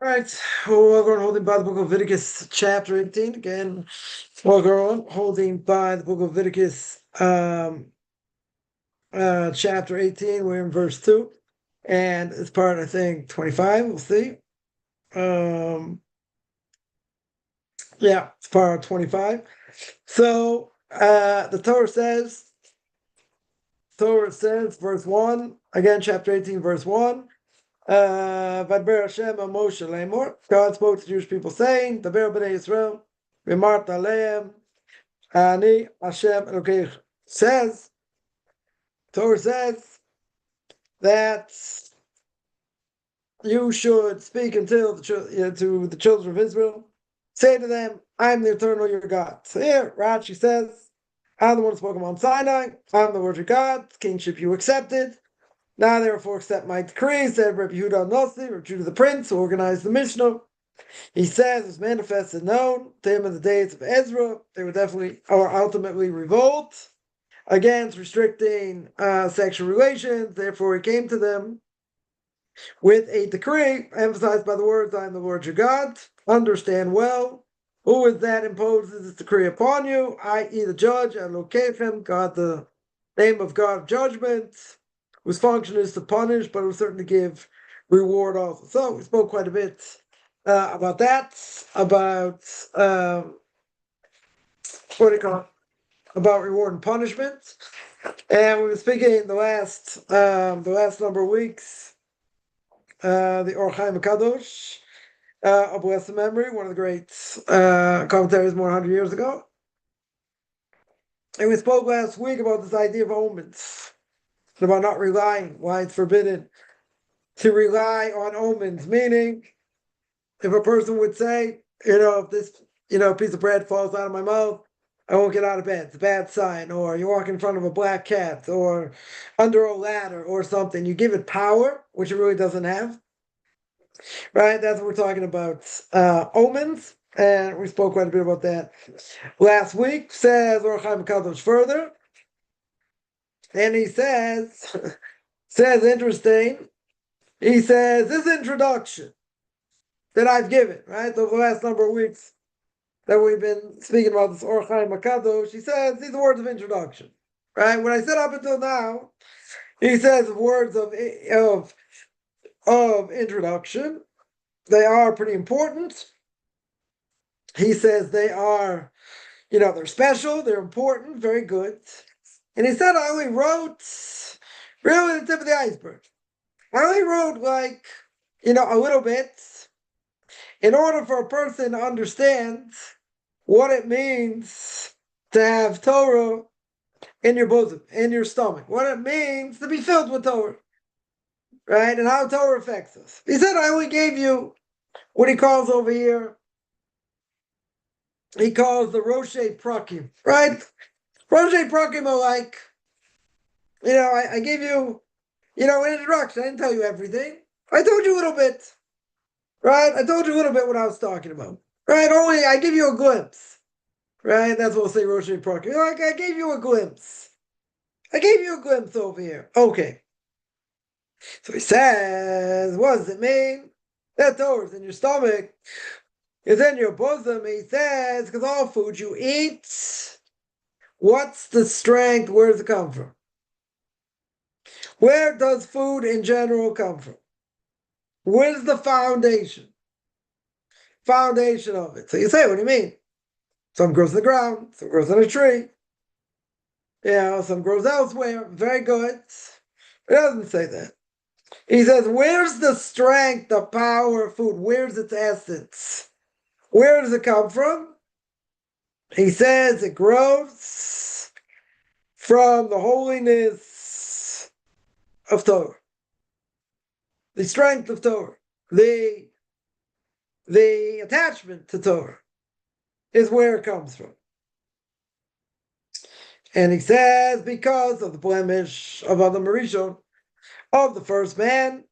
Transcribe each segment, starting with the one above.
All right, we're going holding by the Book of Leviticus Chapter 18 again. We're going holding by the Book of Leviticus Chapter 18. We're in verse 2, and it's part, I think, 25. We'll see. Yeah, it's part 25. So the Torah says, verse 1, again, chapter 18, verse 1. Vadber Hashem Moshe Lemor. God spoke to the Jewish people, saying, "Daber b'nei Yisrael, v'mart aleim, ani Hashem Elokeich." Torah says that you should speak until to the children of Israel. Say to them, "I'm the Eternal your God." So here, Rashi says, "I'm the one who spoke on Mount Sinai. I'm the word of God. Kingship you accepted. Now, therefore, accept my decree," said Rabbi Yehuda Nossi, Rabbi Judah the Prince, who organized the Mishnah. He says, it was manifest and known to him in the days of Ezra. They would definitely, or ultimately, revolt against restricting sexual relations. Therefore, he came to them with a decree, emphasized by the words, "I am the Lord your God." Understand well, who is that imposes this decree upon you, i.e. the judge, Elokechem, God, the name of God of judgment, whose function is to punish, but will certainly give reward also. So we spoke quite a bit about that, about what do you call it? About reward and punishment. And we were speaking the last number of weeks, the Or Chaim Kadosh, of blessed memory, one of the great commentaries more than 100 years ago. And we spoke last week about this idea of omens, about not relying, why it's forbidden to rely on omens, meaning if a person would say, if this, piece of bread falls out of my mouth, I won't get out of bed. It's a bad sign. Or you walk in front of a black cat, or under a ladder, or something. You give it power, which it really doesn't have. Right? That's what we're talking about. Omens. And we spoke quite a bit about that last week. Says Or Chaim Kadosh further. And he says interesting. He says, this introduction that I've given, right, over the last number of weeks that we've been speaking about this Or Chaim Kadosh, he says these are words of introduction, right? What I said up until now, he says words of introduction. They are pretty important. He says they are, they're special, they're important, very good. And he said I only wrote really the tip of the iceberg. I only wrote a little bit in order for a person to understand what it means to have Torah in your bosom, in your stomach, what it means to be filled with Torah, right? And how Torah affects us. He said, I only gave you what he calls over here, he calls the Roshei Prakim, right? Roshei Prakim are like, I gave you, an introduction. I didn't tell you everything. I told you a little bit, right? I told you a little bit what I was talking about, right? Only I give you a glimpse, right? That's what we'll say, Rosh Prakim. Like, I gave you a glimpse. I gave you a glimpse over here. Okay. So he says, what does it mean? That Torah's in your stomach. It's in your bosom. He says, because all food you eat, what's the strength? Where does it come from? Where does food in general come from? Where's the foundation? Foundation of it. So you say, what do you mean? Some grows in the ground, some grows on a tree. Some grows elsewhere. Very good. It doesn't say that. He says, where's the strength, the power of food? Where's its essence? Where does it come from? He says it grows from the holiness of Torah. The strength of Torah. The attachment to Torah is where it comes from. And he says, because of the blemish of Adam Rishon, of the first man,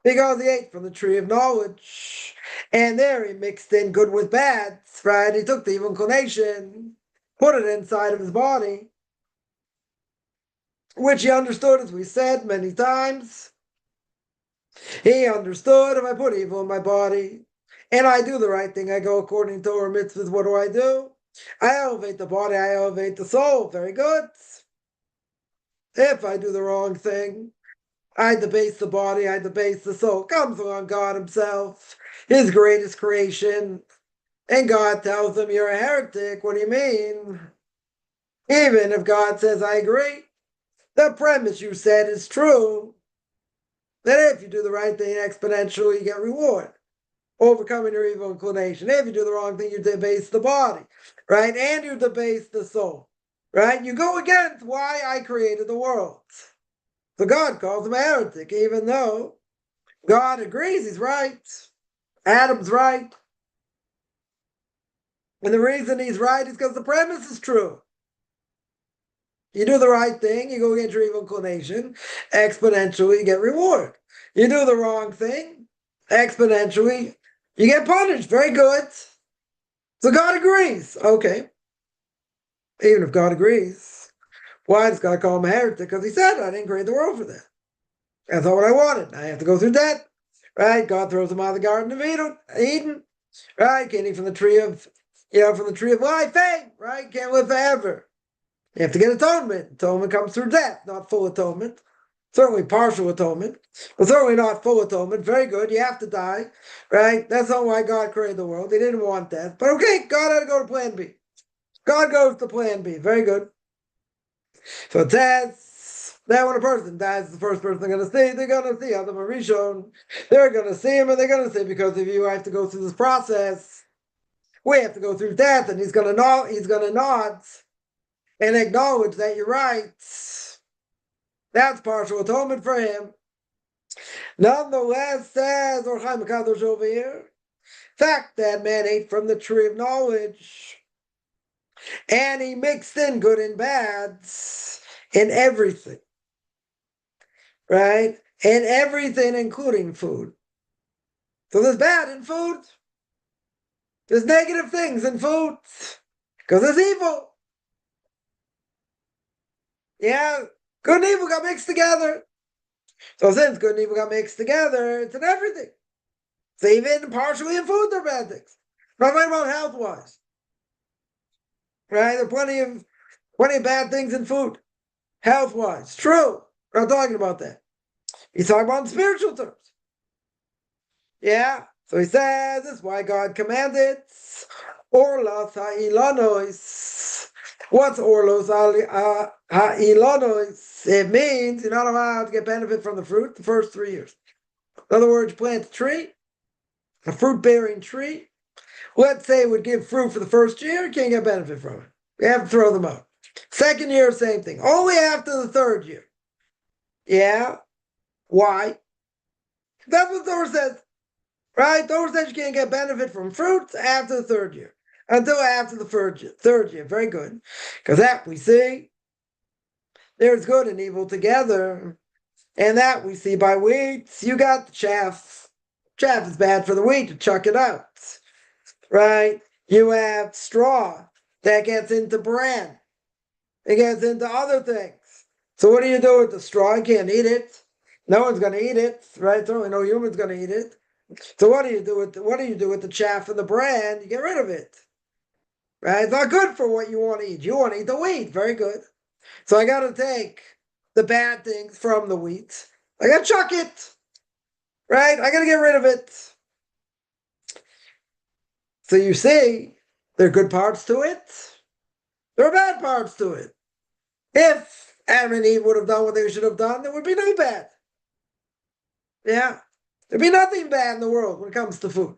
because he ate from the tree of knowledge, and there he mixed in good with bad, right? He took the evil inclination, put it inside of his body, which he understood, as we said many times. He understood, if I put evil in my body, and I do the right thing. I go according to Torah mitzvahs. What do? I elevate the body, I elevate the soul. Very good. If I do the wrong thing, I debase the body, I debase the soul. Comes along God himself, his greatest creation, and God tells him, you're a heretic. What do you mean? Even if God says, I agree, the premise you said is true, that if you do the right thing exponentially, you get reward, overcoming your evil inclination. If you do the wrong thing, you debase the body, right? And you debase the soul, right? You go against why I created the world. So God calls him a heretic, even though God agrees he's right. Adam's right. And the reason he's right is because the premise is true. You do the right thing, you go against your evil inclination, exponentially you get reward. You do the wrong thing, exponentially you get punished. Very good. So God agrees. Okay. Even if God agrees, why does God call him a heretic? Because he said, I didn't create the world for that. That's not what I wanted. I have to go through that. Right? God throws him out of the Garden of Eden. Right? Can't eat from the tree of, from the tree of life. Hey, right? Can't live forever. You have to get atonement. Atonement comes through death, not full atonement. Certainly partial atonement, but certainly not full atonement. Very good. You have to die, right? That's not why God created the world. He didn't want that. But okay, God had to go to plan B. God goes to plan B. Very good. So it says that when a person dies, the first person they're going to see Adam Rishon. They're going to see him, and they're going to say, because of you, I have to go through this process. We have to go through death, and he's going to nod and acknowledge that you're right. That's partial atonement for him. Nonetheless, says Orchai Makadosh over here, fact that man ate from the tree of knowledge, and he mixed in good and bad in everything, right? In everything, including food. So there's bad in food. There's negative things in food, because there's evil. Yeah, good and evil got mixed together. So since good and evil got mixed together, it's in everything. So even partially in food, they're bad things. Not talking about health-wise. Right? There are plenty of bad things in food. Health-wise. True. We're not talking about that. He's talking about in spiritual terms. Yeah. So he says, that's why God commanded Orlos ha'ilanos. What's Orlos ha'ilanos? It means you're not allowed to get benefit from the fruit the first 3 years. In other words, you plant a tree, a fruit-bearing tree. Let's say it would give fruit for the first year, you can't get benefit from it. You have to throw them out. Second year, same thing. Only after the third year. Yeah. Why? That's what Torah says. Right? Torah says you can't get benefit from fruits after the third year. Until after the third year. Very good. Because that we see, there's good and evil together. And that we see by wheat. You got the chaff. Chaff is bad for the wheat, to chuck it out. Right? You have straw that gets into bran. It gets into other things. So what do you do with the straw? You can't eat it. No one's going to eat it, right? Certainly no human's going to eat it. So what do you do with the chaff and the bran? You get rid of it, right? It's not good for what you want to eat. You want to eat the wheat. Very good. So I got to take the bad things from the wheat. I got to chuck it, right? I got to get rid of it. So you see, there are good parts to it. There are bad parts to it. If Adam and Eve would have done what they should have done, there would be no bad. Yeah. There'd be nothing bad in the world when it comes to food.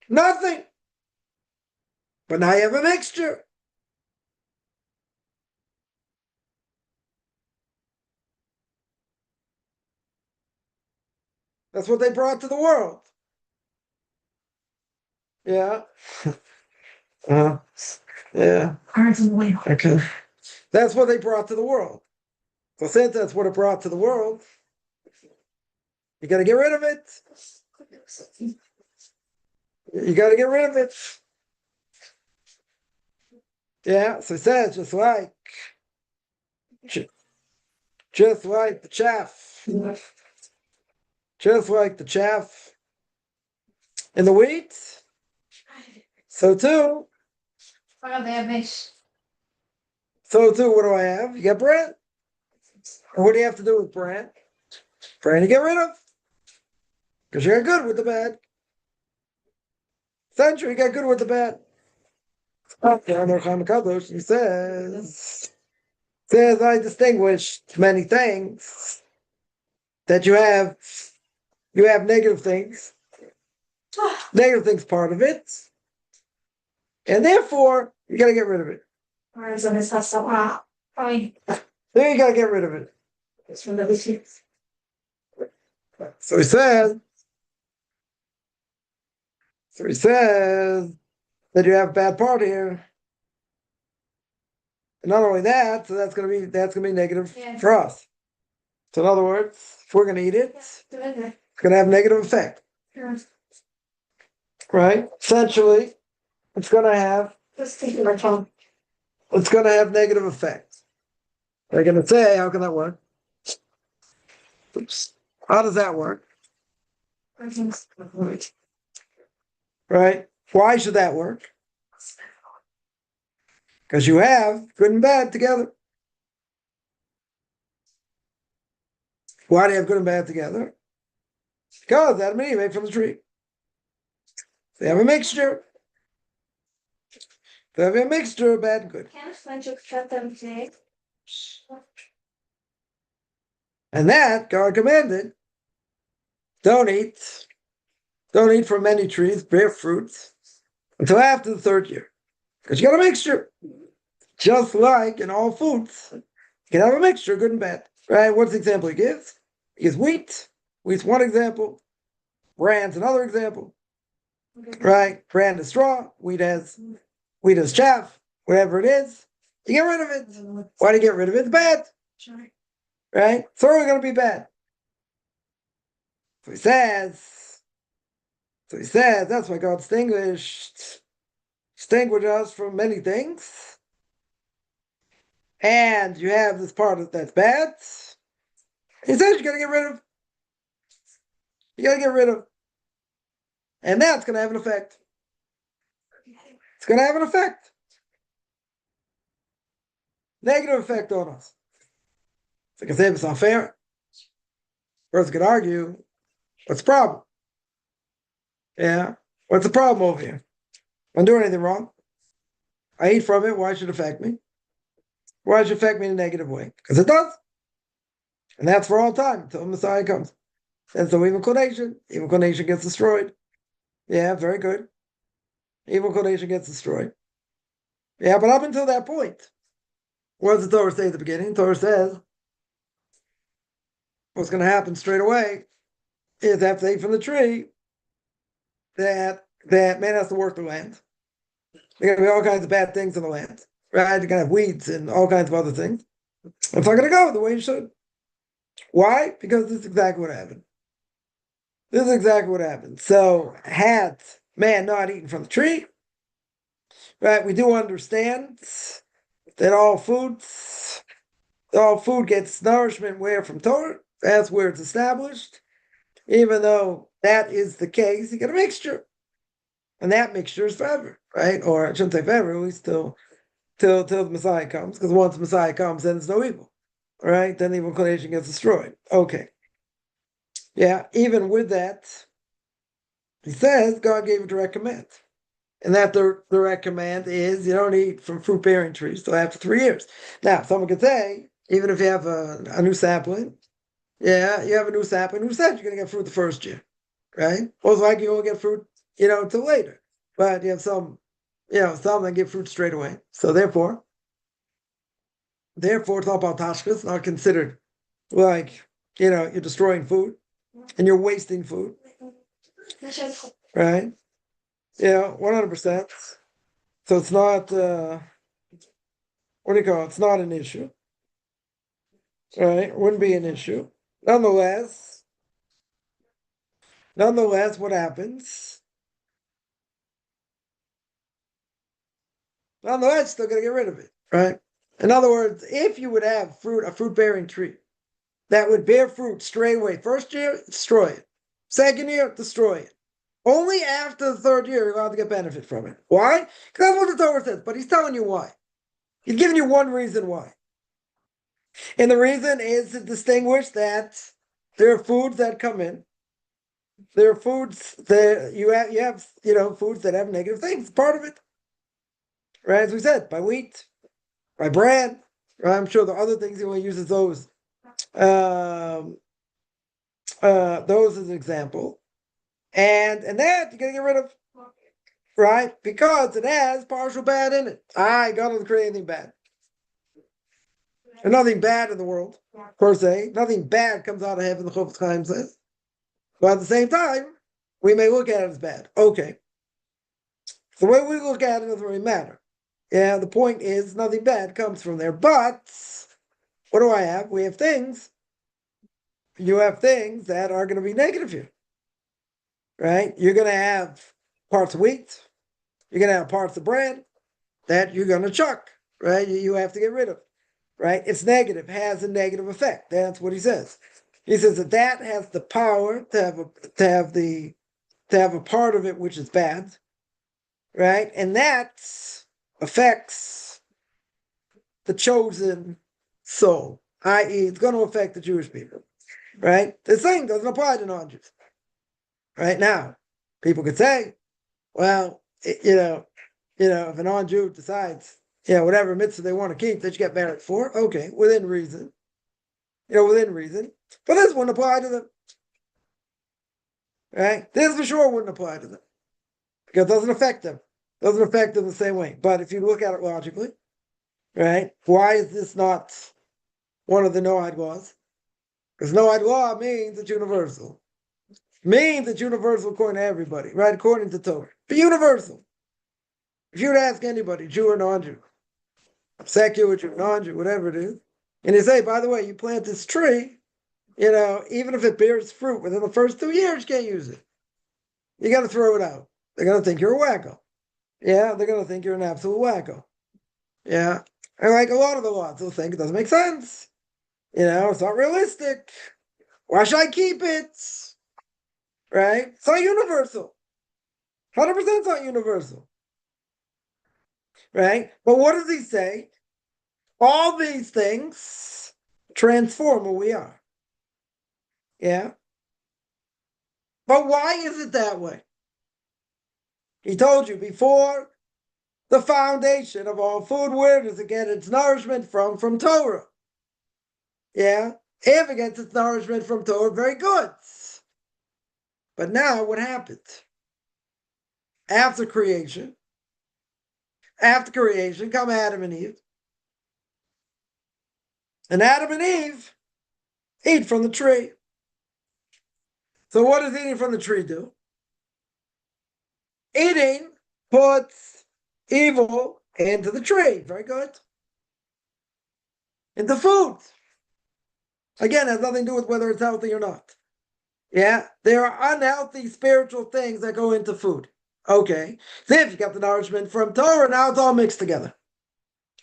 Nothing. But now you have a mixture. That's what they brought to the world. Yeah. Yeah. Okay. That's what they brought to the world. So since that's what it brought to the world, you got to get rid of it. You got to get rid of it. Yeah. So it says just like the chaff, just like the chaff in the wheat. So too, what do I have? You got bread. And what do you have to do with bread? Bread you get rid of. Because you got good with the bad. Essentially, you got good with the bad. He says, I distinguished many things that you have negative things. Negative things part of it. And therefore, you got to get rid of it. Then you got to get rid of it. So he says that you have a bad part here. And not only that, so that's gonna be negative for us. So in other words, if we're gonna eat it, it's gonna have negative effect. Right? Essentially, it's gonna have negative effect. They're gonna say, how can that work? Oops. How does that work? Right? Why should that work? Because you have good and bad together. Why do you have good and bad together? Because Adam and Eve ate from the tree. They have a mixture. They have a mixture of bad and good. And that God commanded. Don't eat from any trees, bear fruits, until after the third year. Because you got a mixture. Just like in all foods, you can have a mixture, good and bad. Right? What's the example he gives? He gives wheat. Wheat's one example. Brand's another example. Right? Brand is straw. Wheat is chaff. Whatever it is, you get rid of it. Why do you get rid of it? It's bad. Right? It's always going to be bad. So he says, that's why God distinguished us from many things. And you have this part that's bad. He says you got to get rid of. You got to get rid of. And that's going to have an effect. It's going to have an effect. Negative effect on us. So I can say it's unfair. Person could argue, what's the problem? Yeah. What's the problem over here? I'm doing anything wrong. I eat from it. Why should it affect me? Why should it affect me in a negative way? Because it does. And that's for all time until the Messiah comes. And so evil inclination gets destroyed. Yeah, very good. Evil inclination gets destroyed. Yeah, but up until that point, what does the Torah say at the beginning? The Torah says what's going to happen straight away is after they eat from the tree, that man has to work the land. There are going to be all kinds of bad things in the land. Right? You're going to have weeds and all kinds of other things. It's not going to go the way it should. Why? Because this is exactly what happened. So, had man not eaten from the tree, right, we do understand that all food gets nourishment where from Torah. That's where it's established. Even though that is the case, you get a mixture. And that mixture is forever, right? Or I shouldn't say forever, at least till the Messiah comes, because once the Messiah comes, then there's no evil. Right? Then the evil inclination gets destroyed. Okay. Yeah, even with that, he says God gave a direct command. And that the direct command is you don't eat from fruit-bearing trees till after 3 years. Now, someone could say, even if you have a new sapling, yeah, you have a new sapling, who said you're going to get fruit the first year, right? Most likely you won't get fruit, until later. But you have some that get fruit straight away. So therefore, it's all about tashkas, not considered like, you're destroying food and you're wasting food. Right? Yeah, 100%. So it's not, it's not an issue. Right? It wouldn't be an issue. Nonetheless, what happens? Nonetheless, still going to get rid of it. Right? In other words, if you would have a fruit-bearing tree that would bear fruit straight away, first year, destroy it. Second year, destroy it. Only after the third year, you're allowed to get benefit from it. Why? Because that's what the Torah says, but he's telling you why. He's giving you one reason why. And the reason is to distinguish that there are foods that come in. There are foods that you have foods that have negative things. Part of it. Right? As we said, by wheat, by bread. Right? I'm sure the other things he will use as those. Those as an example. And that you're gonna get rid of. Right? Because it has partial bad in it. God doesn't create anything bad. There's nothing bad in the world, per se. Nothing bad comes out of heaven, the Chofetz Chaim says. But at the same time, we may look at it as bad. Okay. The way we look at it doesn't really matter. Yeah, the point is nothing bad comes from there. But what do I have? We have things. You have things that are going to be negative here. Right? You're going to have parts of wheat. You're going to have parts of bread that you're going to chuck. Right? You have to get rid of. Right? It's negative, has a negative effect. That's what he says. He says that has the power to have a part of it which is bad, right? And that affects the chosen soul, i.e., it's going to affect the Jewish people, right? This thing doesn't apply to non-Jews. Right now, people could say, well, if a non-Jew decides, whatever mitzvah they want to keep, they should get married for. Okay, within reason. Within reason. But this wouldn't apply to them. Right? This for sure wouldn't apply to them. Because it doesn't affect them. It doesn't affect them the same way. But if you look at it logically, right? Why is this not one of the Noahide laws? Because Noahide law means it's universal. Means it's universal according to everybody, right? According to Torah. But universal. If you would ask anybody, Jew or non-Jew, secular Jew, non-Jew, whatever it is, and you say, by the way, you plant this tree, even if it bears fruit within the first 2 years, you can't use it. You got to throw it out. They're going to think you're a wacko. Yeah, they're going to think you're an absolute wacko. Yeah. And like a lot of the laws, they'll think it doesn't make sense. It's not realistic. Why should I keep it? Right? It's not universal. 100% it's not universal. Right? But what does he say? All these things transform who we are. Yeah? But why is it that way? He told you before, the foundation of all food, where does it get its nourishment from? From Torah. Yeah? If it gets its nourishment from Torah, very good. But now what happened? After creation come Adam and Eve. And Adam and Eve eat from the tree. So what does eating from the tree do? Eating puts evil into the tree. Very good. Into food. Again, it has nothing to do with whether it's healthy or not. Yeah, there are unhealthy spiritual things that go into food. Okay, so if you got the nourishment from Torah, now it's all mixed together.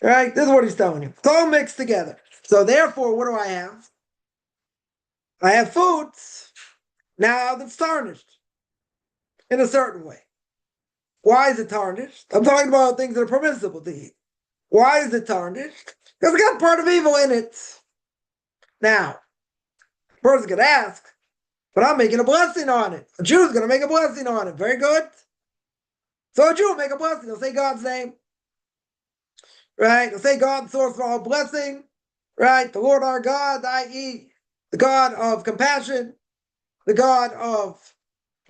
All right, this is what he's telling you. It's all mixed together. So therefore, what do I have? I have foods now that's tarnished in a certain way. Why is it tarnished? I'm talking about things that are permissible to eat. Why is it tarnished? Because it got part of evil in it. Now, a person could ask, but I'm making a blessing on it. A Jew's going to make a blessing on it. Very good. So a Jew will make a blessing. He'll say God's name. Right? He'll say God's source of all blessing. Right? The Lord our God, i.e., the God of compassion, the God of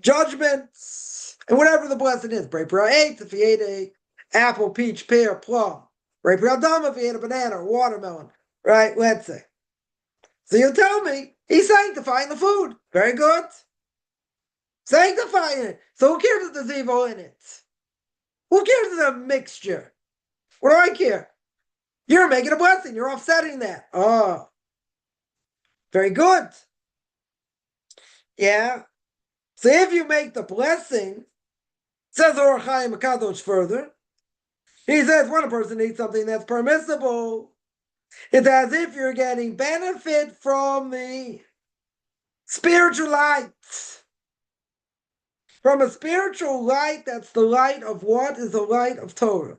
judgments, and whatever the blessing is. Pray for eight if he ate a apple, peach, pear, plum. Pray for Adam if he ate a banana or watermelon. Right? Let's say. So you'll tell me he's sanctifying the food. Very good. Sanctifying it. So who cares if there's evil in it? Who cares if there's a mixture? What do I care? You're making a blessing. You're offsetting that. Oh. Very good. Yeah. So if you make the blessing, says Or Chaim Kadosh further, he says when a person eats something that's permissible, it's as if you're getting benefit from the spiritual light. From a spiritual light, that's the light of what is the light of Torah.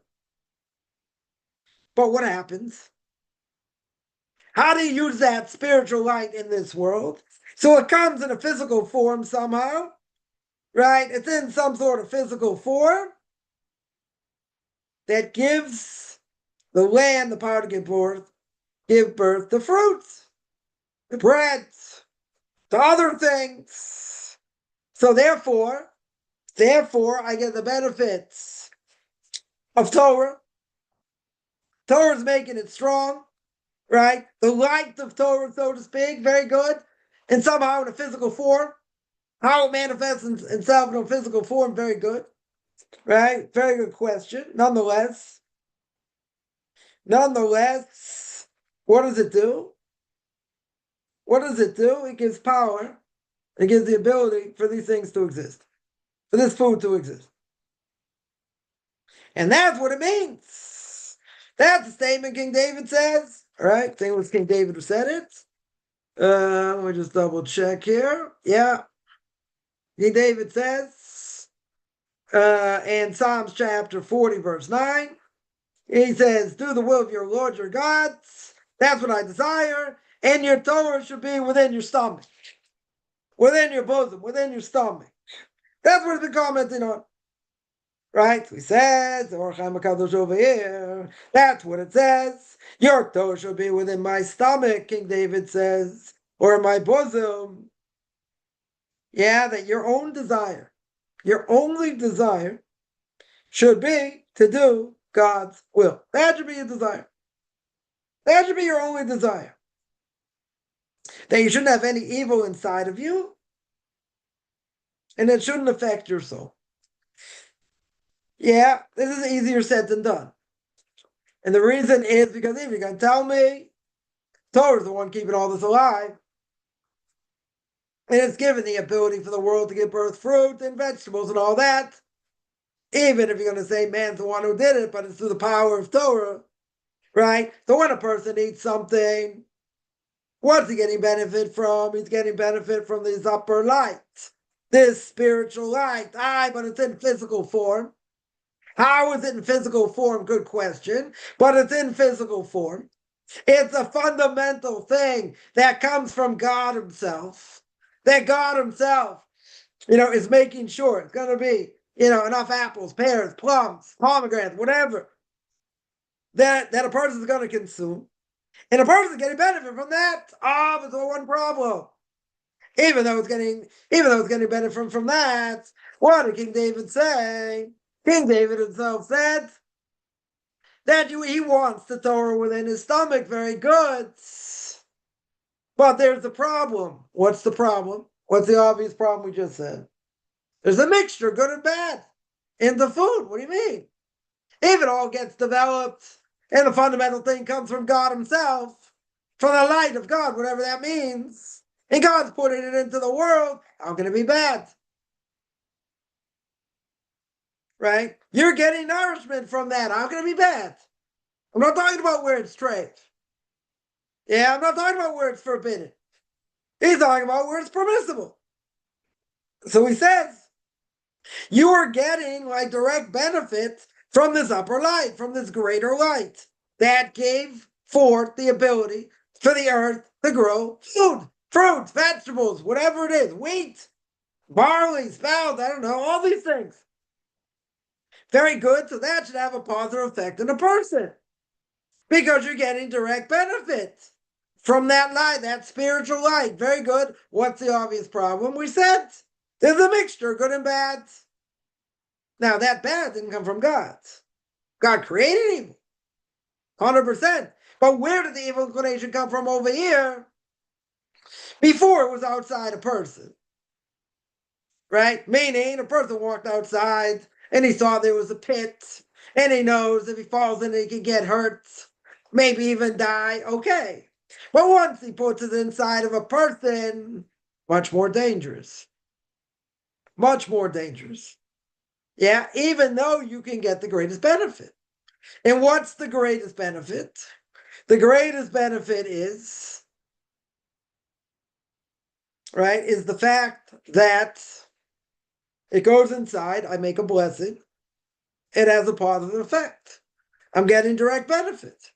But what happens? How do you use that spiritual light in this world? So it comes in a physical form somehow, right? It's in some sort of physical form that gives the land the power to give birth to fruits, to bread, to other things. So therefore, I get the benefits of Torah. Torah is making it strong, right? The light of Torah, so to speak, very good, and somehow in a physical form. How it manifests itself in a physical form, very good, right? Very good question. Nonetheless, what does it do? What does it do? It gives power. It gives the ability for these things to exist, for this food to exist. And that's what it means. That's the statement King David says. All right, I think it was King David who said it. Let me just double check here. Yeah. King David says in Psalms chapter 40, verse 9, he says, do the will of your Lord your God. That's what I desire. And your Torah should be within your stomach, within your bosom, within your stomach. That's what it's been commenting on. Right? He says, Orchai Makadosh over here. That's what it says. Your Torah should be within my stomach, King David says, or my bosom. Yeah, that your own desire, your only desire, should be to do God's will. That should be your desire. That should be your only desire. That you shouldn't have any evil inside of you, and it shouldn't affect your soul. Yeah, this is easier said than done. And the reason is because if you're going to tell me Torah is the one keeping all this alive, and it's given the ability for the world to give birth fruit and vegetables and all that, even if you're going to say man's the one who did it, but it's through the power of Torah, right? So when a person eats something, what's he getting benefit from? He's getting benefit from this upper light, this spiritual light. But it's in physical form. How is it in physical form? Good question. But it's in physical form. It's a fundamental thing that comes from God himself. That God himself, is making sure it's going to be, enough apples, pears, plums, pomegranates, whatever, that a person is going to consume. And a person is getting benefit from that. But there's one problem. Even though it's getting benefit from that, what did King David say? King David himself said that he wants the Torah within his stomach. Very good. But there's the problem. What's the problem? What's the obvious problem we just said? There's a mixture, good and bad, in the food. What do you mean? If it all gets developed and the fundamental thing comes from God himself, from the light of God, whatever that means, and God's putting it into the world, how can it be bad? Right? You're getting nourishment from that. How can it be bad? I'm not talking about where it's trade. Yeah, I'm not talking about where it's forbidden. He's talking about where it's permissible. So he says, you are getting like direct benefit from this upper light, from this greater light that gave forth the ability for the earth to grow food, fruits, vegetables, whatever it is, wheat, barley, spelt, I don't know, all these things. Very good. So that should have a positive effect on a person because you're getting direct benefit from that light, that spiritual light. Very good. What's the obvious problem? We said there's a mixture, good and bad. Now, that bad didn't come from God. God created evil, 100%. But where did the evil inclination come from over here? Before it was outside a person, right? Meaning a person walked outside and he saw there was a pit and he knows if he falls in it, he can get hurt, maybe even die. Okay. But once he puts it inside of a person, much more dangerous. Much more dangerous. Yeah, even though you can get the greatest benefit. And what's the greatest benefit? The greatest benefit is the fact that It goes inside. I make a blessing. It has a positive effect. I'm getting direct benefit.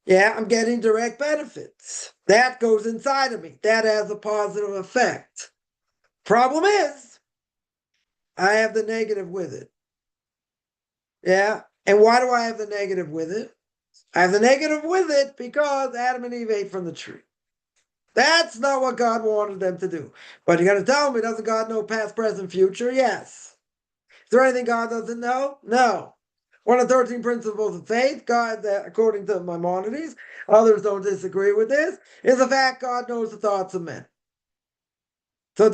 Yeah, I'm getting direct benefits. That goes inside of me. That has a positive effect. Problem is, I have the negative with it. Yeah. And why do I have the negative with it? I have the negative with it because Adam and Eve ate from the tree. That's not what God wanted them to do. But you got to tell me, doesn't God know past, present, future? Yes. Is there anything God doesn't know? No. One of the 13 principles of faith, God, that according to Maimonides, others don't disagree with this, is the fact God knows the thoughts of men. So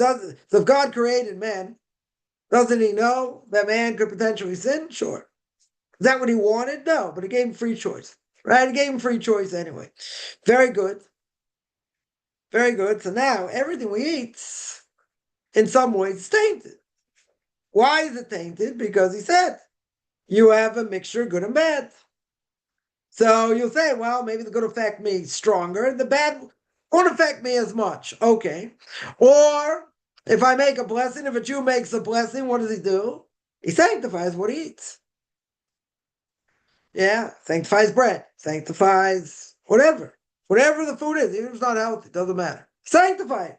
if God created man, doesn't he know that man could potentially sin? Sure. Is that what he wanted? No, but he gave him free choice. Right? He gave him free choice anyway. Very good. Very good. So now everything we eat, in some ways, is tainted. Why is it tainted? Because he said, you have a mixture of good and bad. So you'll say, well, maybe the good affect me stronger, and the bad won't affect me as much. Okay. Or if I make a blessing, if a Jew makes a blessing, what does he do? He sanctifies what he eats. Yeah, sanctifies bread, sanctifies whatever. Whatever the food is, even if it's not healthy, doesn't matter. Sanctify it.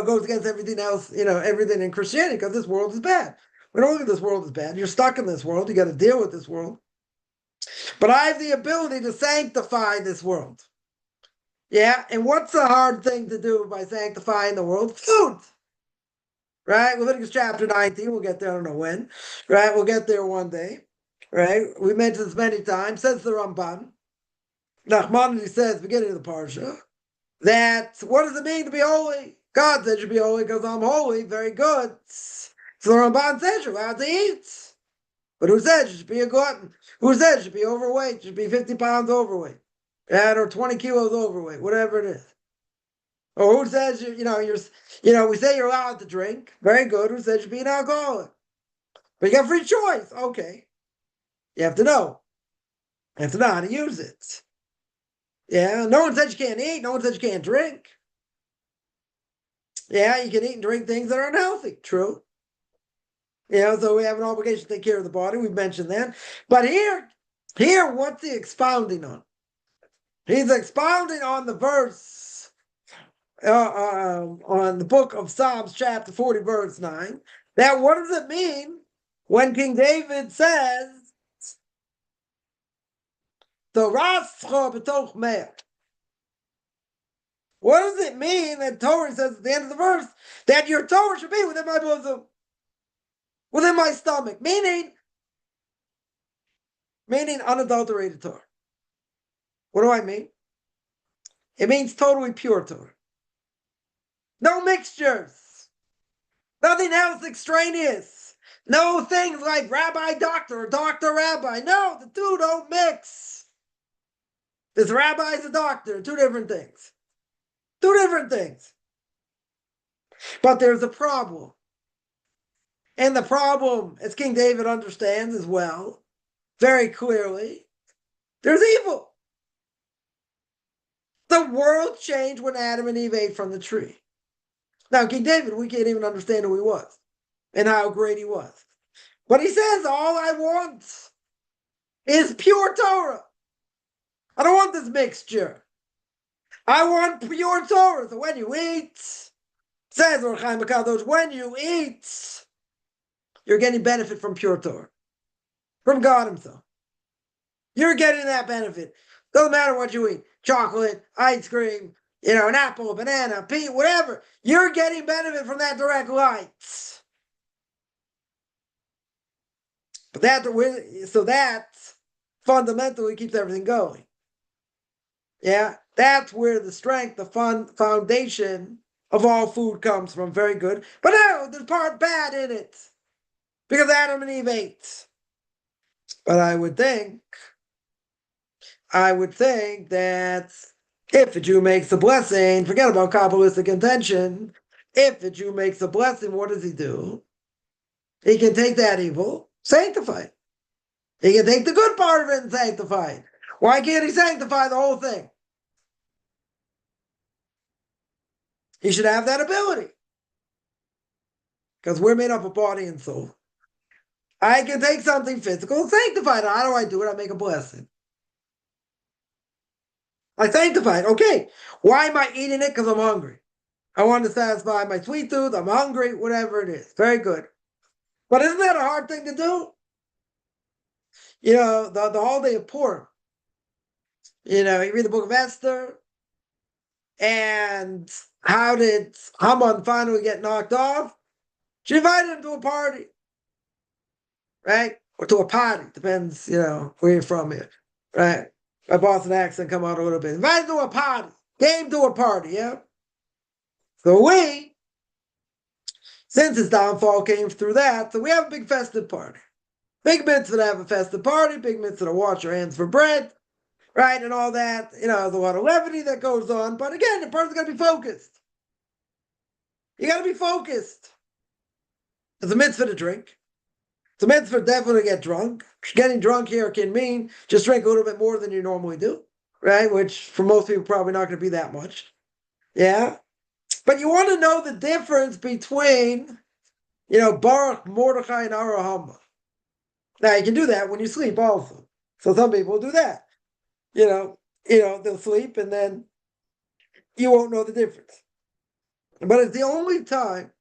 Goes against everything else, everything in Christianity, because this world is bad. We don't look at this world as bad. You're stuck in this world. You got to deal with this world. But I have the ability to sanctify this world. Yeah, and what's the hard thing to do by sanctifying the world? Food. Right? Leviticus chapter 19, we'll get there, I don't know when. Right? We'll get there one day. Right? We mentioned this many times. Says the Ramban. Nachmanides says, beginning of the parsha, that what does it mean to be holy? God said you be holy because I'm holy. Very good. So the Ramban says you're allowed to eat. But who says you should be a glutton? Who says you should be overweight? You should be 50 pounds overweight. Or 20 kilos overweight, whatever it is. Or who says we say you're allowed to drink. Very good. Who says you be an alcoholic? But you got free choice. Okay. You have to know. You have to know how to use it. Yeah. No one says you can't eat. No one says you can't drink. Yeah, you can eat and drink things that are unhealthy. True. So we have an obligation to take care of the body. We've mentioned that. But here, what's he expounding on? He's expounding on the verse on the book of Psalms, chapter 40, verse 9. That what does it mean when King David says, "Torascha b'toch me'ah"? What does it mean that Torah says at the end of the verse that your Torah should be within my bosom, within my stomach, meaning unadulterated Torah? What do I mean? It means totally pure Torah. No mixtures. Nothing else extraneous. No things like rabbi doctor or doctor rabbi. No, the two don't mix. This rabbi is a doctor. Two different things. Two different things. But there's a problem. And the problem, as King David understands as well, very clearly, there's evil. The world changed when Adam and Eve ate from the tree. Now, King David, we can't even understand who he was and how great he was. But he says, all I want is pure Torah. I don't want this mixture. I want pure Torah. So when you eat, says Orchai Makadosh, when you eat, you're getting benefit from pure Torah, from God himself. You're getting that benefit. Doesn't matter what you eat. Chocolate, ice cream, an apple, a banana, pea, whatever. You're getting benefit from that direct light. But that fundamentally keeps everything going. Yeah, that's where the strength, the foundation of all food comes from. Very good. But no, there's part bad in it. Because Adam and Eve ate. But I would think that if a Jew makes a blessing, forget about Kabbalistic intention, if a Jew makes a blessing, what does he do? He can take that evil, sanctify it. He can take the good part of it and sanctify it. Why can't he sanctify the whole thing? He should have that ability. because we're made up of body and soul. I can take something physical, sanctify it. How do I do it? I make a blessing. I sanctify it. Okay, why am I eating it? Because I'm hungry. I want to satisfy my sweet tooth. I'm hungry, whatever it is. Very good. But isn't that a hard thing to do? The holiday of Purim. You read the Book of Esther, and how did Haman finally get knocked off? She invited him to a party, right? Or to a party, depends, where you're from here, right? My Boston accent come out a little bit. Invited to a party, came to a party, yeah? So since his downfall came through that, so we have a big festive party. Big mitzvah to have a festive party, big mitzvah to wash your hands for bread, right? And all that, there's a lot of levity that goes on. But again, the person's got to be focused. You got to be focused. It's a mitzvah to drink. It's a mitzvah definitely to get drunk. Getting drunk here can mean just drink a little bit more than you normally do, right? Which for most people probably not going to be that much. Yeah? But you want to know the difference between, Baruch, Mordechai, and Arahama. Now, you can do that when you sleep also. So some people do that. They'll sleep and then you won't know the difference. But it's the only time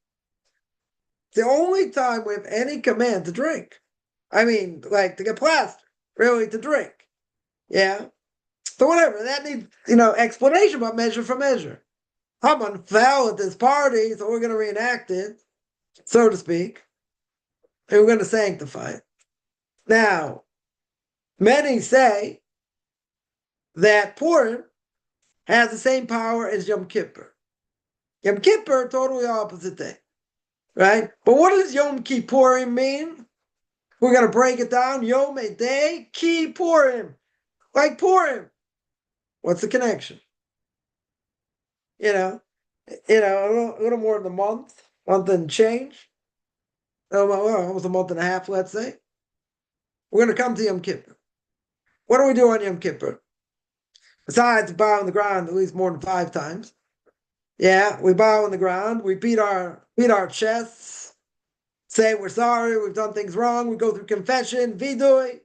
we have any command to drink. I mean, like to get plastered, really to drink. Yeah? So whatever, that needs, explanation, but measure for measure. Haman fell at this party, so we're going to reenact it, so to speak. And we're going to sanctify it. Now, many say that Purim has the same power as Yom Kippur. Yom Kippur, totally opposite day, right? But what does Yom Kippurim mean? We're going to break it down. Yom, a day, Kippurim, like Purim. What's the connection? A little more than a month and change. Almost a month and a half, let's say. We're going to come to Yom Kippur. What do we do on Yom Kippur? Besides bow on the ground at least more than 5 times. Yeah, we bow on the ground. We beat our chests. Say we're sorry. We've done things wrong. We go through confession. Vidui.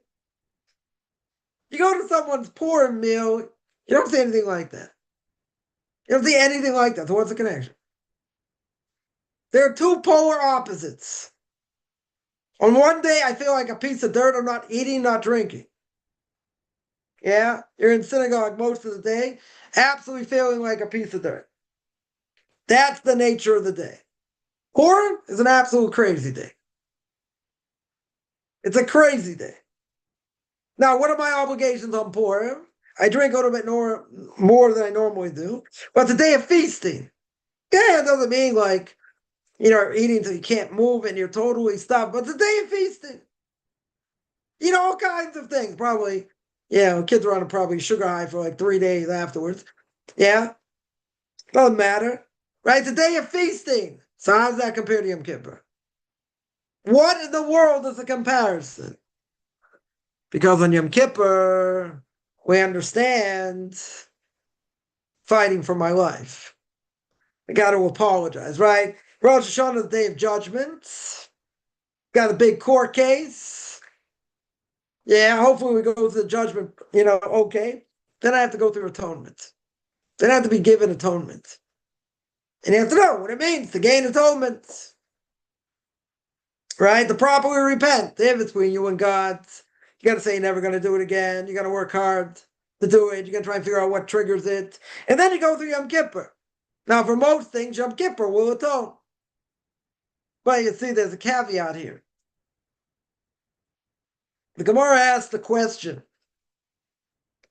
You go to someone's Purim meal. You don't see anything like that. You don't see anything like that. So what's the connection? There are 2 polar opposites. On one day, I feel like a piece of dirt. I'm not eating, not drinking. Yeah, you're in synagogue most of the day, absolutely feeling like a piece of dirt. That's the nature of the day. Purim is an absolute crazy day. It's a crazy day. Now, what are my obligations on Purim? I drink a little bit more than I normally do, but it's a day of feasting. Yeah, it doesn't mean like, eating until you can't move and you're totally stopped, but it's a day of feasting. All kinds of things. Probably, kids are on probably sugar high for like 3 days afterwards. Yeah? Doesn't matter. Right? It's a day of feasting. So how does that compare to Yom Kippur? What in the world is the comparison? Because on Yom Kippur, we understand fighting for my life. I got to apologize, right? Rosh Hashanah is the day of judgment. Got a big court case. Yeah, hopefully we go through the judgment, okay. Then I have to go through atonement. Then I have to be given atonement. And you have to know what it means to gain atonement. Right? To properly repent. The difference between you and God. You got to say you're never going to do it again. You got to work hard to do it. You got to try and figure out what triggers it. And then you go through Yom Kippur. Now, for most things, Yom Kippur will atone. But you see, there's a caveat here. The Gemara asks the question.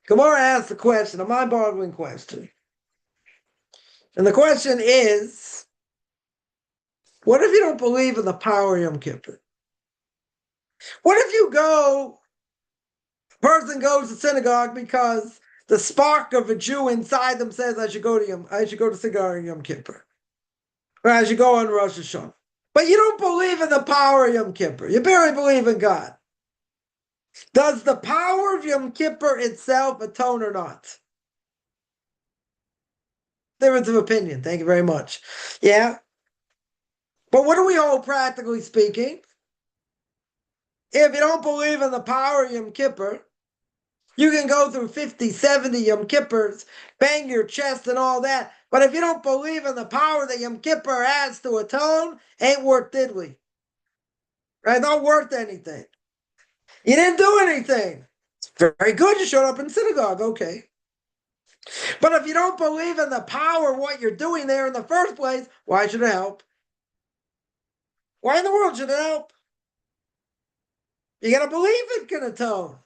A mind-boggling question. And the question is, what if you don't believe in the power of Yom Kippur? What if a person goes to synagogue because the spark of a Jew inside them says I should go to synagogue on Yom Kippur, or I should go on Rosh Hashanah. But you don't believe in the power of Yom Kippur. You barely believe in God. Does the power of Yom Kippur itself atone or not? Difference of opinion. Thank you very much. Yeah? But what do we hold, practically speaking? If you don't believe in the power of Yom Kippur, you can go through 50, 70 Yom Kippurs, bang your chest and all that. But if you don't believe in the power that Yom Kippur has to atone, ain't worth diddly. Right? Not worth anything. You didn't do anything. It's very good. You showed up in synagogue. Okay. But if you don't believe in the power of what you're doing there in the first place, why should it help? Why in the world should it help? You got to believe it can atone.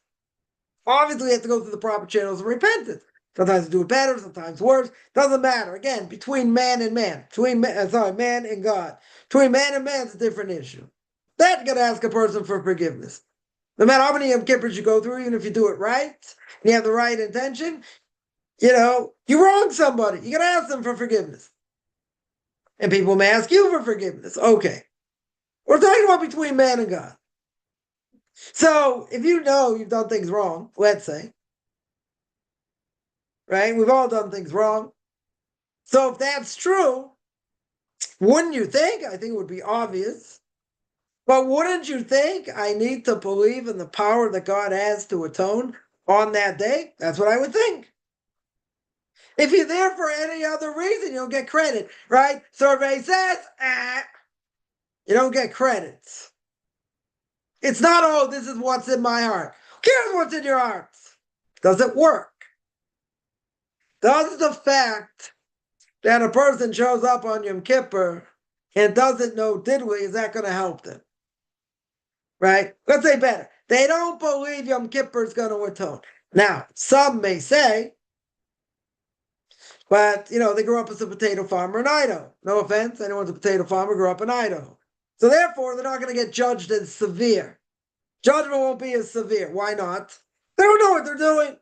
Obviously, you have to go through the proper channels of repentance. Sometimes you do it better, sometimes worse. Doesn't matter. Again, between man and man. Man and God. Between man and man is a different issue. That's going to ask a person for forgiveness. No matter how many Yom Kippurs you go through, even if you do it right, and you have the right intention, you wrong somebody. You got to ask them for forgiveness. And people may ask you for forgiveness. Okay. We're talking about between man and God. So if you know you've done things wrong, let's say, right? We've all done things wrong. So if that's true, wouldn't you think? I think it would be obvious. But wouldn't you think I need to believe in the power that God has to atone on that day? That's what I would think. If you're there for any other reason, you don't get credit, right? Survey says, you don't get credits. It's not, oh, this is what's in my heart. Who cares what's in your heart? Does it work? Does the fact that a person shows up on Yom Kippur and doesn't know diddly, is that going to help them? Right? Let's say better. They don't believe Yom Kippur is going to atone. Now, some may say, but, they grew up as a potato farmer in Idaho. No offense, anyone's a potato farmer grew up in Idaho. So therefore, they're not going to get judged as severe. Judgment won't be as severe. Why not? They don't know what they're doing.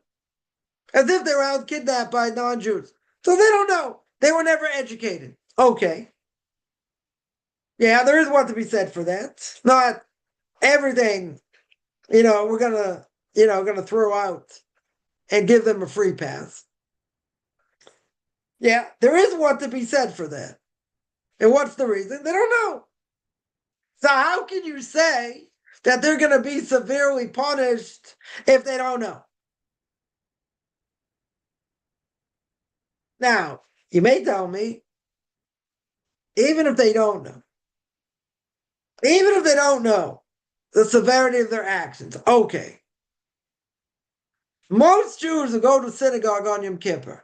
As if they were out kidnapped by non-Jews. So they don't know. They were never educated. Okay. Yeah, there is what to be said for that. Not everything, we're gonna throw out and give them a free pass. Yeah, there is what to be said for that. And what's the reason? They don't know. So how can you say that they're going to be severely punished if they don't know? Now, you may tell me, even if they don't know the severity of their actions, okay. Most Jews who go to synagogue on Yom Kippur,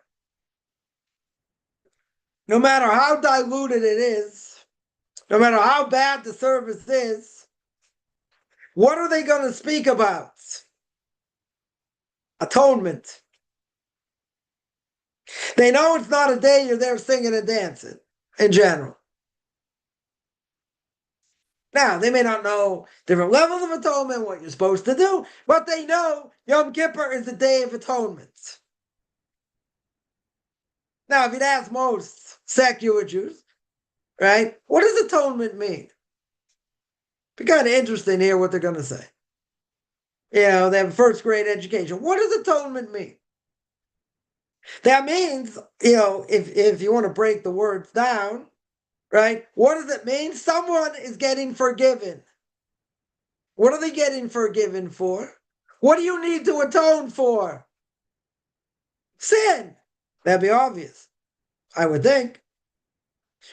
no matter how diluted it is, no matter how bad the service is, what are they going to speak about? Atonement. They know it's not a day you're there singing and dancing, in general. Now, they may not know different levels of atonement, what you're supposed to do, but they know Yom Kippur is the Day of Atonement. Now, if you'd ask most secular Jews, right, what does atonement mean? It'd be kind of interesting to hear what they're going to say. They have a first grade education. What does atonement mean? That means, if you want to break the words down, right, what does it mean? Someone is getting forgiven. What are they getting forgiven for? What do you need to atone for? Sin. That'd be obvious, I would think.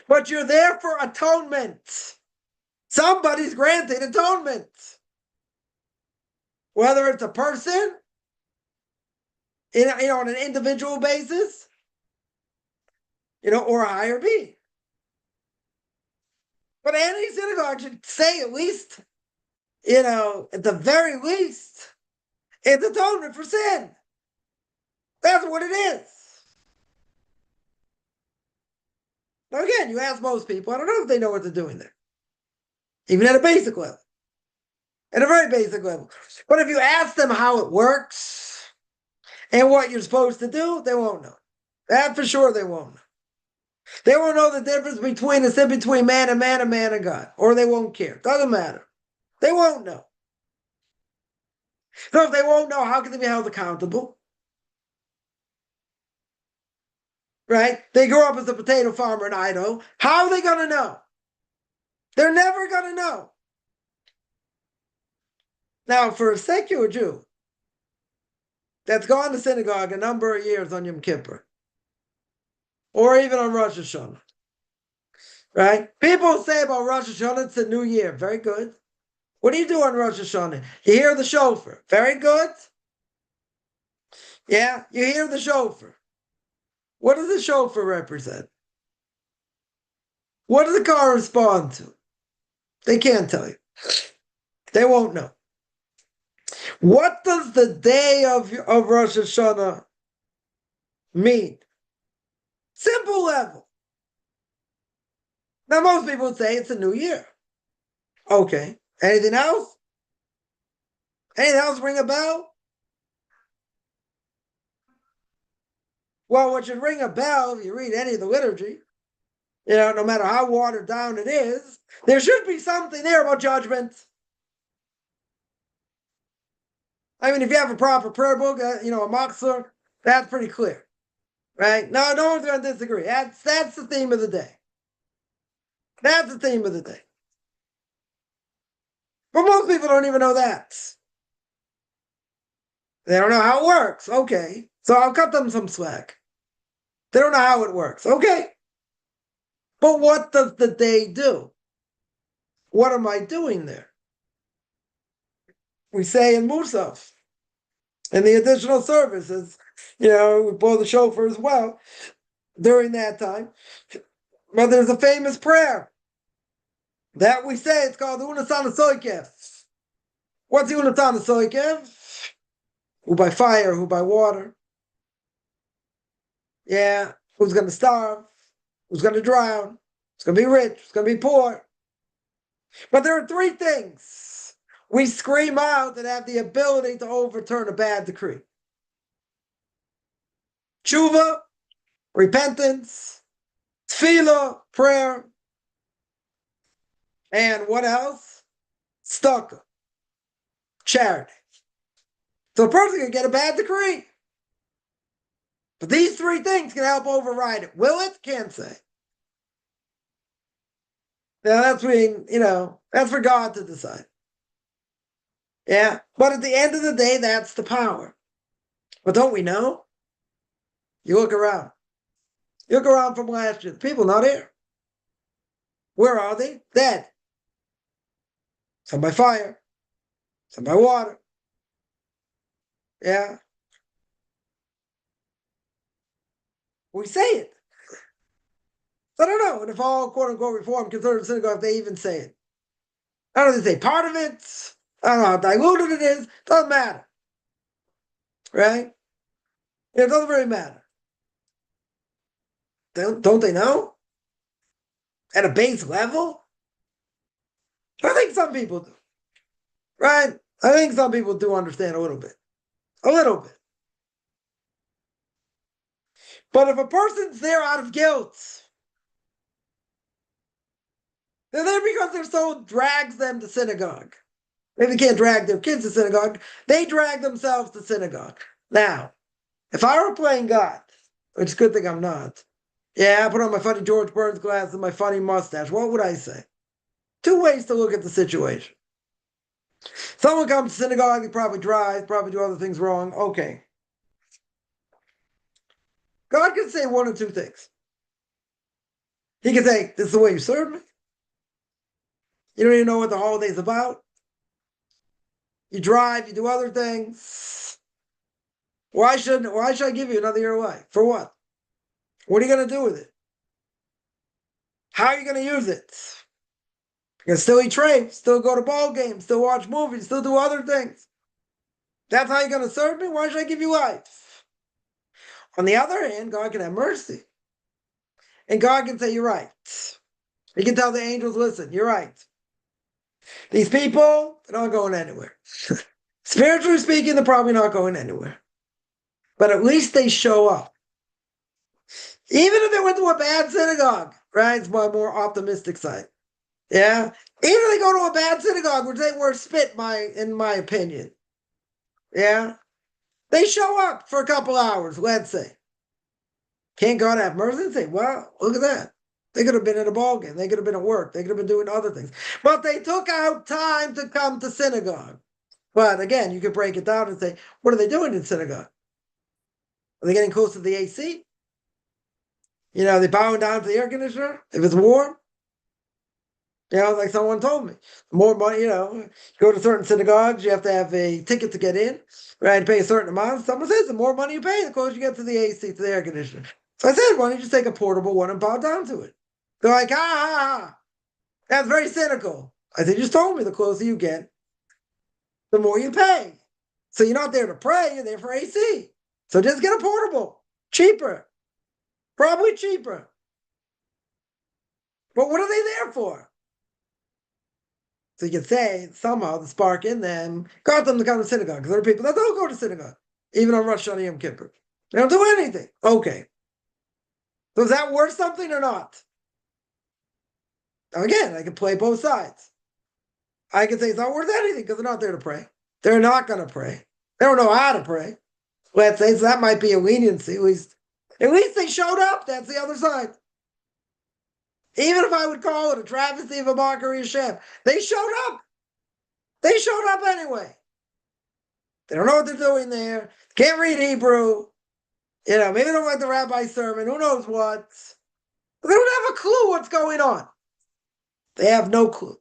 But you're there for atonement. Somebody's granting atonement. Whether it's a person, on an individual basis, or a higher being. But any synagogue should say at least, at the very least, it's atonement for sin. That's what it is. Now again, you ask most people, I don't know if they know what they're doing there. Even at a basic level. At a very basic level. But if you ask them how it works and what you're supposed to do, they won't know. That for sure they won't know. They won't know the difference between a sin between man and man and God. Or they won't care. Doesn't matter. They won't know. So if they won't know, how can they be held accountable? Right? They grew up as a potato farmer in Idaho. How are they going to know? They're never going to know. Now, for a secular Jew that's gone to synagogue a number of years on Yom Kippur, or even on Rosh Hashanah, right? People say about Rosh Hashanah, it's a new year. Very good. What do you do on Rosh Hashanah? You hear the shofar. Very good. Yeah, you hear the shofar. What does the shofar represent? What does it correspond to? They can't tell you. They won't know. What does the day of Rosh Hashanah mean? Simple level. Now, most people would say it's a new year. Okay. Anything else? Anything else ring a bell? Well, what should ring a bell, if you read any of the liturgy, no matter how watered down it is, there should be something there about judgment. I mean, if you have a proper prayer book, a machzor, that's pretty clear, right? No one's going to disagree. That's the theme of the day. That's the theme of the day. But most people don't even know that. They don't know how it works. Okay, so I'll cut them some slack. They don't know how it works. Okay. But what does the day do? What am I doing there? We say in Musaf, in the additional services, we blow the shofar as well during that time. But there's a famous prayer that we say. It's called Unasana Soikev. What's the Unasana Soikev? Who by fire, who by water? Yeah, who's going to starve? Who's going to drown? Who's going to be rich? Who's going to be poor? But there are three things we scream out that have the ability to overturn a bad decree. Tshuva, repentance, tefillah, prayer, and what else? Tzedakah, charity. So a person can get a bad decree. But these three things can help override it. Will it? Can't say. Now that's for God to decide. Yeah. But at the end of the day, that's the power. But don't we know? You look around. You look around from last year. People not here. Where are they? Dead. Some by fire. Some by water. Yeah. We say it. So I don't know. And if all quote-unquote Reform conservative synagogue, they even say it. I don't know if they say part of it. I don't know how diluted it is. Doesn't matter. Right? It doesn't really matter. Don't they know? At a base level? I think some people do. Right? I think some people do understand a little bit. A little bit. But if a person's there out of guilt, they're there because their soul drags them to synagogue. Maybe they can't drag their kids to synagogue. They drag themselves to synagogue. Now, if I were playing God, which is a good thing I'm not, I put on my funny George Burns glasses and my funny mustache, what would I say? Two ways to look at the situation. Someone comes to synagogue, they probably drive, probably do other things wrong. Okay. God can say one or two things. He can say, this is the way you serve me. You don't even know what the holiday's about. You drive, you do other things. Why should I give you another year of life? For what? What are you going to do with it? How are you going to use it? You can still eat trade, still go to ball games, still watch movies, still do other things. That's how you're going to serve me? Why should I give you life? On the other hand, God can have mercy. And God can say, you're right. He can tell the angels, listen, you're right. These people, they're not going anywhere. Spiritually speaking, they're probably not going anywhere. But at least they show up. Even if they went to a bad synagogue, right? It's my more optimistic side. Yeah? Even if they go to a bad synagogue, which they were spit in my opinion. Yeah? They show up for a couple hours, let's say. Can't God have mercy and say, well, look at that. They could have been at a ball game. They could have been at work. They could have been doing other things. But they took out time to come to synagogue. But again, you could break it down and say, what are they doing in synagogue? Are they getting close to the AC? Are they bowing down to the air conditioner if it's warm? Like someone told me, more money, go to certain synagogues, you have to have a ticket to get in, right? Pay a certain amount. Someone says the more money you pay, the closer you get to the AC, to the air conditioner. So I said, why don't you just take a portable one and bow down to it? They're like, that's very cynical. I said, you just told me the closer you get, the more you pay. So you're not there to pray, you're there for AC. So just get a portable. Cheaper. Probably cheaper. But what are they there for? So you could say, somehow, the spark in them got them to come to synagogue. Because there are people that don't go to synagogue, even on Rosh Hashanah Yom Kippur. They don't do anything. Okay. So is that worth something or not? Now again, I can play both sides. I can say it's not worth anything because they're not there to pray. They're not going to pray. They don't know how to pray. Let's say, so that might be a leniency. At least they showed up. That's the other side. Even if I would call it a travesty of a mockery of Shem, they showed up. They showed up anyway. They don't know what they're doing there. Can't read Hebrew. Maybe they don't like the rabbi's sermon. Who knows what? But they don't have a clue what's going on. They have no clue.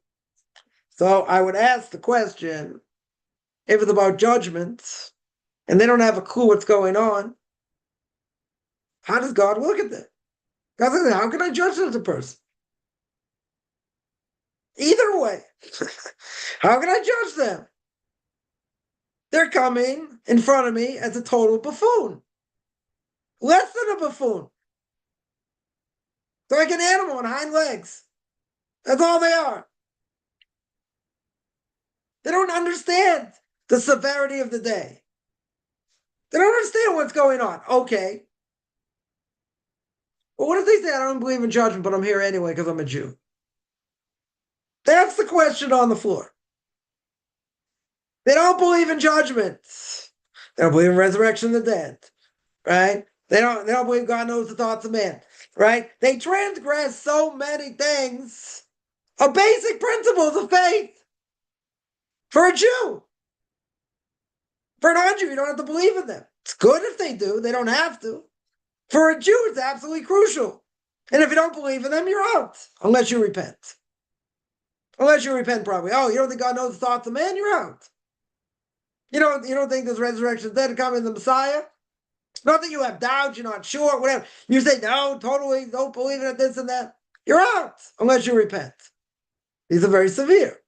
So I would ask the question, if it's about judgment, and they don't have a clue what's going on, how does God look at that? God says, how can I judge such a person? Either way, how can I judge them? They're coming in front of me as a total buffoon. Less than a buffoon. They're like an animal on hind legs. That's all they are. They don't understand the severity of the day. They don't understand what's going on. Okay. Well, what if they say, I don't believe in judgment, but I'm here anyway because I'm a Jew? That's the question on the floor. They don't believe in judgment. They don't believe in resurrection of the dead, right? They don't believe God knows the thoughts of man, right? They transgress so many things of basic principles of faith. For a Jew. For a non-Jew, you don't have to believe in them. It's good if they do. They don't have to. For a Jew, it's absolutely crucial. And if you don't believe in them, you're out. Unless you repent. Unless you repent probably. Oh, you don't think God knows the thoughts of man? You're out. You don't think there's resurrection of the dead to come in the Messiah? Not that you have doubts, you're not sure, whatever. You say, no, totally, don't believe in it, this and that. You're out. Unless you repent. These are very severe.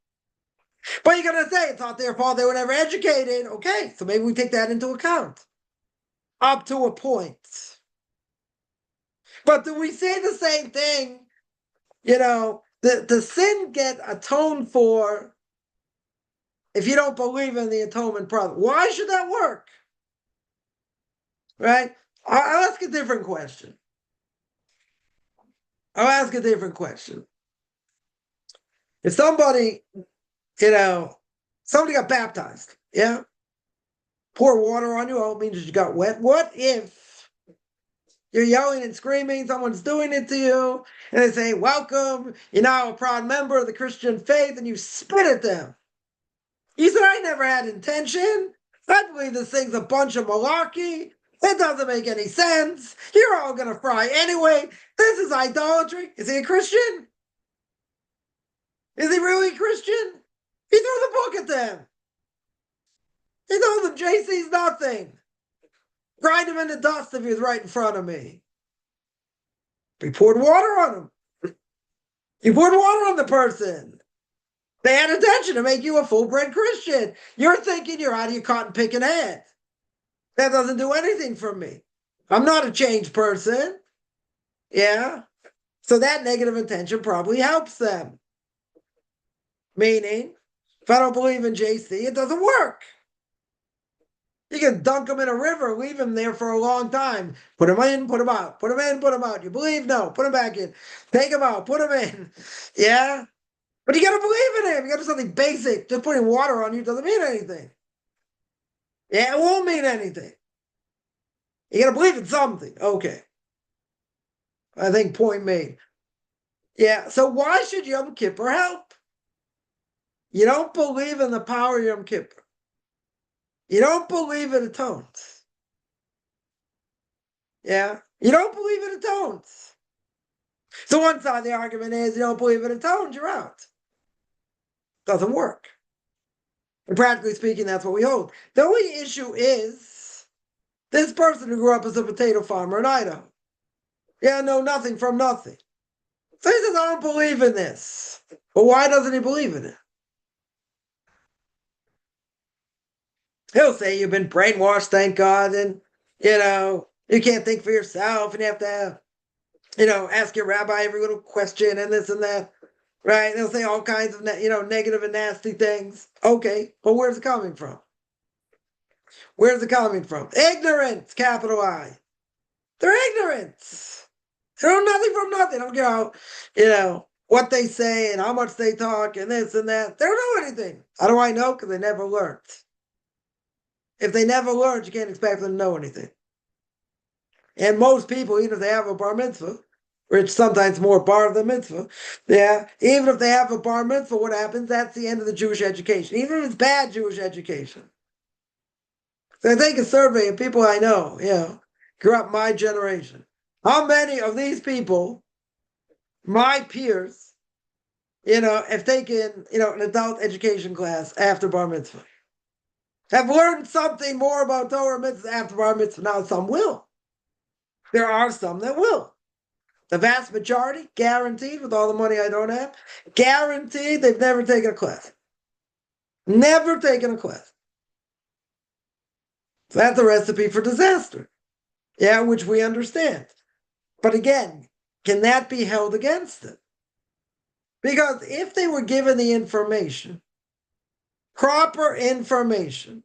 But you're going to say it's not their fault, they were never educated. Okay, so maybe we take that into account. Up to a point. But do we say the same thing? The sin get atoned for if you don't believe in the atonement process. Why should that work? Right? I'll ask a different question. If somebody got baptized, yeah? Pour water on you, all it means is you got wet. What if you're yelling and screaming, someone's doing it to you, and they say, welcome, you're now a proud member of the Christian faith, and you spit at them. You said, I never had intention. I believe this thing's a bunch of malarkey. It doesn't make any sense. You're all going to fry anyway. This is idolatry. Is he a Christian? Is he really a Christian? He threw the book at them. He told them, JC's nothing. Grind him into dust if he was right in front of me. He poured water on him. You poured water on the person. They had intention to make you a full-bred Christian. You're thinking you're out of your cotton picking head. That doesn't do anything for me. I'm not a changed person. Yeah? So that negative intention probably helps them. Meaning, if I don't believe in JC, it doesn't work. You can dunk him in a river, leave him there for a long time. Put him in, put him out. Put him in, put him out. You believe? No. Put him back in. Take him out. Put him in. Yeah? But you got to believe in him. You got to do something basic. Just putting water on you doesn't mean anything. Yeah, it won't mean anything. You got to believe in something. Okay. I think point made. Yeah, so why should Yom Kippur help? You don't believe in the power of Yom Kippur. You don't believe it atones. Yeah, you don't believe it atones. So one side of the argument is you don't believe it atones, you're out. Doesn't work. And practically speaking, that's what we hold. The only issue is this person who grew up as a potato farmer in Idaho. Yeah, know nothing from nothing. So he says, I don't believe in this. Well, why doesn't he believe in it? He'll say you've been brainwashed, thank God, and you can't think for yourself, and you have to, ask your rabbi every little question and this and that, right? They'll say all kinds of, negative and nasty things. Okay, but where's it coming from? Where's it coming from? Ignorance, capital I. They're ignorant. They know nothing from nothing. I don't care how, what they say and how much they talk and this and that. They don't know anything. How do I know? Because they never learned. If they never learned, you can't expect them to know anything. And most people, even if they have a bar mitzvah, which sometimes more bar than mitzvah, yeah, even if they have a bar mitzvah, what happens? That's the end of the Jewish education, even if it's bad Jewish education. So I take a survey of people I know, grew up my generation. How many of these people, my peers, have taken, an adult education class after bar mitzvah? Have learned something more about Torah mitzvah after bar mitzvah? Now, some will. There are some that will. The vast majority, guaranteed, with all the money I don't have, guaranteed they've never taken a class. Never taken a class. So that's a recipe for disaster. Yeah, which we understand. But again, can that be held against them? Because if they were given the information, proper information,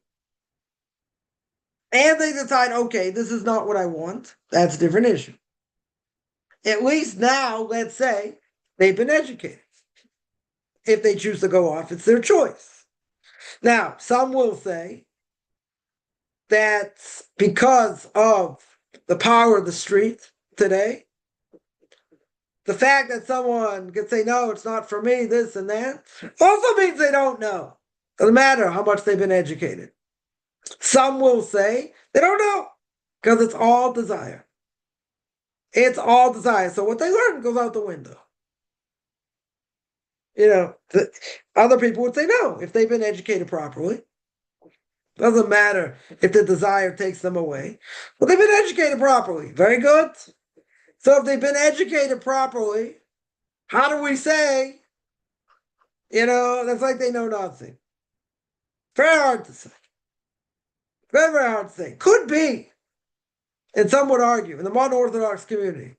and they decide, okay, this is not what I want, that's a different issue. At least now, let's say, they've been educated. If they choose to go off, it's their choice. Now, some will say that because of the power of the street today, the fact that someone can say, no, it's not for me, this and that, also means they don't know. Doesn't matter how much they've been educated. Some will say they don't know because it's all desire. It's all desire. So what they learn goes out the window. Other people would say no, if they've been educated properly. Doesn't matter if the desire takes them away. Well, they've been educated properly. Very good. So if they've been educated properly, how do we say, that's like they know nothing? Very hard to say. Very, very hard to say. Could be. And some would argue in the modern Orthodox community.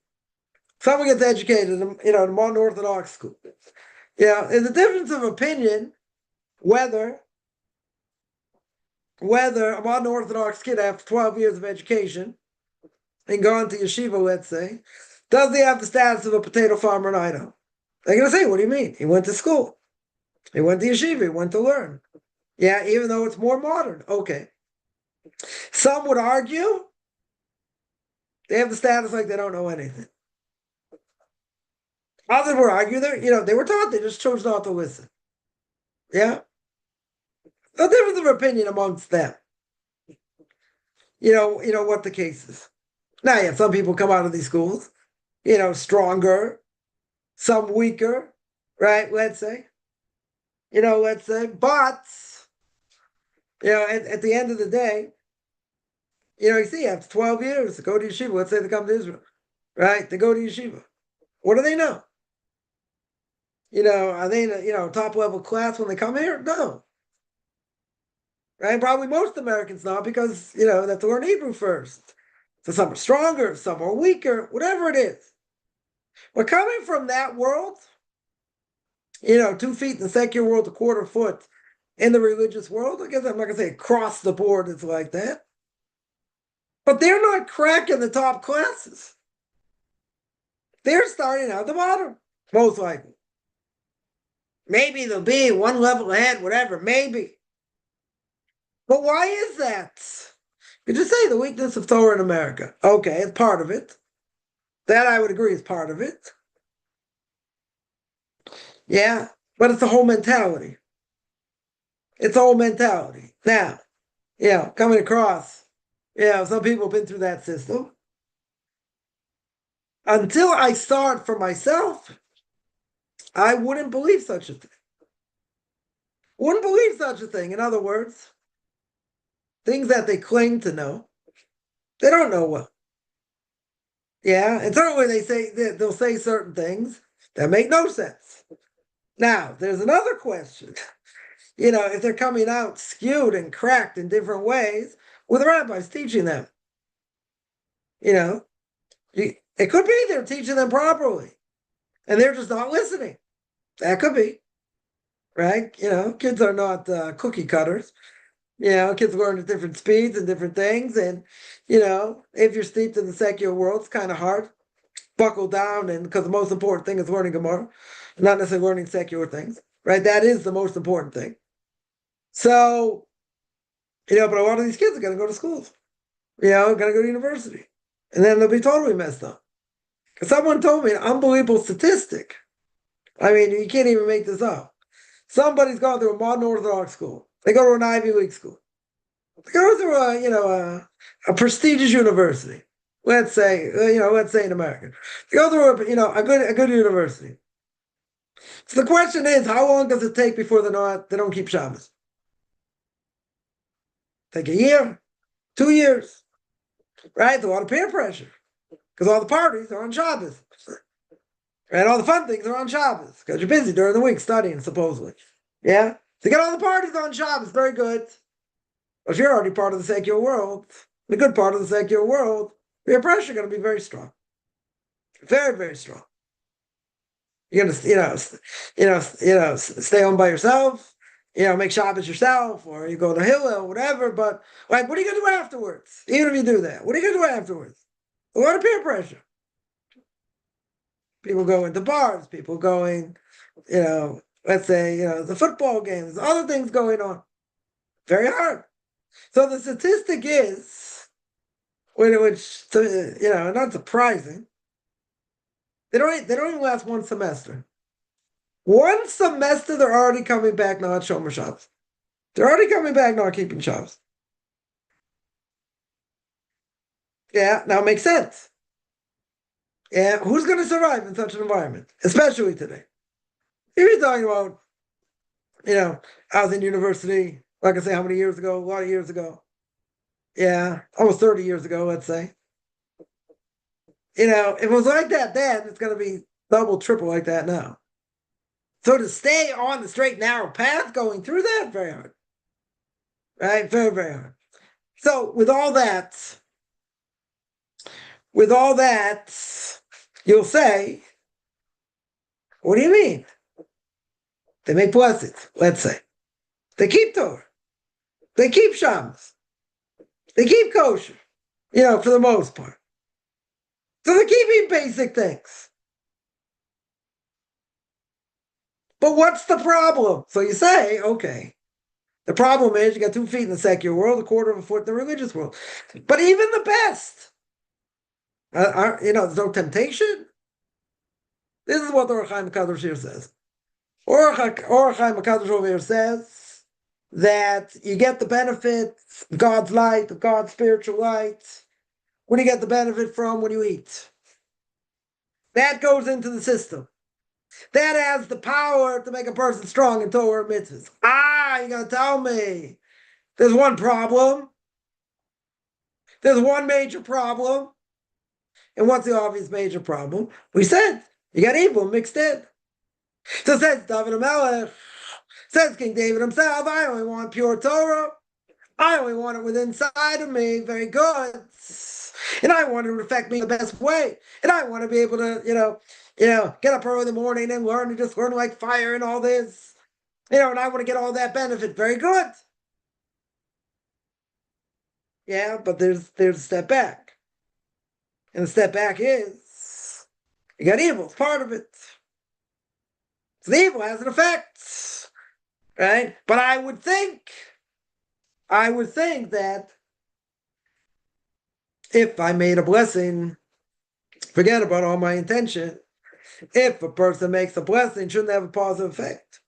Someone gets educated in the modern Orthodox school. There's a difference of opinion whether a modern Orthodox kid after 12 years of education and gone to yeshiva, let's say, does he have the status of a potato farmer in Idaho? They're going to say, what do you mean? He went to school. He went to yeshiva. He went to learn. Yeah, even though it's more modern. Okay. Some would argue they have the status like they don't know anything. Others would argue they were taught, they just chose not to listen. Yeah? No difference of opinion amongst them. What the case is. Now, yeah, some people come out of these schools, stronger, some weaker, right? Let's say. But, at the end of the day, you see, after 12 years, to go to yeshiva, let's say they come to Israel, right? They go to yeshiva. What do they know? Are they in a top level class when they come here? No. Right? Probably most Americans not because, they have to learn Hebrew first. So some are stronger, some are weaker, whatever it is. But coming from that world, 2 feet in the secular world, a quarter foot in the religious world, I guess I'm not going to say across the board it's like that. But they're not cracking the top classes. They're starting out the bottom, most likely. Maybe they'll be one level ahead, whatever, maybe. But why is that? You just say the weakness of Torah in America. Okay, it's part of it. That I would agree is part of it. Yeah, but it's a whole mentality. It's a whole mentality. Now, coming across, some people have been through that system. Until I start for myself, I wouldn't believe such a thing. Wouldn't believe such a thing. In other words, things that they claim to know, they don't know well. Yeah, and certainly they'll say certain things that make no sense. Now, there's another question. If they're coming out skewed and cracked in different ways, with the rabbis teaching them. It could be they're teaching them properly, and they're just not listening. That could be, right? Kids are not cookie cutters. Kids learn at different speeds and different things, and if you're steeped in the secular world, it's kind of hard. Buckle down, and because the most important thing is learning Gemara, not necessarily learning secular things, right? That is the most important thing. So, but a lot of these kids are going to go to schools, going to go to university, and then they'll be totally messed up. Because someone told me an unbelievable statistic. I mean, you can't even make this up. Somebody's gone through a modern Orthodox school. They go to an Ivy League school. They go through a prestigious university. Let's say in America. They go through a good university. So the question is, how long does it take before they don't keep Shabbos? Take a year, 2 years, right? There's a lot of peer pressure because all the parties are on Shabbos, right? All the fun things are on Shabbos because you're busy during the week studying, supposedly. Yeah, to get all the parties on Shabbos, very good. But if you're already part of the secular world, the good part of the secular world, peer pressure is going to be very strong, very, very strong. You're gonna, stay home by yourself. Make Shabbos yourself, or you go to Hillel, or whatever. But what are you gonna do afterwards? Even if you do that, what are you gonna do afterwards? A lot of peer pressure. People going to bars. People going, let's say, the football games, other things going on. Very hard. So the statistic is, which not surprising. They don't even last one semester. One semester, they're already coming back not Shomer Shabbos. They're already coming back not keeping Shabbos. Yeah, now it makes sense. Yeah, who's going to survive in such an environment, especially today? If you're talking about, I was in university, like I say, how many years ago? A lot of years ago. Yeah, almost 30 years ago, let's say. If it was like that then, it's going to be double, triple like that now. So to stay on the straight, narrow path going through that, very hard. Right? Very, very hard. So with all that, you'll say, what do you mean? They make blessed, let's say. They keep Torah. They keep Shabbos. They keep kosher, for the most part. So they're keeping basic things. But what's the problem? So you say, okay, the problem is you got 2 feet in the secular world, a quarter of a foot in the religious world. But even the best, there's no temptation. This is what the Or Chaim HaKadosh here says. Or Chaim HaKadosh over here says that you get the benefit of God's light, of God's spiritual light. What do you get the benefit from when you eat? That goes into the system. That has the power to make a person strong in Torah and mitzvahs. You're going to tell me there's one problem. There's one major problem. And what's the obvious major problem? We said, you got evil mixed in. So says David HaMelech, says King David himself, I only want pure Torah. I only want it within inside of me, very good. And I want it to affect me the best way. And I want to be able to, get up early in the morning and learn like fire and all this. And I want to get all that benefit. Very good. Yeah, but there's a step back. And the step back is you got evil, it's part of it. So the evil has an effect. Right? But I would think that if I made a blessing, forget about all my intention, If a person makes a blessing, shouldn't have a positive effect?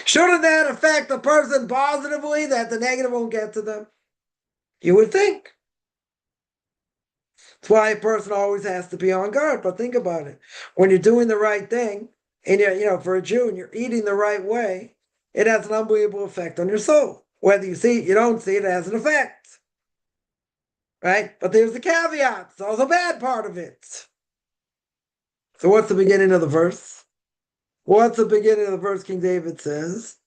Shouldn't that affect the person positively that the negative won't get to them? You would think. That's why a person always has to be on guard. But think about it. When you're doing the right thing, and for a Jew, and you're eating the right way, it has an unbelievable effect on your soul. Whether you see it, you don't see it, it has an effect. Right? But there's the caveat. It's also a bad part of it. So what's the beginning of the verse? What's the beginning of the verse King David says?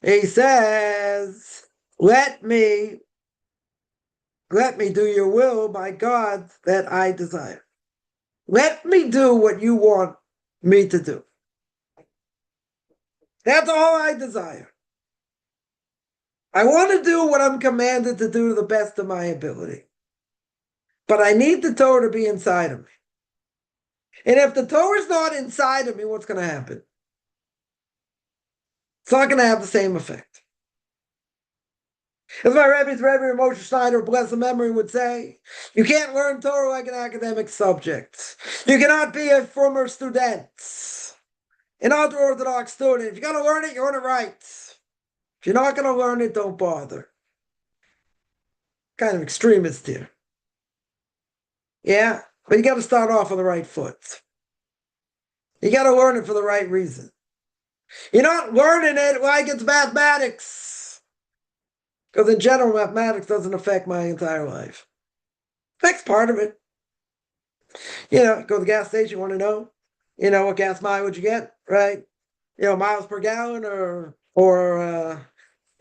He says, let me do your will, my God, that I desire. Let me do what you want me to do. That's all I desire. I want to do what I'm commanded to do to the best of my ability. But I need the Torah to be inside of me. And if the Torah is not inside of me, what's going to happen? It's not going to have the same effect. As my Rebbe Moshe Schneider, blessed memory, would say, you can't learn Torah like an academic subject. You cannot be a former student, an Orthodox student. If you're going to learn it, you learn it right. If you're not going to learn it, don't bother. Kind of extremist here. Yeah, but you got to start off on the right foot. You got to learn it for the right reason. You're not learning it like it's mathematics. Because in general, mathematics doesn't affect my entire life. Affects part of it. Go to the gas station, you want to know, what gas mileage you get, right? Miles per gallon or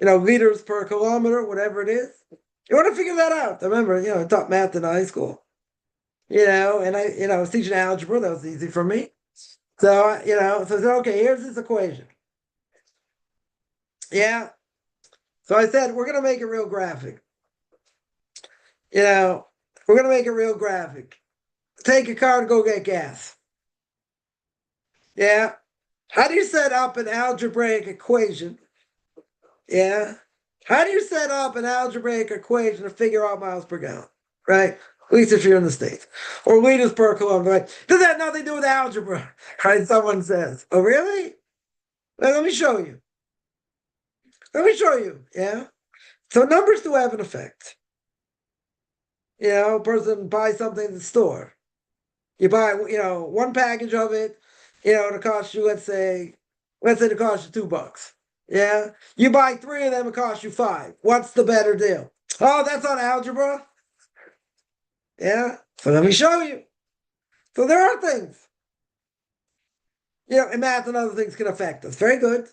liters per kilometer, whatever it is. You want to figure that out. I remember, I taught math in high school, and I was teaching algebra. That was easy for me. So, so I said, okay, here's this equation. Yeah. So I said, we're going to make it real graphic. We're going to make it real graphic. Take your car to go get gas. Yeah. How do you set up an algebraic equation? Yeah. How do you set up an algebraic equation to figure out miles per gallon? Right? At least if you're in the States. Or liters per kilometer. Right? Does that have nothing to do with algebra? Right? Someone says. Oh, really? Well, let me show you. Yeah. So numbers do have an effect. A person buys something in the store. You buy, one package of it, it'll cost you, let's say it costs you $2. Yeah. You buy 3 of them, it costs you 5. What's the better deal? Oh, that's not algebra. Yeah. So let me show you. So there are things. And math and other things can affect us. Very good.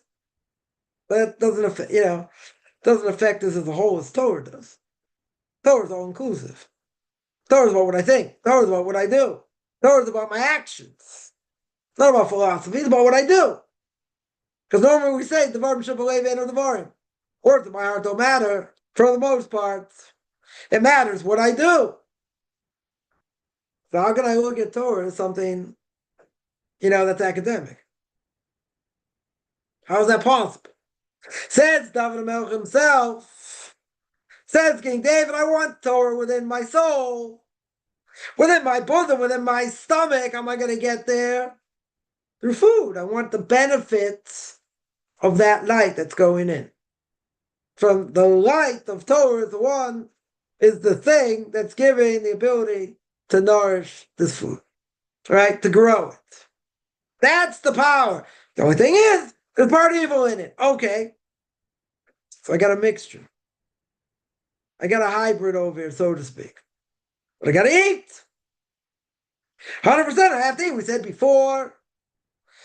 But it doesn't affect us as a whole as Torah does. Torah is all inclusive. Torah is about what I think. Torah is about what I do. Torah is about my actions. It's not about philosophy, it's about what I do. Because normally we say, Devarim Shabbalei Ve'enu Devarim. Words of my heart don't matter, for the most part. It matters what I do. So how can I look at Torah as something, that's academic? How is that possible? Says David Melch himself, says King David, I want Torah within my soul, within my bosom, within my stomach. How am I going to get there? Through food. I want the benefits of that light that's going in. From the light of Torah is the thing that's giving the ability to nourish this food, right? To grow it. That's the power. The only thing is, there's part of evil in it. Okay. So I got a mixture. I got a hybrid over here, so to speak. But I got to eat. 100% I have to eat. We said before.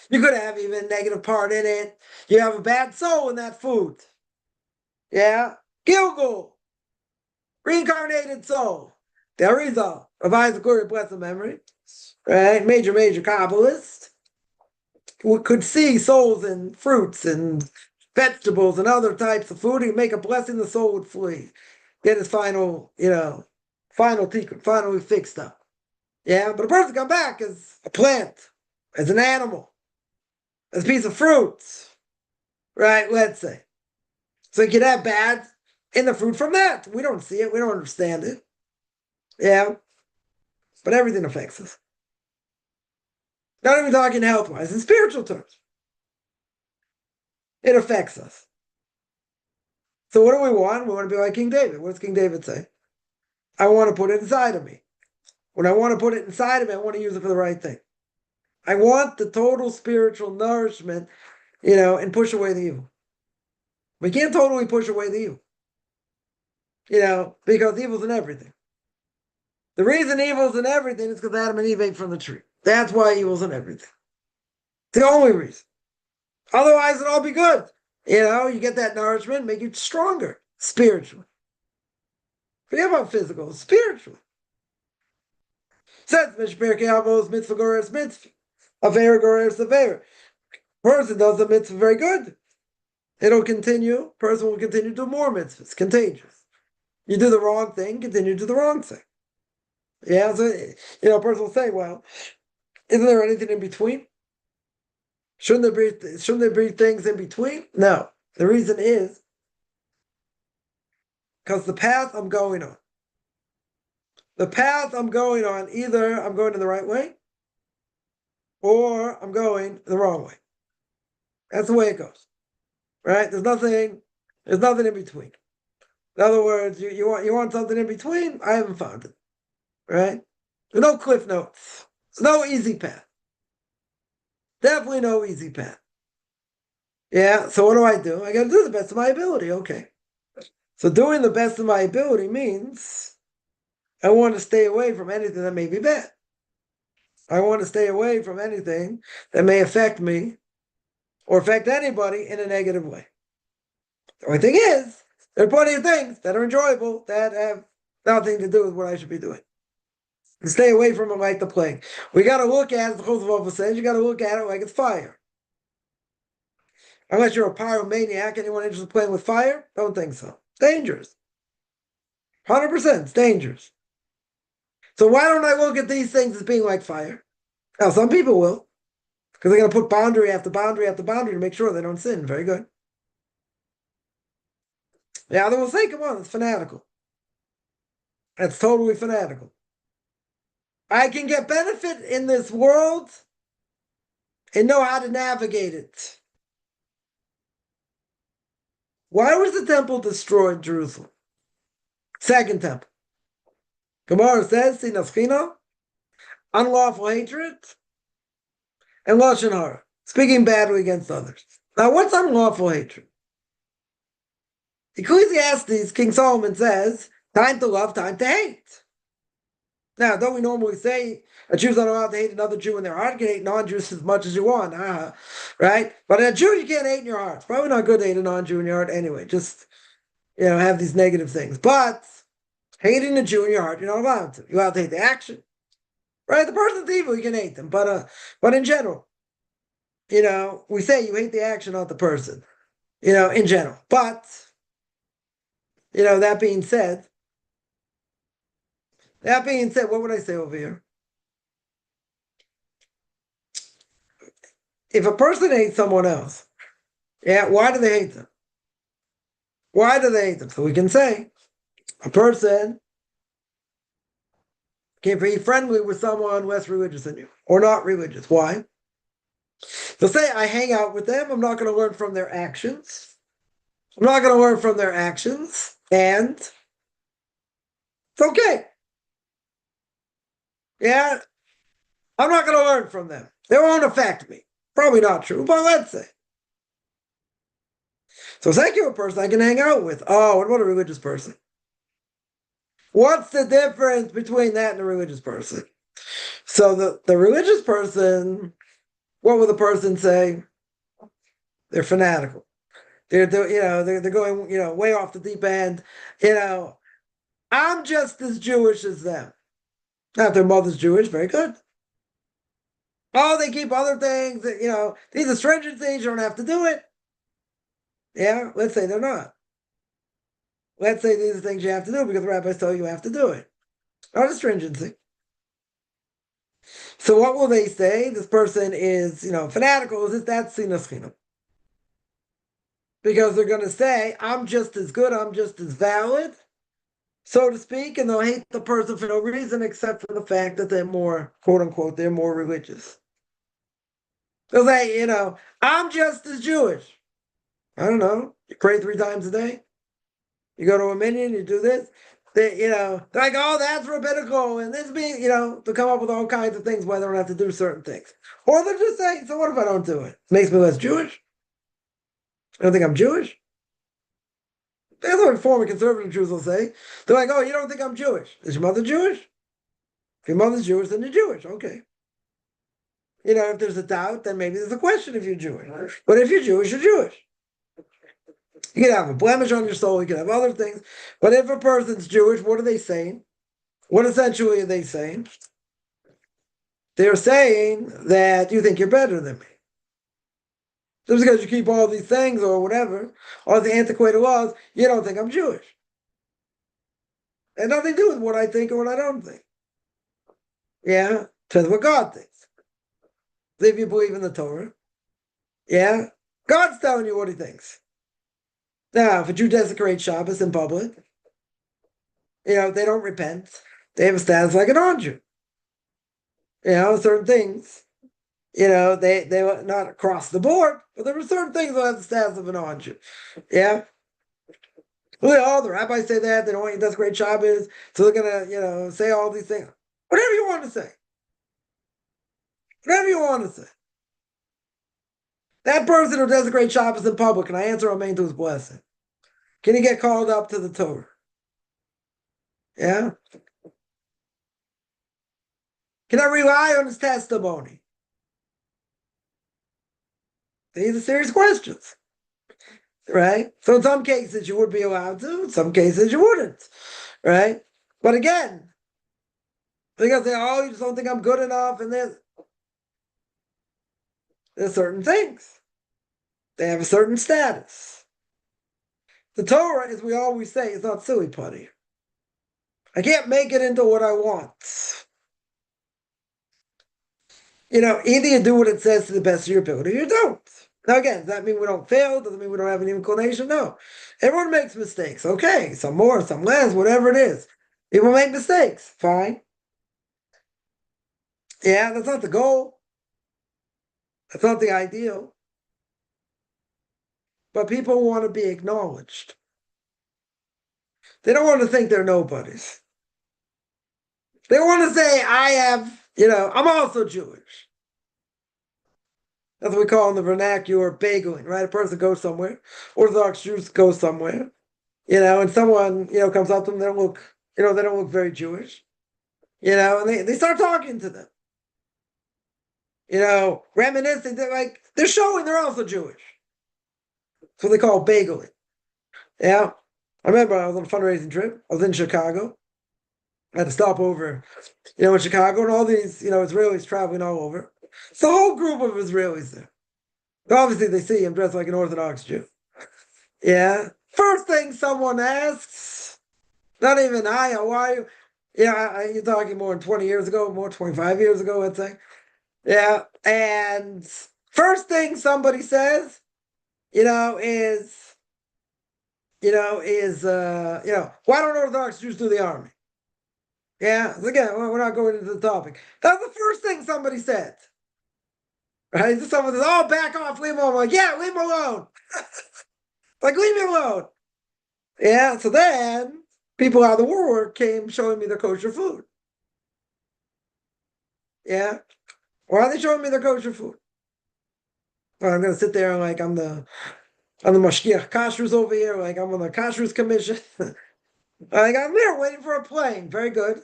You could have even a negative part in it. You have a bad soul in that food. Yeah? Gilgul. Reincarnated soul. The Arizal. Of Isaac Luria, blessed memory. Right? Major Kabbalist. Who could see souls in fruits and vegetables and other types of food. He'd make a blessing, the soul would flee. Get his final tikkun, finally fixed up. Yeah? But a person come back as a plant, as an animal, as a piece of fruit. Right? Let's say. So you could have bad in the fruit from that. We don't see it. We don't understand it. Yeah. But everything affects us. Not even talking health-wise, in spiritual terms. It affects us. So what do we want? We want to be like King David. What does King David say? I want to put it inside of me. When I want to put it inside of me, I want to use it for the right thing. I want the total spiritual nourishment, and push away the evil. We can't totally push away the evil, because evil's in everything. The reason evil's in everything is because Adam and Eve ate from the tree. That's why evil's in everything. It's the only reason. Otherwise, it'll all be good. You get that nourishment, make you stronger spiritually. Forget about physical, spiritually. Says Mishper Kiavos mitzvah gores mitzvah. Avera gores avera. Person does the mitzvah very good. It'll continue. Person will continue to do more mitzvahs. Contagious. You do the wrong thing, continue to do the wrong thing. Yeah, so a person will say, well, isn't there anything in between? Shouldn't there be things in between? No. The reason is because the path I'm going on. The path I'm going on, either I'm going in the right way or I'm going the wrong way. That's the way it goes. Right? There's nothing in between. In other words, you want something in between? I haven't found it. Right? There's no cliff notes. There's no easy path. Definitely no easy path. Yeah, so what do? I got to do the best of my ability. Okay. So doing the best of my ability means I want to stay away from anything that may be bad. I want to stay away from anything that may affect me or affect anybody in a negative way. The only thing is, there are plenty of things that are enjoyable that have nothing to do with what I should be doing. And stay away from it like the plague. We got to look at it, the Chosavova says, you got to look at it like it's fire. Unless you're a pyromaniac, anyone interested in playing with fire? Don't think so. It's dangerous. 100%, it's dangerous. So why don't I look at these things as being like fire? Now, some people will, because they're going to put boundary after boundary after boundary to make sure they don't sin. Very good. The other will say, come on, it's fanatical. That's totally fanatical. I can get benefit in this world and know how to navigate it. Why was the temple destroyed in Jerusalem? Second temple. Gemara says, Sinaschino, unlawful hatred, and Lashon Hara, speaking badly against others. Now, what's unlawful hatred? Ecclesiastes, King Solomon says, time to love, time to hate. Now, don't we normally say a Jew's not allowed to hate another Jew in their heart? You can hate non-Jews as much as you want, right? But a Jew, you can't hate in your heart. It's probably not good to hate a non-Jew in your heart anyway. Just, have these negative things. But hating a Jew in your heart, you're not allowed to. You're allowed to hate the action, right? The person's evil, you can hate them. But in general, we say you hate the action, not the person, in general. But, that being said, what would I say over here? If a person hates someone else, why do they hate them? Why do they hate them? So we can say a person can be friendly with someone less religious than you, or not religious. Why? They'll say, I hang out with them, I'm not going to learn from their actions. And it's okay. Yeah, I'm not going to learn from them. They won't affect me. Probably not true, but let's say. So a secular person I can hang out with. Oh, what about a religious person? What's the difference between that and a religious person? So the religious person, what will the person say? They're fanatical. They're going, way off the deep end. I'm just as Jewish as them. Now, if their mother's Jewish, very good. Oh, they keep other things, these are stringent things, you don't have to do it. Yeah, let's say they're not. Let's say these are things you have to do because the rabbis tell you have to do it. Not a stringency. So what will they say? This person is, fanatical. That's sinaschino. Because they're going to say, I'm just as good, I'm just as valid, so to speak, and they'll hate the person for no reason except for the fact that they're more, quote unquote, they're more religious. They'll say, I'm just as Jewish. I don't know. You pray 3 times a day. You go to a minyan, you do this. They're like, oh, that's rabbinical, and this being, to come up with all kinds of things why they don't have to do certain things. Or they're just saying, so what if I don't do it? Makes me less Jewish? I don't think I'm Jewish. That's what former conservative Jews will say. They're like, oh, you don't think I'm Jewish? Is your mother Jewish? If your mother's Jewish, then you're Jewish. Okay. If there's a doubt, then maybe there's a question if you're Jewish. But if you're Jewish, you're Jewish. You can have a blemish on your soul, you can have other things. But if a person's Jewish, what are they saying? What essentially are they saying? They're saying that you think you're better than me. Just because you keep all these things or whatever, all the antiquated laws, you don't think I'm Jewish. It has nothing to do with what I think or what I don't think. Yeah? Depends what God thinks. If you believe in the Torah, yeah? God's telling you what he thinks. Now, if a Jew desecrates Shabbos in public, they don't repent. They have a status like a non-Jew. Certain things, they were not across the board, but there were certain things that have the status of a non-Jew. Yeah? Well, the rabbis say that. They don't want you to desecrate Shabbos, so they're going to, say all these things. Whatever you want to say. Whatever you want to say. That person who desecrates Shabbos in public, can I answer amen to his blessing? Can he get called up to the Torah? Yeah? Can I rely on his testimony? These are serious questions. Right? So in some cases you would be allowed to, in some cases you wouldn't. Right? But again, they're going to say, oh, you just don't think I'm good enough, and there's certain things. They have a certain status. The Torah, as we always say, is not silly putty. I can't make it into what I want. Either you do what it says to the best of your ability, or you don't. Now again, does that mean we don't fail? Does it mean we don't have any inclination? No. Everyone makes mistakes. Okay, some more, some less, whatever it is. People make mistakes. Fine. Yeah, that's not the goal. That's not the ideal. But people want to be acknowledged. They don't want to think they're nobodies. They want to say, I'm also Jewish. That's what we call in the vernacular bageling, right? A person goes somewhere, Orthodox Jews go somewhere, and someone, comes up to them, they don't look very Jewish, and they start talking to them, reminiscing, they're showing they're also Jewish. That's what they call bageling. Yeah. I remember I was on a fundraising trip. I was in Chicago. I had to stop over, in Chicago, and all these, Israelis traveling all over. It's a whole group of Israelis there. Obviously, they see him dressed like an Orthodox Jew. Yeah. First thing someone asks, not even, hi, how are you? Yeah, you're talking more than 20 years ago, more 25 years ago, I'd say. Yeah. And first thing somebody says, why don't Orthodox Jews do the army? Yeah, again, we're not going into the topic. That's the first thing somebody said. Right? Someone says, oh, back off, leave him alone. I'm like, yeah, leave him alone. Leave me alone. Yeah, so then people out of the war came showing me their kosher food. Yeah. Why are they showing me their kosher food? Well, I'm going to sit there and I'm the Mashgiach Kashrus over here, I'm on the Kashrus Commission. I'm there waiting for a plane. Very good.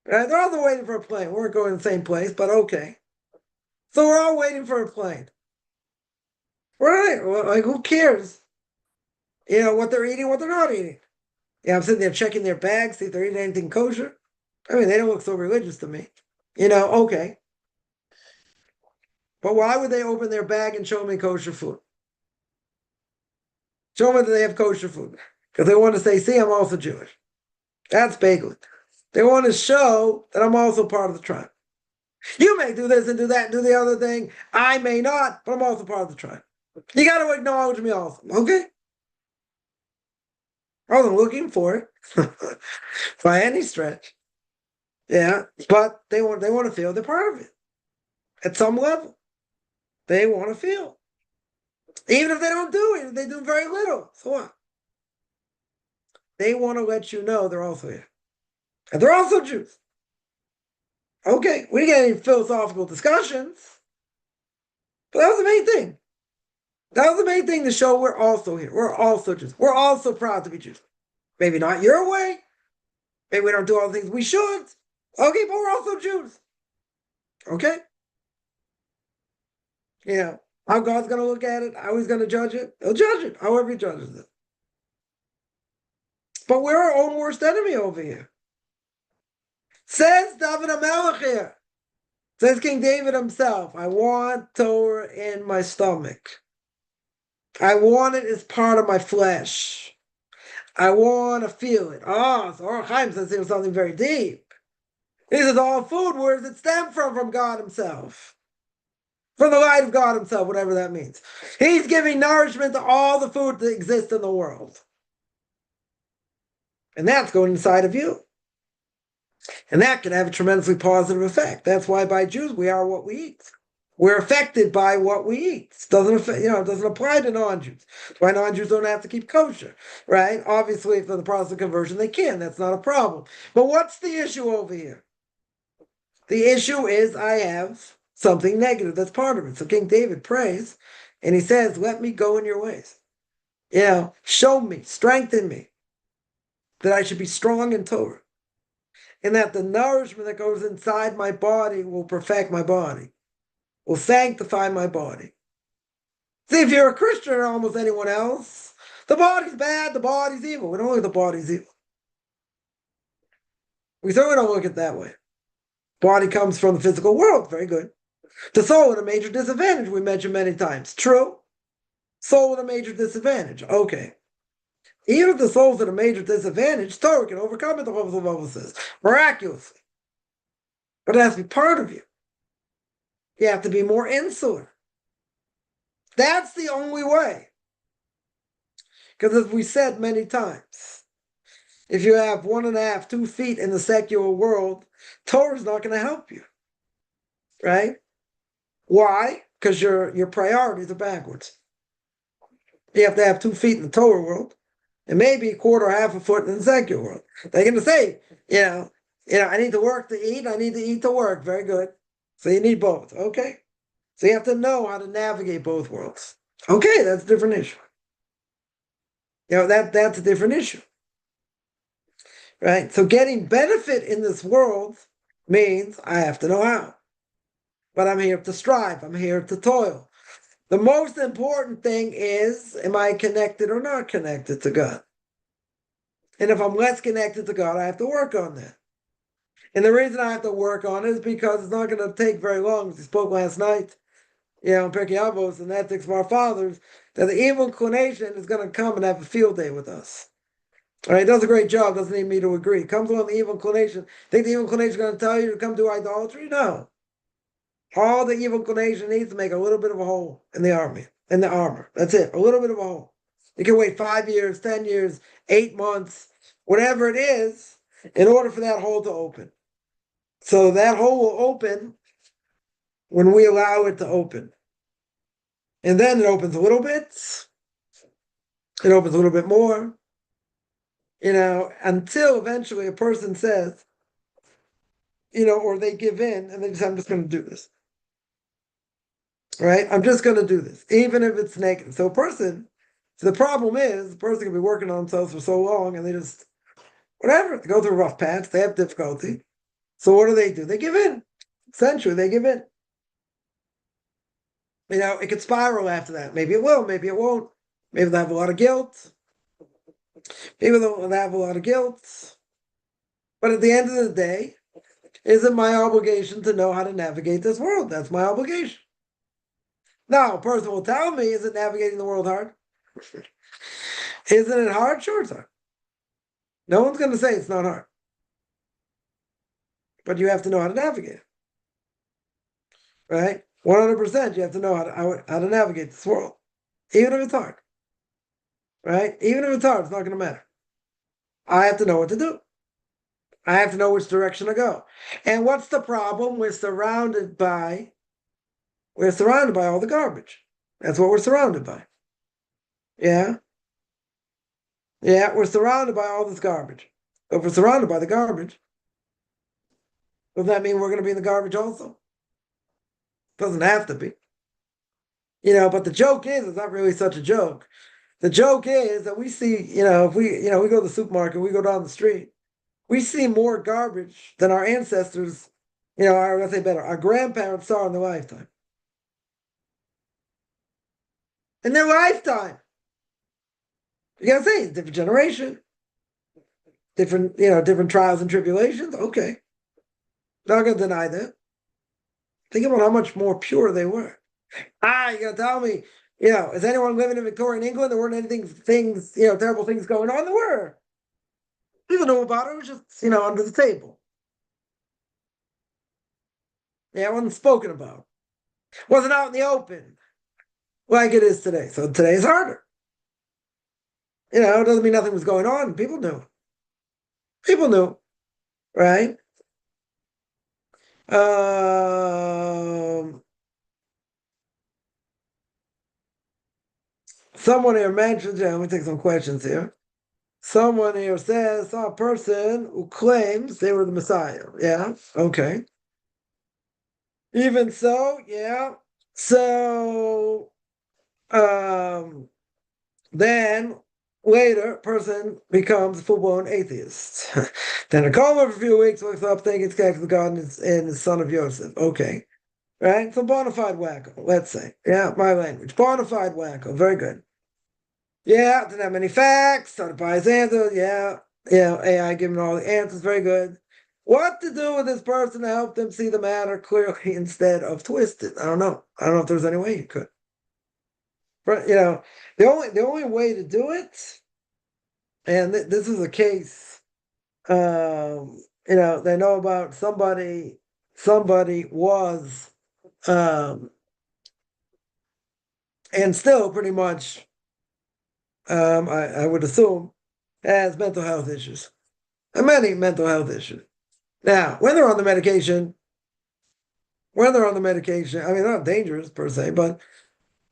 Right? They're all waiting for a plane. We weren't going to the same place, but okay. So we're all waiting for a plane. Right? Well, who cares? What they're eating, what they're not eating. Yeah, I'm sitting there checking their bags, see if they're eating anything kosher. I mean, they don't look so religious to me. Okay. But why would they open their bag and show me kosher food? Show me that they have kosher food. Because they want to say, see, I'm also Jewish. That's bageling. They want to show that I'm also part of the tribe. You may do this and do that and do the other thing. I may not, but I'm also part of the tribe. You got to acknowledge me also. Okay? I wasn't looking for it by any stretch. Yeah, but they want to feel they're part of it at some level. They want to feel. Even if they don't do it, they do very little. So what? They want to let you know they're also here. And they're also Jews. Okay, we get any philosophical discussions, but that was the main thing. That was the main thing to show we're also here. We're also Jews. We're also proud to be Jews. Maybe not your way. Maybe we don't do all the things we should. Okay, but we're also Jews. Okay? Yeah. How God's going to look at it, how he's going to judge it, he'll judge it, however he judges it. But we're our own worst enemy over here. Says David HaMelech here. Says King David himself, I want Torah in my stomach. I want it as part of my flesh. I want to feel it. So Or Chaim says it was something very deep. He says all food, where does it stem from? From God himself. From the light of God himself, whatever that means. He's giving nourishment to all the food that exists in the world. And that's going inside of you. And that can have a tremendously positive effect. That's why by Jews, we are what we eat. We're affected by what we eat. It doesn't apply to non-Jews. That's why non-Jews don't have to keep kosher, right? Obviously, if they're in the process of conversion, they can. That's not a problem. But what's the issue over here? The issue is I have something negative. That's part of it. So King David prays, and he says, let me go in your ways. Show me, strengthen me, that I should be strong in Torah. And that the nourishment that goes inside my body will perfect my body, will sanctify my body. See, if you're a Christian or almost anyone else, the body's bad, the body's evil. We don't look at the body's evil. We certainly don't look at it that way. Body comes from the physical world. Very good. The soul at a major disadvantage, we mentioned many times. True. Soul at a major disadvantage. Okay. Even if the soul's at a major disadvantage, Torah can overcome it, the Bible says, miraculously. But it has to be part of you. You have to be more insular. That's the only way. Because as we said many times, if you have 1.5, 2 feet in the secular world, Torah's not going to help you. Right? Why? Because your priorities are backwards. You have to have 2 feet in the Torah world, and maybe a quarter or half a foot in the secular world. They're going to say, I need to work to eat, I need to eat to work. Very good. So you need both. Okay. So you have to know how to navigate both worlds. Okay, that's a different issue. That's a different issue. Right? So getting benefit in this world means I have to know how. But I'm here to strive. I'm here to toil. The most important thing is, am I connected or not connected to God? And if I'm less connected to God, I have to work on that. And the reason I have to work on it is because it's not going to take very long, as we spoke last night, in Pirkei Avos and ethics of our fathers, that the evil inclination is going to come and have a field day with us. All right, does a great job, doesn't need me to agree. Comes along the evil inclination. Think the evil inclination is going to tell you to come do idolatry? No. All the evil inclination needs to make a little bit of a hole in the armor. That's it, a little bit of a hole. You can wait 5 years, 10 years, 8 months, whatever it is, in order for that hole to open. So that hole will open when we allow it to open. And then it opens a little bit. It opens a little bit more. Until eventually a person says, or they give in and they say, I'm just going to do this. Right? I'm just going to do this, even if it's negative. So the problem is, the person can be working on themselves for so long and they just, whatever, they go through a rough patch, they have difficulty. So what do? They give in. Essentially, they give in. It could spiral after that. Maybe it will, maybe it won't. Maybe they'll have a lot of guilt. Maybe they'll have a lot of guilt. But at the end of the day, is it my obligation to know how to navigate this world? That's my obligation. Now, a person will tell me, is it navigating the world hard? Isn't it hard? Sure, it's hard. No one's going to say it's not hard. But you have to know how to navigate it. Right? 100% you have to know how to navigate this world. Even if it's hard. Right? Even if it's hard, it's not going to matter. I have to know what to do. I have to know which direction to go. And what's the problem? We're surrounded by We're surrounded by all the garbage. That's what we're surrounded by. Yeah. Yeah, we're surrounded by all this garbage. If we're surrounded by the garbage, does that mean we're going to be in the garbage also? Doesn't have to be. But the joke is, it's not really such a joke. The joke is that we see, if we go to the supermarket, we go down the street, we see more garbage than our ancestors, let's say better, our grandparents saw in their lifetime. In their lifetime. You gotta say, different generation, different trials and tribulations. Okay. Not gonna deny that. Think about how much more pure they were. You gotta tell me, is anyone living in Victorian England? There weren't terrible things going on. There were. People knew about it. It was just, under the table. Yeah, it wasn't spoken about. Wasn't out in the open like it is today. So today is harder. It doesn't mean nothing was going on. People knew. People knew, right? Someone here mentions, let me take some questions here. Someone here says, a person who claims they were the Messiah. Yeah, okay. Even so, yeah. So, then later, person becomes a full-blown atheist. Then a coma for a few weeks, wakes up thinking it's connected to God and the son of Joseph. Okay. Right? So bona fide wacko, let's say. Yeah, my language. Bona fide wacko. Very good. Yeah, didn't have many facts, started by his answers. Yeah, AI giving all the answers. Very good. What to do with this person to help them see the matter clearly instead of twisted? I don't know. I don't know if there's any way you could. But, the only way to do it, and this is a case, they know about somebody was, and still pretty much, I would assume, has mental health issues. And many mental health issues. Now, when they're on the medication, I mean, they're not dangerous per se, but,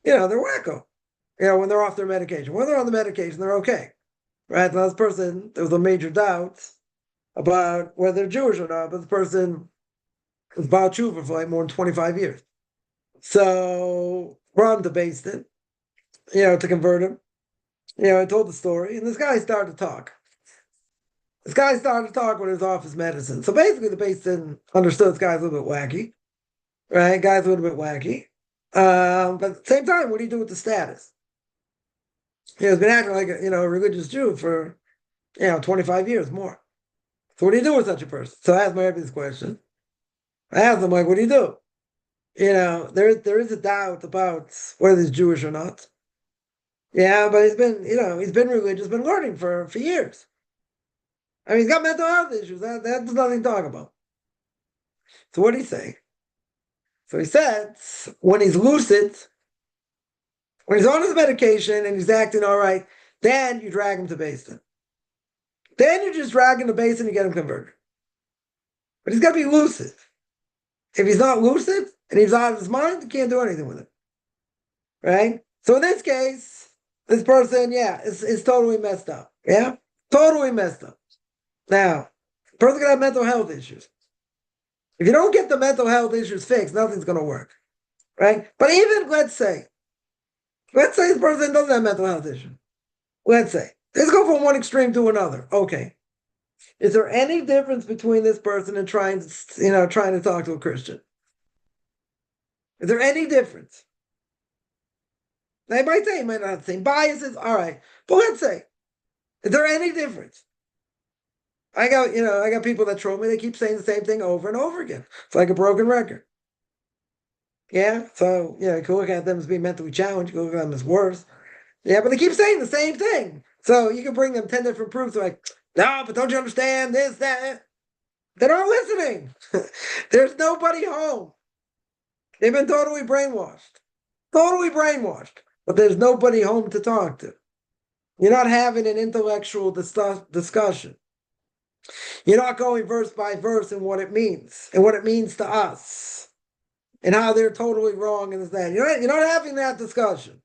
they're wacko. When they're off their medication. When they're on the medication, they're okay. Right? Now, this person, there was a major doubt about whether they're Jewish or not, but this person was Baal Tshuva for like more than 25 years. So, brought him to Beis Din, to convert him. I told the story, and this guy started to talk. This guy started to talk when he was off his medicine. So basically, the Beis Din understood this guy's a little bit wacky, right? Guy's a little bit wacky. But at the same time, what do you do with the status? He's been acting like a religious Jew for 25 years more. So what do you do with such a person? So I asked my rabbi this question. I asked him, like, what do you do? There is a doubt about whether he's Jewish or not. Yeah, but he's been religious, been learning for years. I mean, he's got mental health issues. That's nothing to talk about. So what did he say? So he said, when he's lucid, when he's on his medication and he's acting all right, then you drag him to Beis Din. Then you just drag him to Beis Din and get him converted. But he's got to be lucid. If he's not lucid and he's out of his mind, you can't do anything with it. Right? So in this case, this person, is totally messed up. Yeah? Totally messed up. Now, the person can have mental health issues. If you don't get the mental health issues fixed, nothing's going to work. Right? But even, let's say this person doesn't have mental health issues. Let's go from one extreme to another. Okay. Is there any difference between this person and trying to talk to a Christian? Is there any difference? They might say he might not have the same biases. All right. But let's say, is there any difference? I got people that troll me. They keep saying the same thing over and over again. It's like a broken record. Yeah. So, you can look at them as being mentally challenged. You can look at them as worse. Yeah, but they keep saying the same thing. So you can bring them 10 different proofs. Like, no, but don't you understand this, that? They're not listening. There's nobody home. They've been totally brainwashed. Totally brainwashed. But there's nobody home to talk to. You're not having an intellectual discussion. You're not going verse by verse in what it means and what it means to us. and how they're totally wrong and this that. You're not having that discussion.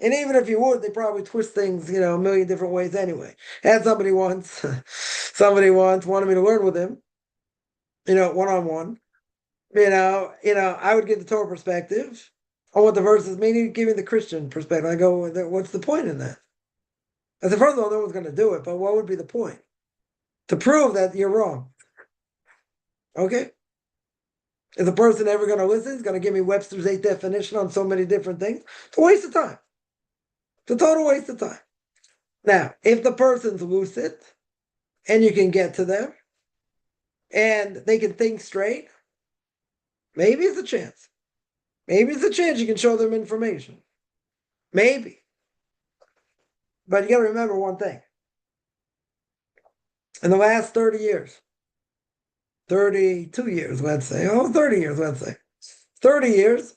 And even if you would, they probably twist things, a million different ways anyway. Had somebody once, wanted me to learn with him, one-on-one. I would give the Torah perspective on what the verses mean. He'd give me the Christian perspective. I go, what's the point in that? I said, first of all, no one's going to do it, but what would be the point? To prove that you're wrong. Okay? Is the person ever going to listen? He's going to give me Webster's 8 definition on so many different things. It's a waste of time. It's a total waste of time. Now, if the person's lucid and you can get to them and they can think straight, maybe it's a chance. Maybe it's a chance you can show them information. Maybe. But you got to remember one thing. In the last 30 years, 32 years, let's say, 30 years, let's say, 30 years,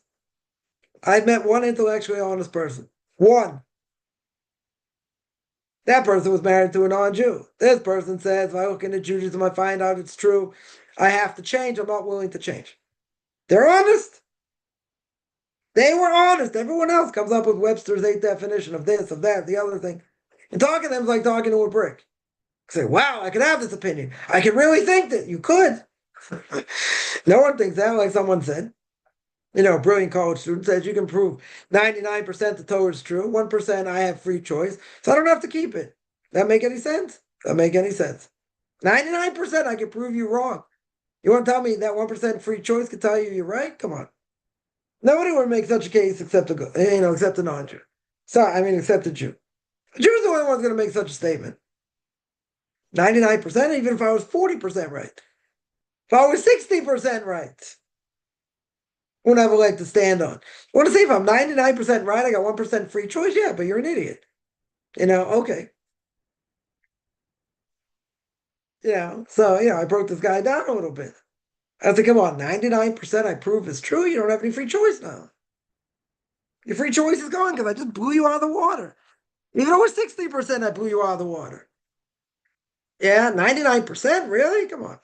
I've met one intellectually honest person. One. That person was married to a non-Jew. This person says, if I look into Judaism, I find out it's true. I have to change. I'm not willing to change. They're honest. They were honest. Everyone else comes up with Webster's 8 definition of this, of that, the other thing. And talking to them is like talking to a brick. Say, wow, I could have this opinion. I could really think that. You could. No one thinks that, like someone said. A brilliant college student says you can prove 99% the Torah is true, 1% I have free choice, so I don't have to keep it. That make any sense? That make any sense? 99% I can prove you wrong. You want to tell me that 1% free choice can tell you you're right? Come on. Nobody would make such a case except except a non-Jew. Except a Jew. A Jew is the only one who's going to make such a statement. 99%, even if I was 40% right. If I was 60% right. Wouldn't have a leg to stand on. You want to say if I'm 99% right, I got 1% free choice? Yeah, but you're an idiot. Okay. So, I broke this guy down a little bit. I said, come on, 99% I prove is true. You don't have any free choice now. Your free choice is gone because I just blew you out of the water. Even though it's 60%, I blew you out of the water. Yeah, 99%? Really? Come on.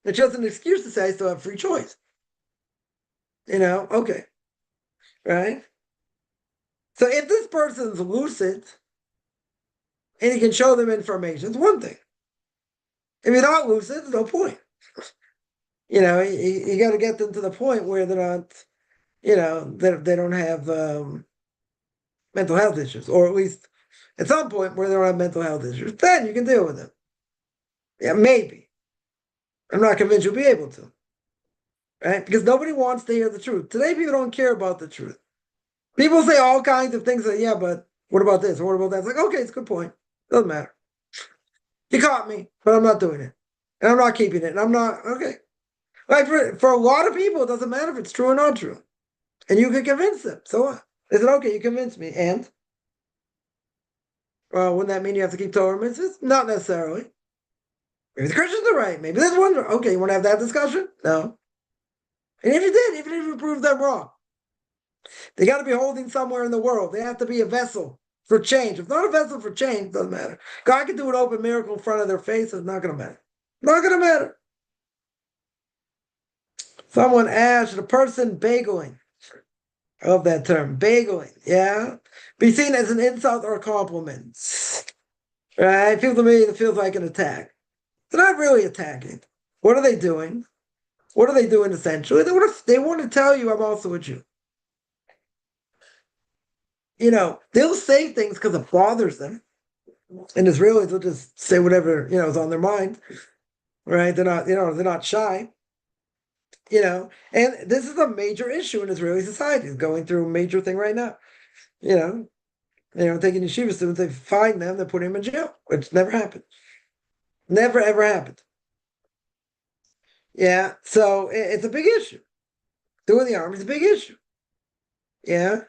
It's just an excuse to say I still have free choice. Okay. Right? So if this person's lucid and you can show them information, it's one thing. If you're not lucid, there's no point. You got to get them to the point where they're not, they don't have mental health issues, or at least at some point where they don't have mental health issues. Then you can deal with them. Yeah, maybe. I'm not convinced you'll be able to. Right? Because nobody wants to hear the truth. Today, people don't care about the truth. People say all kinds of things like, yeah, but what about this? Or what about that? It's like, okay, it's a good point. Doesn't matter. You caught me, but I'm not doing it. And I'm not keeping it. And I'm not, okay. Like for a lot of people, it doesn't matter if it's true or not true. And you can convince them. So what? They said, okay, you convinced me. And? Wouldn't that mean you have to keep Torah mitzvahs? Not necessarily. Maybe the Christians are right. Maybe there's one. Okay, you want to have that discussion? No. And if you did, even if you proved them wrong, they got to be holding somewhere in the world. They have to be a vessel for change. If not a vessel for change, doesn't matter. God can do an open miracle in front of their face. It's not going to matter. Not going to matter. Someone asked, the person bageling. I love that term, bageling. Yeah, be seen as an insult or a compliment. Right? People to me, it feels like an attack. They're not really attacking. What are they doing? What are they doing essentially? They want to tell you I'm also a Jew. They'll say things because it bothers them. And Israelis will just say whatever, is on their mind. Right? They're not shy. And this is a major issue in Israeli society. It's going through a major thing right now. Taking yeshiva students, they find them, they put them in jail, which never happened. Never, ever happened. Yeah, so it's a big issue. Doing the army is a big issue. Yeah.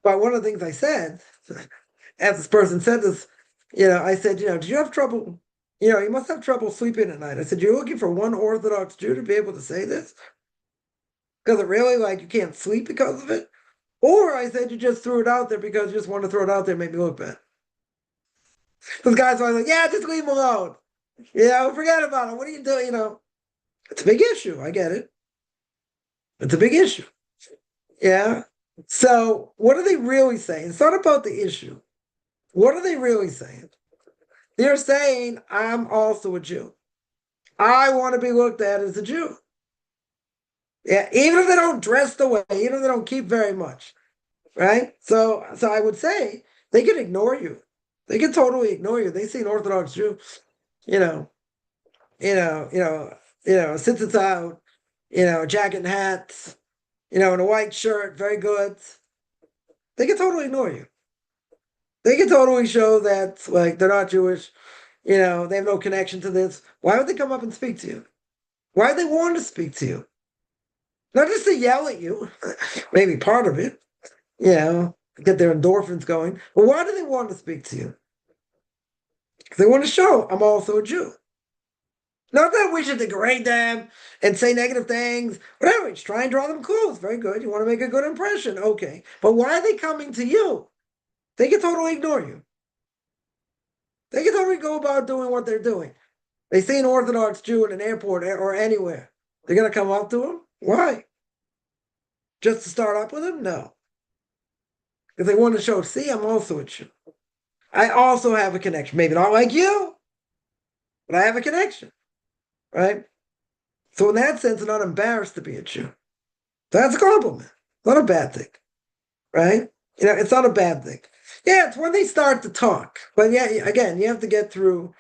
But one of the things I said, as this person said this, I said, did you have trouble? You must have trouble sleeping at night. I said, you're looking for one Orthodox Jew to be able to say this? Because it really, you can't sleep because of it? Or I said, you just threw it out there because you just want to throw it out there and make me look bad. Those guys are like, yeah, just leave him alone. Forget about it. What are you doing? It's a big issue. I get it. It's a big issue. Yeah. So what are they really saying? It's not about the issue. What are they really saying? They're saying, I'm also a Jew. I want to be looked at as a Jew. Yeah, even if they don't dress the way, even if they don't keep very much, right? So I would say they can ignore you. They can totally ignore you. They see an Orthodox Jew, you know, sits it out, jacket and hats, in a white shirt, very good. They can totally ignore you. They can totally show that like they're not Jewish, they have no connection to this. Why would they come up and speak to you? Why would they want to speak to you? Not just to yell at you, maybe part of it, get their endorphins going. But why do they want to speak to you? Because they want to show I'm also a Jew. Not that we should degrade them and say negative things, whatever. Just try and draw them close. Very good. You want to make a good impression. Okay. But why are they coming to you? They can totally ignore you. They can totally go about doing what they're doing. They see an Orthodox Jew in an airport or anywhere. They're going to come up to him? Why? Just to start up with him? No. Because they want to show, see, I'm also a Jew. I also have a connection. Maybe not like you, but I have a connection. Right? So in that sense, they're not embarrassed to be a Jew. That's a compliment. Not a bad thing. Right? It's not a bad thing. Yeah, it's when they start to talk. But yeah, again, you have to get through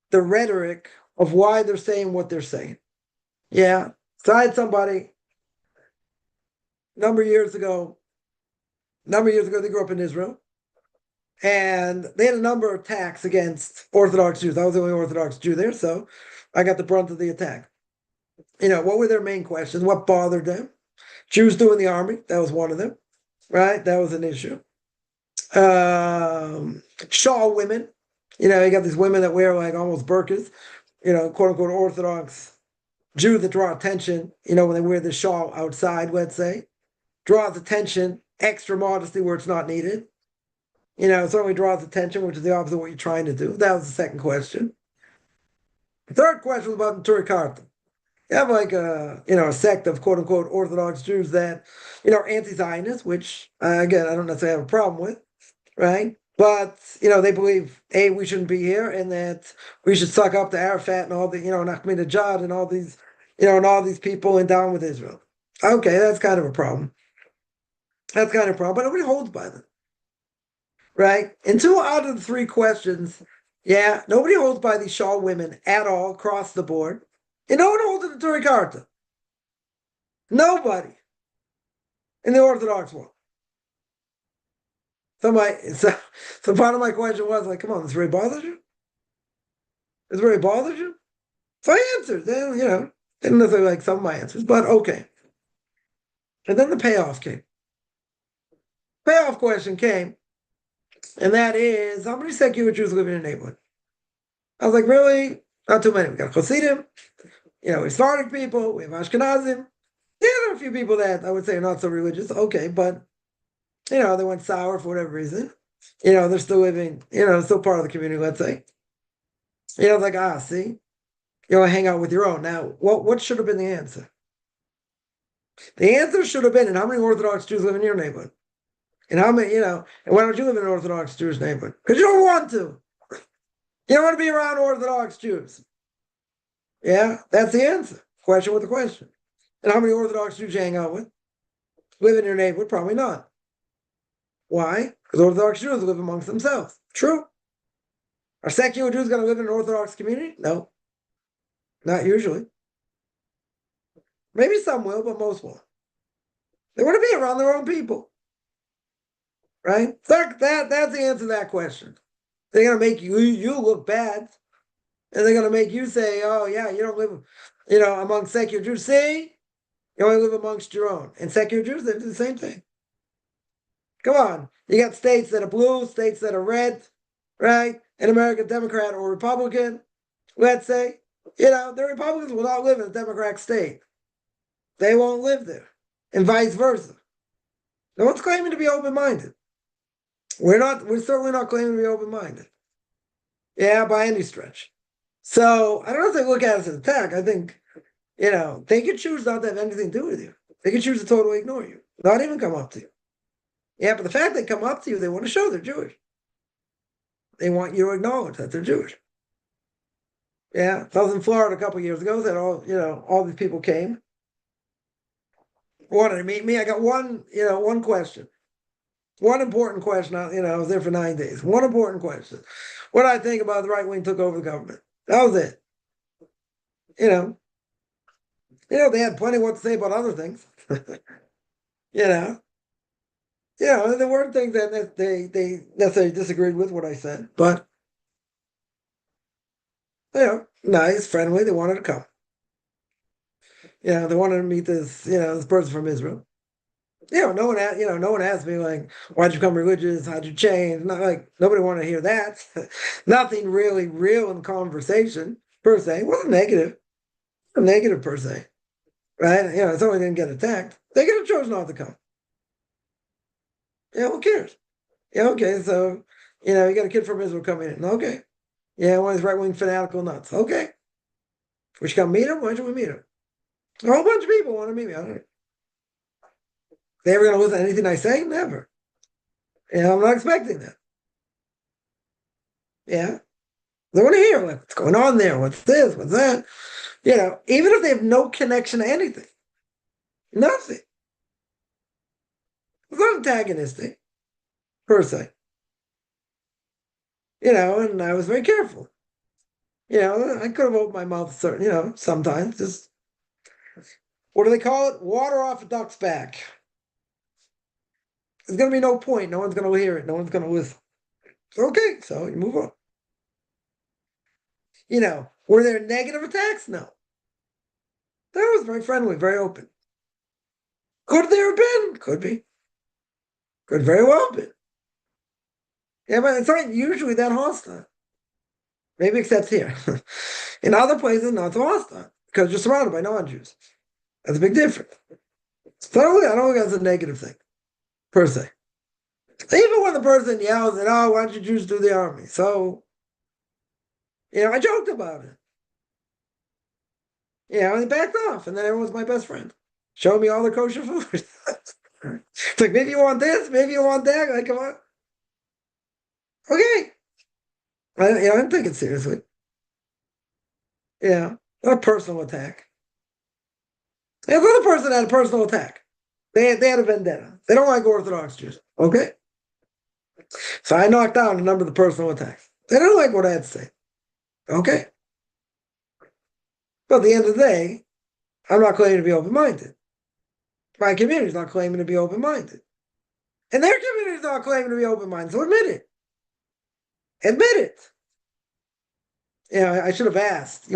the rhetoric of why they're saying what they're saying. Yeah. So I had somebody a number of years ago, they grew up in Israel. And they had a number of attacks against Orthodox Jews. I was the only Orthodox Jew there, so I got the brunt of the attack. What were their main questions? What bothered them? Jews doing the army, that was one of them, right? That was an issue. Shawl women, you got these women that wear like almost burqas, quote unquote Orthodox Jews that draw attention, when they wear the shawl outside, let's say, draws attention, extra modesty where it's not needed. Certainly draws attention, which is the opposite of what you're trying to do. That was the second question. The third question was about the Turkarta. You have like a sect of quote unquote Orthodox Jews that, are anti-Zionist, which again, I don't necessarily have a problem with, right? But, they believe, A, we shouldn't be here and that we should suck up to Arafat and all the, Ahmadinejad and all these, and all these people and down with Israel. Okay, that's kind of a problem. That's kind of a problem, but nobody holds by them. Right? And 2 out of the 3 questions, nobody holds by these shawl women at all across the board. And no one holds to the Torah Karta. Nobody in the Orthodox world. So part of my question was like, come on, this really bothers you? This really bothers you? So I answered. Then, didn't necessarily like some of my answers, but okay. And then the payoff came. Payoff question came, and that is, how many secular Jews live in your neighborhood? I was like, really? Not too many. We got Hasidim, Sephardic people, we have Ashkenazim. Yeah, there are a few people that I would say are not so religious. Okay, but, they went sour for whatever reason. They're still living, still part of the community, let's say. Like, see, hang out with your own. Now, what should have been the answer? The answer should have been, and how many Orthodox Jews live in your neighborhood? And how many, and why don't you live in an Orthodox Jewish neighborhood? Because you don't want to. You don't want to be around Orthodox Jews. Yeah, that's the answer. Question with a question. And how many Orthodox Jews you hang out with? Live in your neighborhood? Probably not. Why? Because Orthodox Jews live amongst themselves. True. Are secular Jews going to live in an Orthodox community? No. Not usually. Maybe some will, but most won't. They want to be around their own people. Right? That's the answer to that question. They're going to make you look bad. And they're going to make you say, oh, yeah, you don't live, among secular Jews. See? You only live amongst your own. And secular Jews, they do the same thing. Come on. You got states that are blue, states that are red, right? An American Democrat or Republican, let's say. The Republicans will not live in a Democratic state. They won't live there. And vice versa. No one's claiming to be open-minded. We're certainly not claiming to be open-minded. Yeah, by any stretch. So I don't know if they look at it as an attack. I think, They could choose not to have anything to do with you. They could choose to totally ignore you, not even come up to you. Yeah, but the fact they come up to you, they want to show they're Jewish. They want you to acknowledge that they're Jewish. Yeah, I was in Florida a couple of years ago. That all these people came, wanted to meet me. I got one question, one important question. I was there for 9 days. One important question: what do I think about the right wing took over the government? That was it. You know, they had plenty what to say about other things. you know, there weren't things that they necessarily disagreed with what I said, but nice, friendly. They wanted to come. They wanted to meet this person from Israel. No one asked me like, why'd you become religious? How'd you change? Not like nobody wanted to hear that. Nothing really real in conversation per se. It wasn't negative. Negative per se. Right? Someone didn't get attacked. They could have chosen not to come. Who cares? Okay, so you got a kid from Israel coming in. Okay. One of these right-wing fanatical nuts. Okay. We should come meet him? Why should we meet him? A whole bunch of people want to meet me. I don't know. They ever gonna listen to anything I say? Never. I'm not expecting that. Yeah. They want to hear like what's going on there, what's this, what's that. Even if they have no connection to anything. Nothing. It's not antagonistic, per se. And I was very careful. I could have opened my mouth sometimes. Just what do they call it? Water off a duck's back. There's gonna be no point. No one's gonna hear it. No one's gonna listen. Okay, so you move on. Were there negative attacks? No. That was very friendly, very open. Could there have been? Could be. Could very well be. Yeah, but it's not usually that hostile. Maybe except here. In other places, not so hostile because you're surrounded by non-Jews. That's a big difference. So I don't think that's a negative thing, per se. Even when the person yells at, "Oh, why don't you Jews do the army?" So, I joked about it. And he backed off, and then everyone's my best friend. Show me all the kosher food. It's like, maybe you want this, maybe you want that. Like, come on. Okay. I didn't take it seriously. Not a personal attack. The other person had a personal attack. They had a vendetta. They don't like Orthodox Jews. Okay? So I knocked down a number of the personal attacks. They don't like what I had to say. Okay? But at the end of the day, I'm not claiming to be open-minded. My community's not claiming to be open-minded. And their community's not claiming to be open-minded. So admit it. Admit it. I should have asked.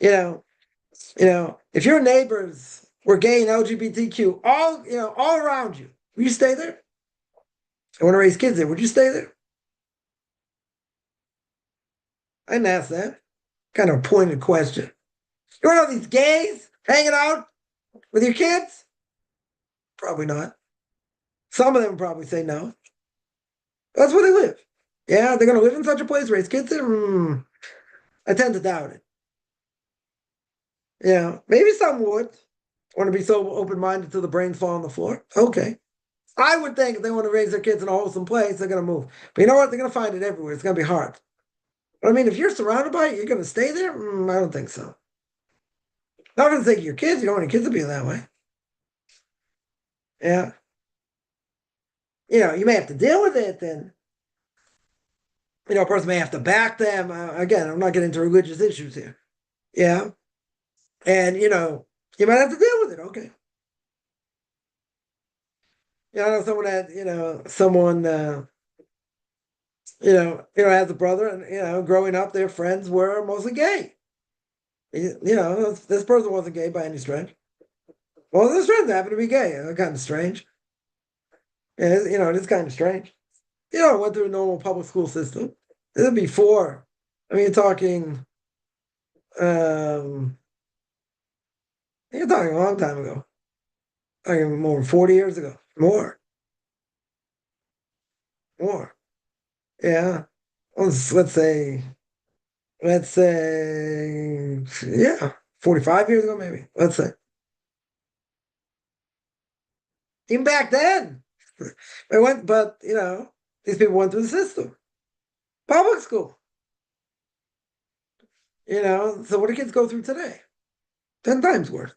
If your neighbors were gay and LGBTQ all around you, would you stay there? I want to raise kids there. Would you stay there? I didn't ask that. Kind of a pointed question. You want all these gays hanging out with your kids? Probably not. Some of them probably say no. That's where they live. Yeah, they're going to live in such a place, raise kids there? I tend to doubt it. Maybe some would want to be so open-minded till the brains fall on the floor. Okay. I would think if they want to raise their kids in a wholesome place, they're going to move. But you know what? They're going to find it everywhere. It's going to be hard. But I mean, if you're surrounded by it, you're going to stay there? I don't think so. Not going to think your kids. You don't want your kids to be that way. Yeah. You may have to deal with it then. A person may have to back them. Again, I'm not getting into religious issues here. Yeah. And, you might have to deal with it. Okay. I know someone has a brother and, growing up, their friends were mostly gay. This person wasn't gay by any stretch. Well, this friends happened to be gay. Kind of strange. It is kind of strange. I went through a normal public school system. This is before. You're talking a long time ago. More than 40 years ago. More. Yeah. Let's say, yeah. 45 years ago, maybe. Let's say. Even back then. But these people went through the system. Public school. So what do kids go through today? 10 times worse.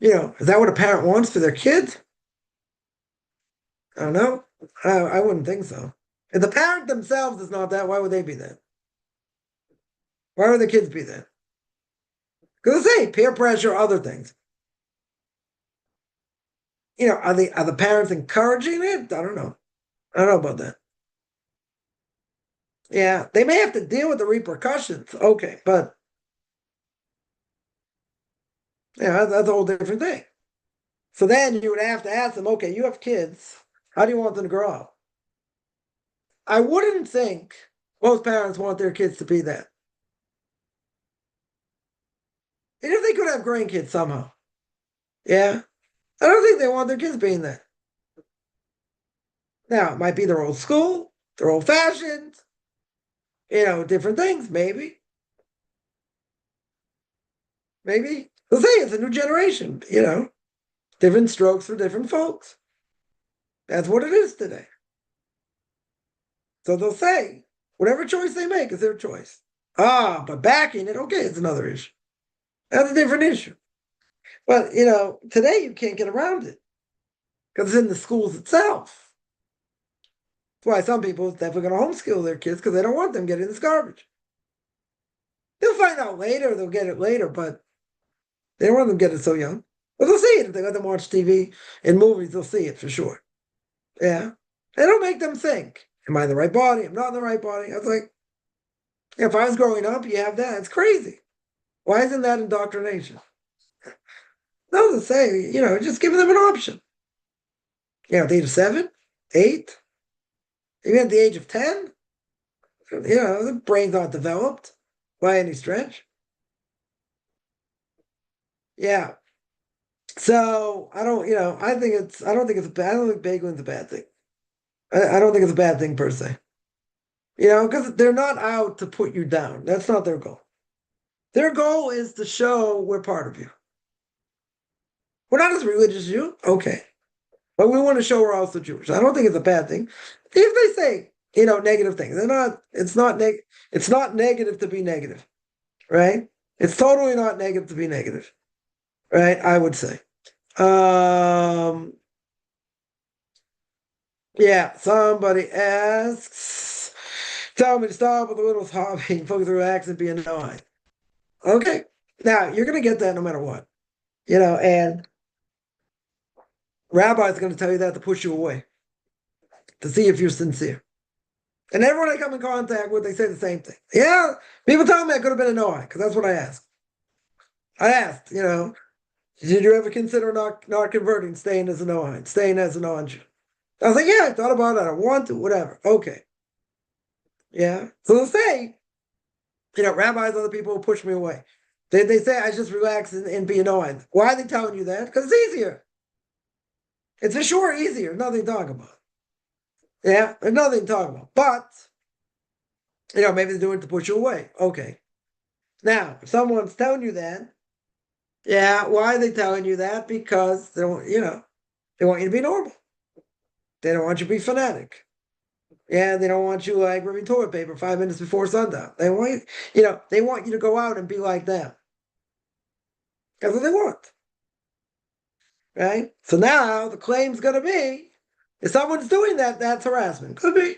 Is that what a parent wants for their kids? I don't know. I wouldn't think so. If the parent themselves is not that, why would they be that? Why would the kids be that? Because they say peer pressure, other things. Are the parents encouraging it? I don't know. I don't know about that. Yeah, they may have to deal with the repercussions. Okay, but that's a whole different thing. So then you would have to ask them, okay, you have kids. How do you want them to grow up? I wouldn't think most parents want their kids to be that. And if they could have grandkids somehow. Yeah. I don't think they want their kids being that. Now, it might be their old school, their old fashioned, different things, maybe. Maybe. They'll say it's a new generation, different strokes for different folks. That's what it is today. So they'll say, whatever choice they make is their choice. But backing it, okay, it's another issue. That's a different issue. But, today you can't get around it because it's in the schools itself. That's why some people are definitely going to homeschool their kids because they don't want them getting this garbage. They'll find out later, they'll get it later, but they don't want them to get it so young. But they'll see it if they let them watch TV and movies, they'll see it for sure. Yeah. They don't make them think, am I in the right body? I'm not in the right body. I was like, if I was growing up, you have that. It's crazy. Why isn't that indoctrination? No, to say, just giving them an option. At the age of 7, 8, even at the age of 10, the brain's not developed by any stretch. Yeah. So I don't, I don't think bageling's a bad thing. I don't think it's a bad thing per se. Because they're not out to put you down. That's not their goal. Their goal is to show we're part of you. We're not as religious as you, okay. But we want to show we're also Jewish. I don't think it's a bad thing. If they say, negative things, it's not negative to be negative, right? It's totally not negative to be negative, right? I would say. Yeah, somebody asks, tell me to stop with the little hobby and focus, relax, and be annoying. Okay. Now, you're going to get that no matter what. And rabbi's going to tell you that to push you away, to see if you're sincere. And everyone I come in contact with, they say the same thing. Yeah, people tell me I could have been a Noahide, because that's what I asked. I asked, did you ever consider not converting, staying as a Noahide, staying as a non-Jew? I was like, yeah, I thought about it. I want to, whatever. Okay. Yeah. So they'll say, rabbis, other people will push me away. They say I just relax and be a Noahide. Why are they telling you that? Because it's easier. It's for sure easier. Nothing to talk about. Yeah, there's nothing to talk about. But, maybe they're doing it to push you away. Okay. Now, if someone's telling you that, yeah, why are they telling you that? Because they don't, they want you to be normal. They don't want you to be fanatic. Yeah, they don't want you like ripping toilet paper 5 minutes before sundown. They want they want you to go out and be like them. That's what they want. Right? So now the claim's gonna be, if someone's doing that, that's harassment. Could be.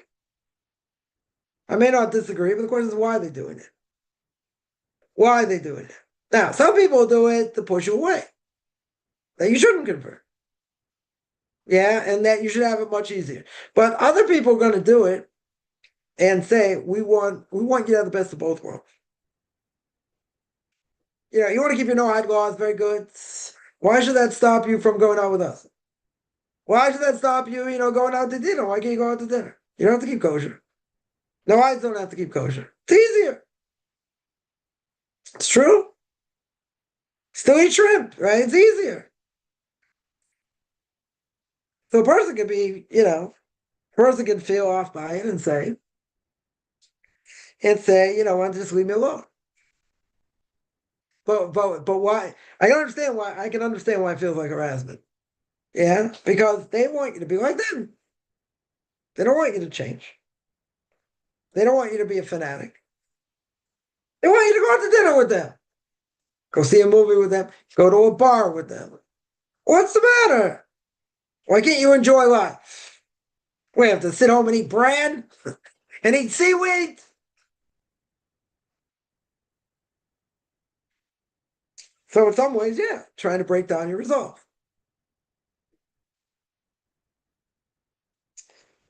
I may not disagree, but the question is, why are they doing it? Why are they doing it? Now, some people do it to push you away. That you shouldn't convert. Yeah, and that you should have it much easier. But other people are going to do it and say, we want you to have the best of both worlds. You want to keep your no-hide laws, very good. Why should that stop you from going out with us? Why should that stop you, going out to dinner? Why can't you go out to dinner? You don't have to keep kosher. No-hides don't have to keep kosher. It's easier. It's true. Still eat shrimp, right? It's easier. So a person can be, a person can feel off by it and say, why don't you just leave me alone? But why? I can understand why. I can understand why it feels like harassment. Yeah, because they want you to be like them. They don't want you to change. They don't want you to be a fanatic. They want you to go out to dinner with them, go see a movie with them, go to a bar with them. What's the matter? Why can't you enjoy life? We have to sit home and eat bran and eat seaweed. So in some ways, yeah, trying to break down your resolve.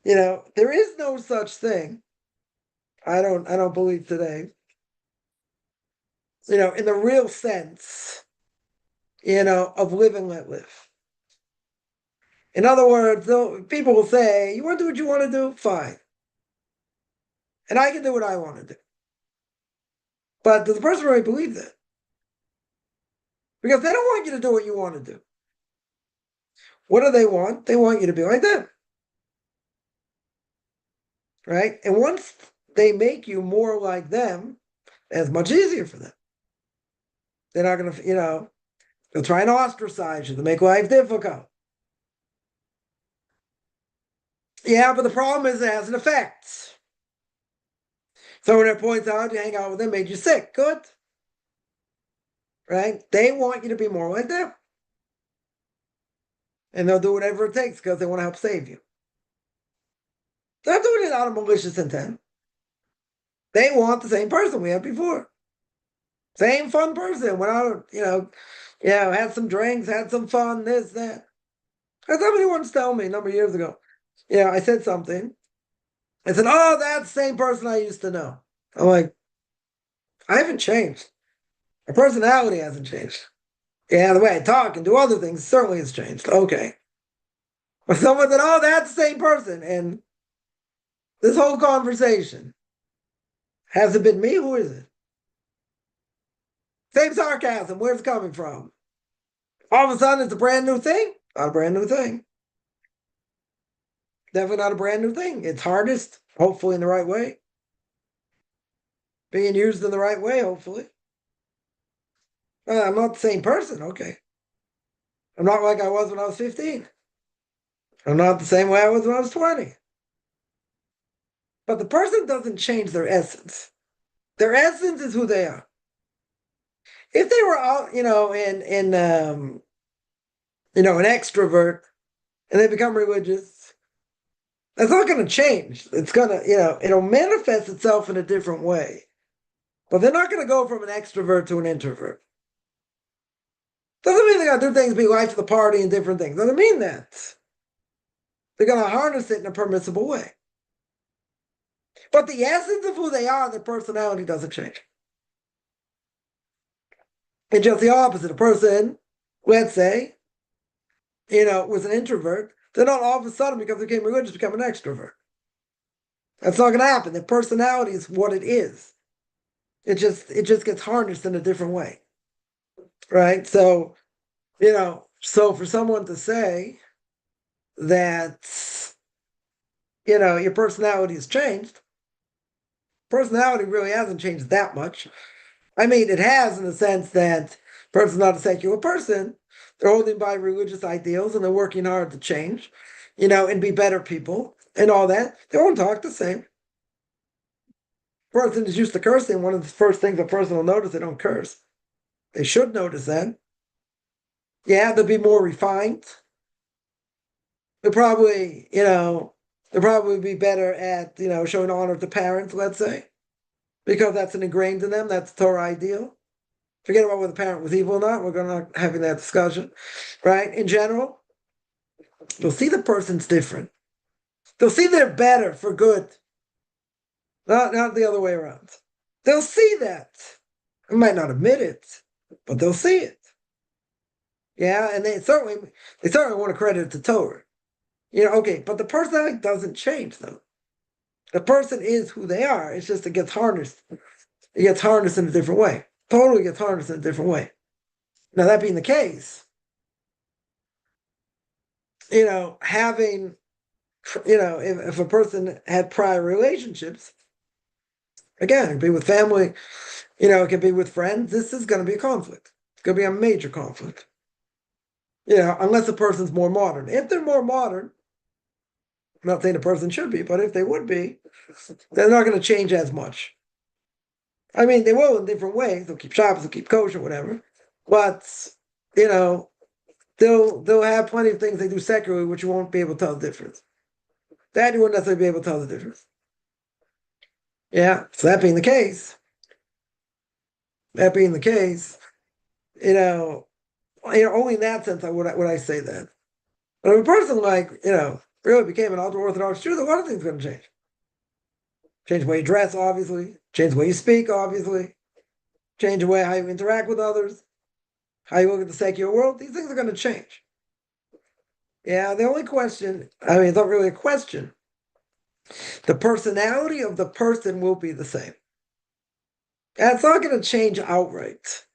There is no such thing. I don't believe today. In the real sense, of live and let live. In other words, people will say, "You want to do what you want to do? Fine, and I can do what I want to do." But does the person really believe that? Because they don't want you to do what you want to do. What do they want? They want you to be like them, right? And once they make you more like them, it's much easier for them. They're not going to, they'll try and ostracize you to make life difficult. Yeah, but the problem is it has an effect. Someone that points out you hang out with them made you sick. Good. Right? They want you to be more like them. And they'll do whatever it takes because they want to help save you. They're not doing it out of malicious intent. They want the same person we had before. Same fun person. Went out, had some drinks, had some fun, this, that. As somebody once told me a number of years ago. I said something. I said, "Oh, that's the same person I used to know." I'm like, I haven't changed. My personality hasn't changed. Yeah, the way I talk and do other things certainly has changed. Okay. But someone said, "Oh, that's the same person." And this whole conversation, has it been me? Who is it? Same sarcasm. Where's it coming from? All of a sudden, it's a brand new thing? Not a brand new thing. Definitely not a brand new thing. It's harnessed, hopefully in the right way. Being used in the right way, hopefully. I'm not the same person. Okay. I'm not like I was when I was 15. I'm not the same way I was when I was 20. But the person doesn't change their essence. Their essence is who they are. If they were out, an extrovert and they become religious, that's not going to change. It's going to, it'll manifest itself in a different way. But they're not going to go from an extrovert to an introvert. Doesn't mean they're going to do things, be life of the party and different things. Doesn't mean that. They're going to harness it in a permissible way. But the essence of who they are, their personality doesn't change. It's just the opposite. A person, let's say, was an introvert, they're not all of a sudden, because they became religious, become an extrovert. That's not going to happen. Their personality is what it is. It just gets harnessed in a different way. Right? So, so for someone to say that, your personality has changed, personality really hasn't changed that much. I mean, it has in the sense that person's not a secular person. They're holding by religious ideals and they're working hard to change, and be better people and all that. They won't talk the same. Person is used to cursing. One of the first things a person will notice, they don't curse. They should notice that. Yeah, they'll be more refined. They'll probably, be better at, showing honor to parents, let's say, because that's an ingrained in them. That's the Torah ideal. Forget about whether the parent was evil or not. We're not having that discussion, right? In general, you'll see the person's different. They'll see they're better for good, not the other way around. They'll see that. They might not admit it, but they'll see it. Yeah, and they certainly want to credit it to Torah. Okay, but the personality doesn't change though. The person is who they are. It's just it gets harnessed. It gets harnessed in a different way. Totally gets harnessed in a different way. Now that being the case, having, if a person had prior relationships, again, be with family, It can be with friends. This is going to be a conflict. It's going to be a major conflict. Unless the person's more modern. If they're more modern, I'm not saying the person should be, but if they would be, they're not going to change as much. I mean, they will in different ways. They'll keep Shabbos, they'll keep kosher, whatever. But, they'll have plenty of things they do secularly which you won't be able to tell the difference. That you wouldn't necessarily be able to tell the difference. Yeah, so that being the case, only in that sense would I say that. But if a person really became an ultra-Orthodox Jew, a lot of things are going to change. Change the way you dress, obviously. Change the way you speak, obviously. Change the way how you interact with others. How you look at the secular world. These things are going to change. Yeah, the only question, it's not really a question. The personality of the person will be the same. And it's not going to change outright.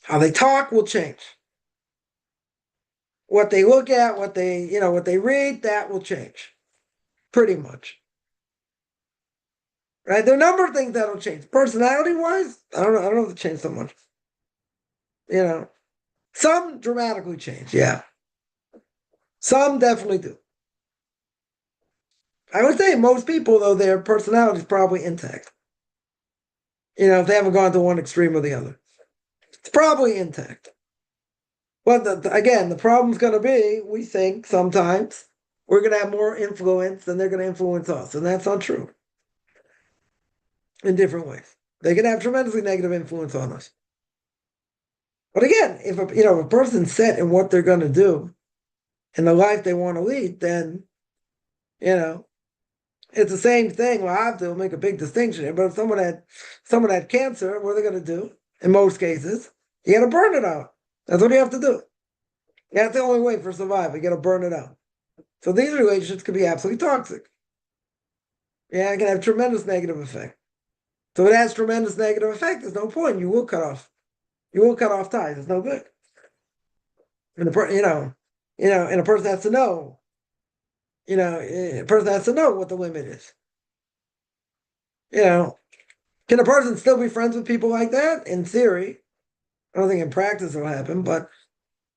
How they talk will change. What they look at, what they read, that will change. Pretty much. Right? There are a number of things that'll change. Personality-wise, I don't know if it changed so much. Some dramatically change, yeah. Some definitely do. I would say most people, though, their personality is probably intact. If they haven't gone to one extreme or the other. It's probably intact. But again, the problem's going to be, we think sometimes, we're going to have more influence than they're going to influence us. And that's not true. In different ways. They can have tremendously negative influence on us. But again, if a person's set in what they're going to do in the life they want to lead, then, it's the same thing. Well, I have to make a big distinction here. But if someone had cancer, what are they going to do? In most cases, you got to burn it out. That's what you have to do. That's the only way for survival. You got to burn it out. So these relationships can be absolutely toxic. Yeah, it can have tremendous negative effect. So if it has tremendous negative effect, there's no point. You will cut off ties. It's no good. And a person has to know. A person has to know what the limit is. Can a person still be friends with people like that? In theory, I don't think in practice it'll happen, but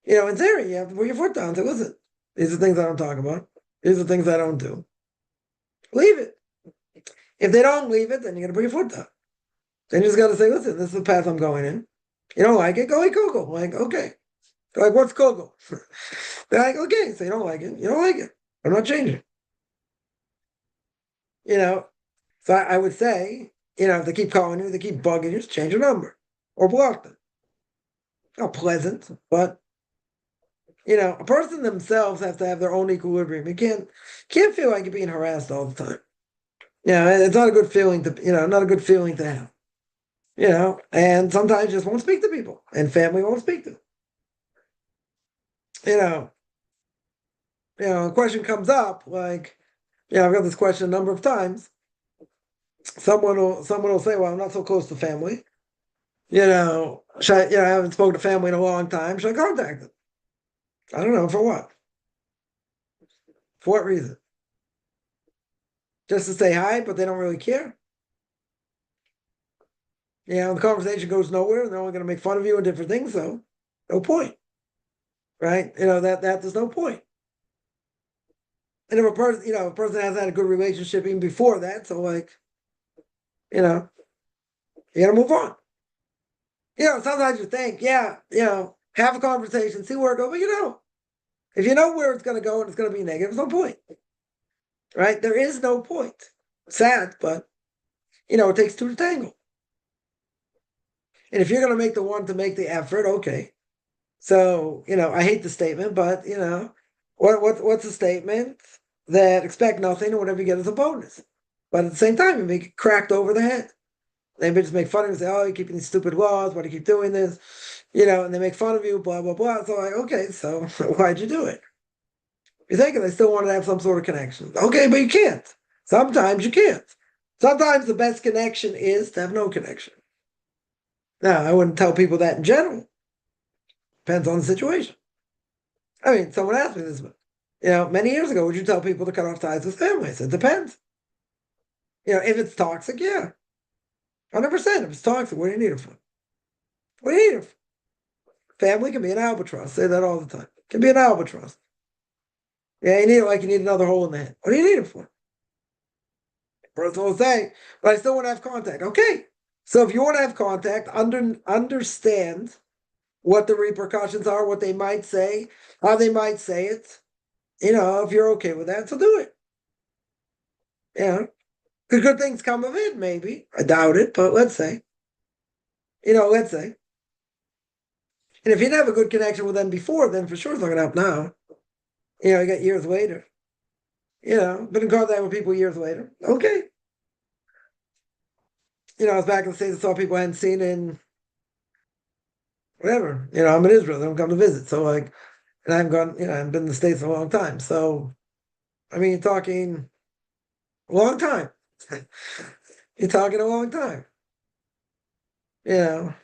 in theory, you have to put your foot down and say, listen, these are things I don't talk about. These are things I don't do. Leave it. If they don't leave it, then you got to put your foot down. Then you just got to say, listen, this is the path I'm going in. You don't like it? Go eat kugel. Like, okay. They're like, what's kugel? They're like, okay. So you don't like it. You don't like it. I'm not changing. So I would say, if they keep calling you, they keep bugging you, just change your number or block them. Not pleasant, but a person themselves has to have their own equilibrium. You can't feel like you're being harassed all the time. It's not a good feeling to have. And sometimes you just won't speak to people, and family won't speak to them. A question comes up like, I've got this question a number of times. Someone will say, well, I'm not so close to family. I haven't spoken to family in a long time. Should I contact them? I don't know. For what? For what reason? Just to say hi, but they don't really care? The conversation goes nowhere. They're only going to make fun of you and different things, so no point. Right? That there's no point. And if a person hasn't had a good relationship even before that, so you got to move on. Sometimes you think, have a conversation, see where it goes. But if you know where it's going to go and it's going to be negative, there's no point. Right? There is no point. Sad, but, it takes two to tangle. And if you're going to make the one to make the effort, okay. So, I hate the statement, but, what's a statement? That expect nothing and whatever you get is a bonus. But at the same time, you make it cracked over the head. They just make fun of you and say, oh, you're keeping these stupid laws. Why do you keep doing this? And they make fun of you, blah, blah, blah. So okay, so why'd you do it? You're thinking they still want to have some sort of connection. Okay, but you can't. Sometimes you can't. Sometimes the best connection is to have no connection. Now, I wouldn't tell people that in general. Depends on the situation. Someone asked me this, many years ago, would you tell people to cut off ties with family? I said, depends. If it's toxic, yeah. 100%. If it's toxic, what do you need it for? What do you need it for? Family can be an albatross. I say that all the time. Can be an albatross. Yeah, you need it like you need another hole in the head. What do you need it for? Person will say, but I still want to have contact. Okay. So if you want to have contact, understand what the repercussions are, what they might say, how they might say it. If you're okay with that, so do it. Could good things come of it? Maybe. I doubt it, but let's say. Let's say. And if you didn't have a good connection with them before, then for sure it's not going to help now. You got years later. Been in contact with people years later. Okay. I was back in the States, I saw people I hadn't seen in whatever. I'm in Israel, they don't come to visit. So like, and I haven't gone, I haven't been in the States in a long time. So, I mean, you're talking a long time. You're talking a long time. I'm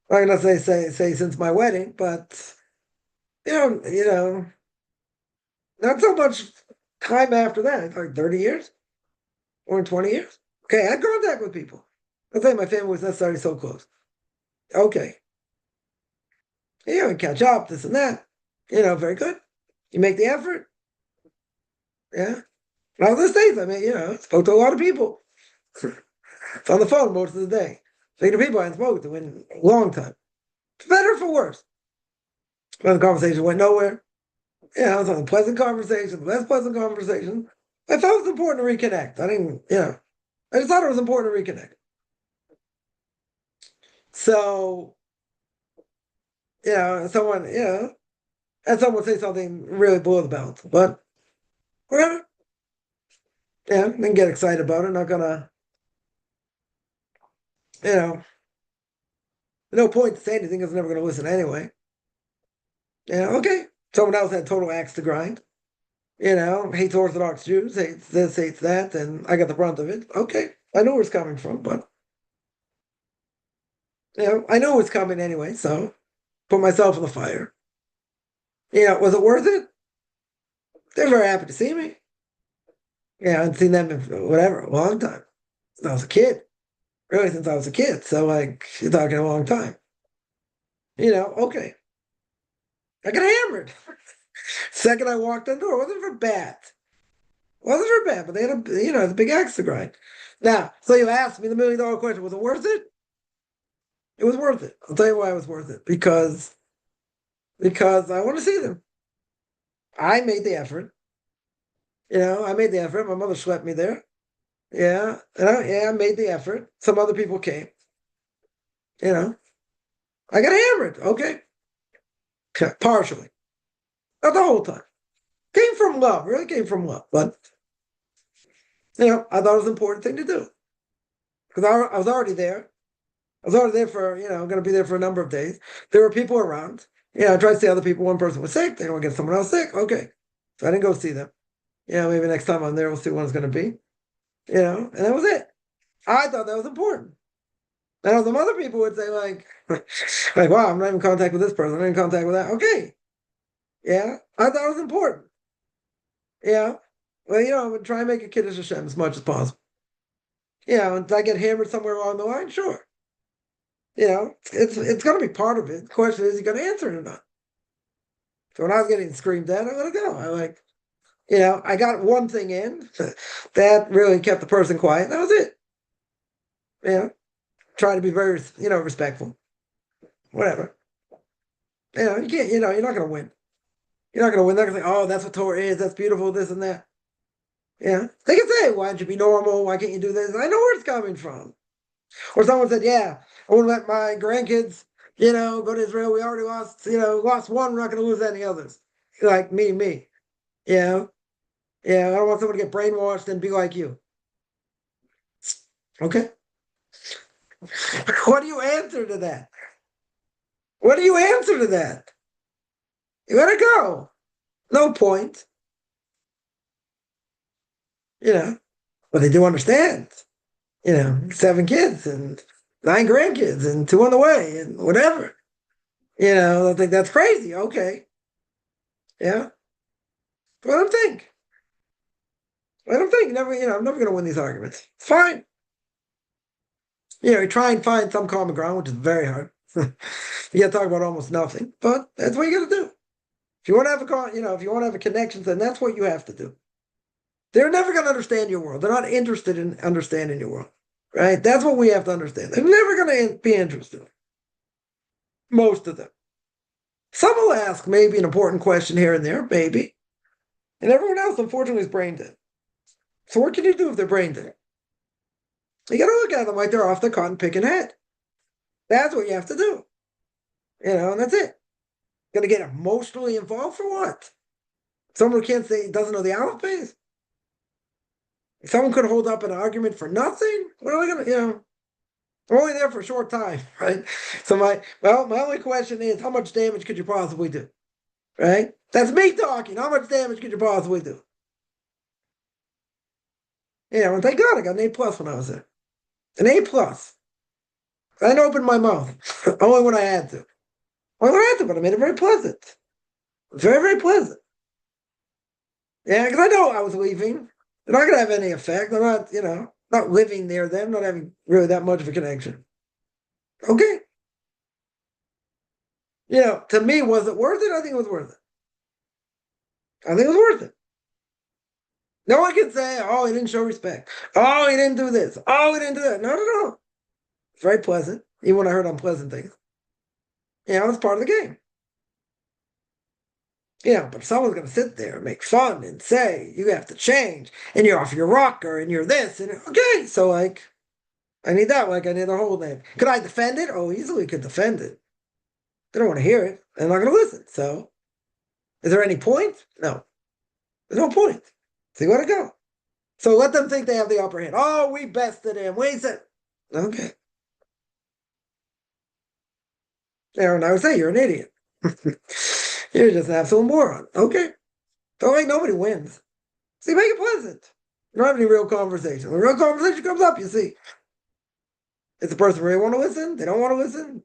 not gonna say since my wedding, but not so much time after that, like 30 years or 20 years. Okay, I had contact with people. I think my family was necessarily so close. Okay. We catch up, this and that. Very good. You make the effort. Yeah. And I was in the States. I mean, spoke to a lot of people. It's on the phone most of the day. Speaking to people I hadn't spoken to in a long time. For better or for worse. Well, the conversation went nowhere. It was a pleasant conversation, less pleasant conversation. I thought it was important to reconnect. I didn't, I just thought it was important to reconnect. So, someone, and someone say something really below the belt, but whatever. Didn't get excited about it. Not gonna, no point to say anything because I'm never gonna listen anyway. Okay. Someone else had total axe to grind. Hates Orthodox Jews, hates this, hates that, and I got the brunt of it. Okay. I know where it's coming from, but I know it's coming anyway, so put myself in the fire. Was it worth it? They're very happy to see me. I hadn't seen them in whatever, a long time. Since I was a kid. Really, since I was a kid. So, like, you're talking a long time. Okay. I got hammered. Second I walked in the door, it wasn't for bad. It wasn't for bad, but they had the big axe to grind. Now, so you asked me the $1 million question, was it worth it? It was worth it. I'll tell you why it was worth it. Because I want to see them. I made the effort. I made the effort. My mother schlepped me there. Yeah. And I made the effort. Some other people came. I got hammered. Okay. Partially. Not the whole time. Came from love. Really came from love. But, I thought it was an important thing to do. Because I was already there. I was already there for, I'm going to be there for a number of days. There were people around. I tried to see other people. One person was sick. They don't want to get someone else sick. Okay. So I didn't go see them. Maybe next time I'm there, we'll see when it's going to be. And that was it. I thought that was important. Now, some other people would say, like, wow, I'm not in contact with this person. I'm not in contact with that. Okay. Yeah. I thought it was important. Yeah. Well, I would try and make a Kiddush Hashem as much as possible. And did I get hammered somewhere along the line? Sure. It's going to be part of it. The question is, you going to answer it or not? So when I was getting screamed at, I'm going to go. I got one thing in that really kept the person quiet. That was it. Try to be very, respectful. Whatever. You can't, you're not going to win. You're not going to win. They're going to say, oh, that's what Torah is. That's beautiful, this and that. They can say, why don't you be normal? Why can't you do this? I know where it's coming from. Or someone said, yeah, I want to let my grandkids, go to Israel. We already lost one. We're not going to lose any others. Like me. Yeah. I don't want someone to get brainwashed and be like you. Okay. What do you answer to that? What do you answer to that? You gotta go. No point. But they do understand. 7 kids and 9 grandkids and 2 on the way and whatever. They'll think that's crazy. Okay. Yeah. Let them think. Let them think. Never, I'm never going to win these arguments. It's fine. You try and find some common ground, which is very hard. You got to talk about almost nothing, but that's what you got to do. If you want to have if you want to have a connection, then that's what you have to do. They're never going to understand your world. They're not interested in understanding your world, right? That's what we have to understand. They're never going to be interested. Most of them. Some will ask maybe an important question here and there, maybe. And everyone else, unfortunately, is brain dead. So what can you do if they're brain dead? You got to look at them like they're off the cotton picking head. That's what you have to do. And that's it. Going to get emotionally involved for what? Someone who can't say, doesn't know the alphabet? Someone could hold up an argument for nothing? What are we going to, I'm only there for a short time, right? So my only question is, how much damage could you possibly do? Right? That's me talking. How much damage could you possibly do? And thank God I got an A+ when I was there. An A+. I didn't open my mouth. Only when I had to. Only when I had to, but I made it very pleasant. Very, very pleasant. Yeah, because I know I was leaving. They're not going to have any effect. I'm not, not living near them, not having really that much of a connection. Okay. To me, was it worth it? I think it was worth it. I think it was worth it. No one can say, oh, he didn't show respect. Oh, he didn't do this. Oh, he didn't do that. No, no, no. It's very pleasant, even when I heard unpleasant things. It's part of the game. But if someone's going to sit there and make fun and say, you have to change, and you're off your rocker, and you're this, and okay, so I need that, I need the whole name. Could I defend it? Oh, easily could defend it. They don't want to hear it. They're not going to listen. So, is there any point? No. There's no point. See where to go. So let them think they have the upper hand. Oh, we bested him. We said, okay. And I would say you're an idiot. You're just an absolute moron. Okay. Don't make nobody wins. See, make it pleasant. You don't have any real conversation. When real conversation comes up, you see. Is the person really want to listen? They don't want to listen.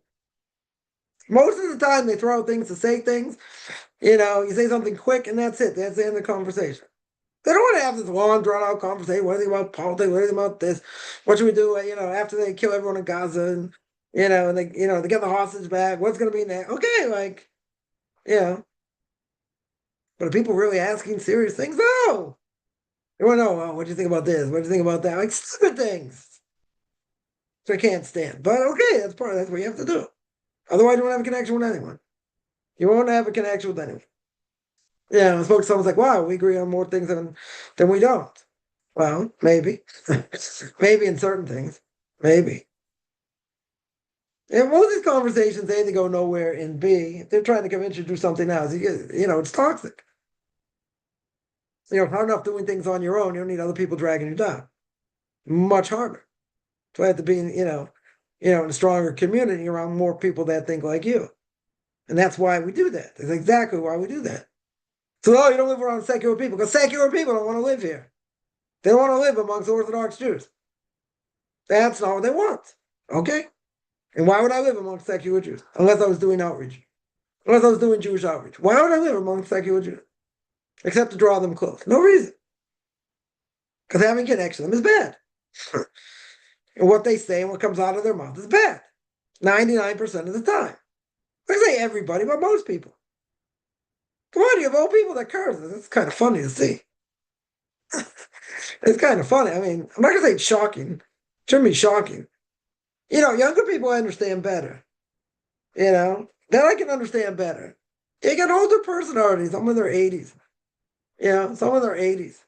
Most of the time, they throw out things to say things. You say something quick, and that's it. That's the end of the conversation. They don't want to have this long, drawn-out conversation. What do you think about politics? What do you think about this? What should we do? After they kill everyone in Gaza, and and they get the hostage back. What's going to be next? Okay, But are people really asking serious things? No. They want to know, well, what do you think about this? What do you think about that? Stupid things. So I can't stand. But okay, that's what you have to do. Otherwise, you won't have a connection with anyone. You won't have a connection with anyone. I spoke to someone's like, wow, we agree on more things than we don't. Well, maybe. Maybe in certain things. Maybe. And most of these conversations, A, they go nowhere, and B, if they're trying to convince you to do something else, it's toxic. Hard enough doing things on your own, you don't need other people dragging you down. Much harder. So I have to be in a stronger community around more people that think like you. And that's why we do that. That's exactly why we do that. So, you don't live around secular people, because secular people don't want to live here. They don't want to live amongst Orthodox Jews. That's not what they want. Okay? And why would I live amongst secular Jews? Unless I was doing outreach. Unless I was doing Jewish outreach. Why would I live amongst secular Jews? Except to draw them close. No reason. Because having connection with them is bad. And what they say and what comes out of their mouth is bad. 99% of the time. I say everybody, but most people. Come on, you have old people that curse. It's kind of funny to see. It's kind of funny. I mean, I'm not going to say it's shocking. It shouldn't be shocking. Younger people understand better. That I can understand better. You got older personalities, some in their 80s. Some in their 80s.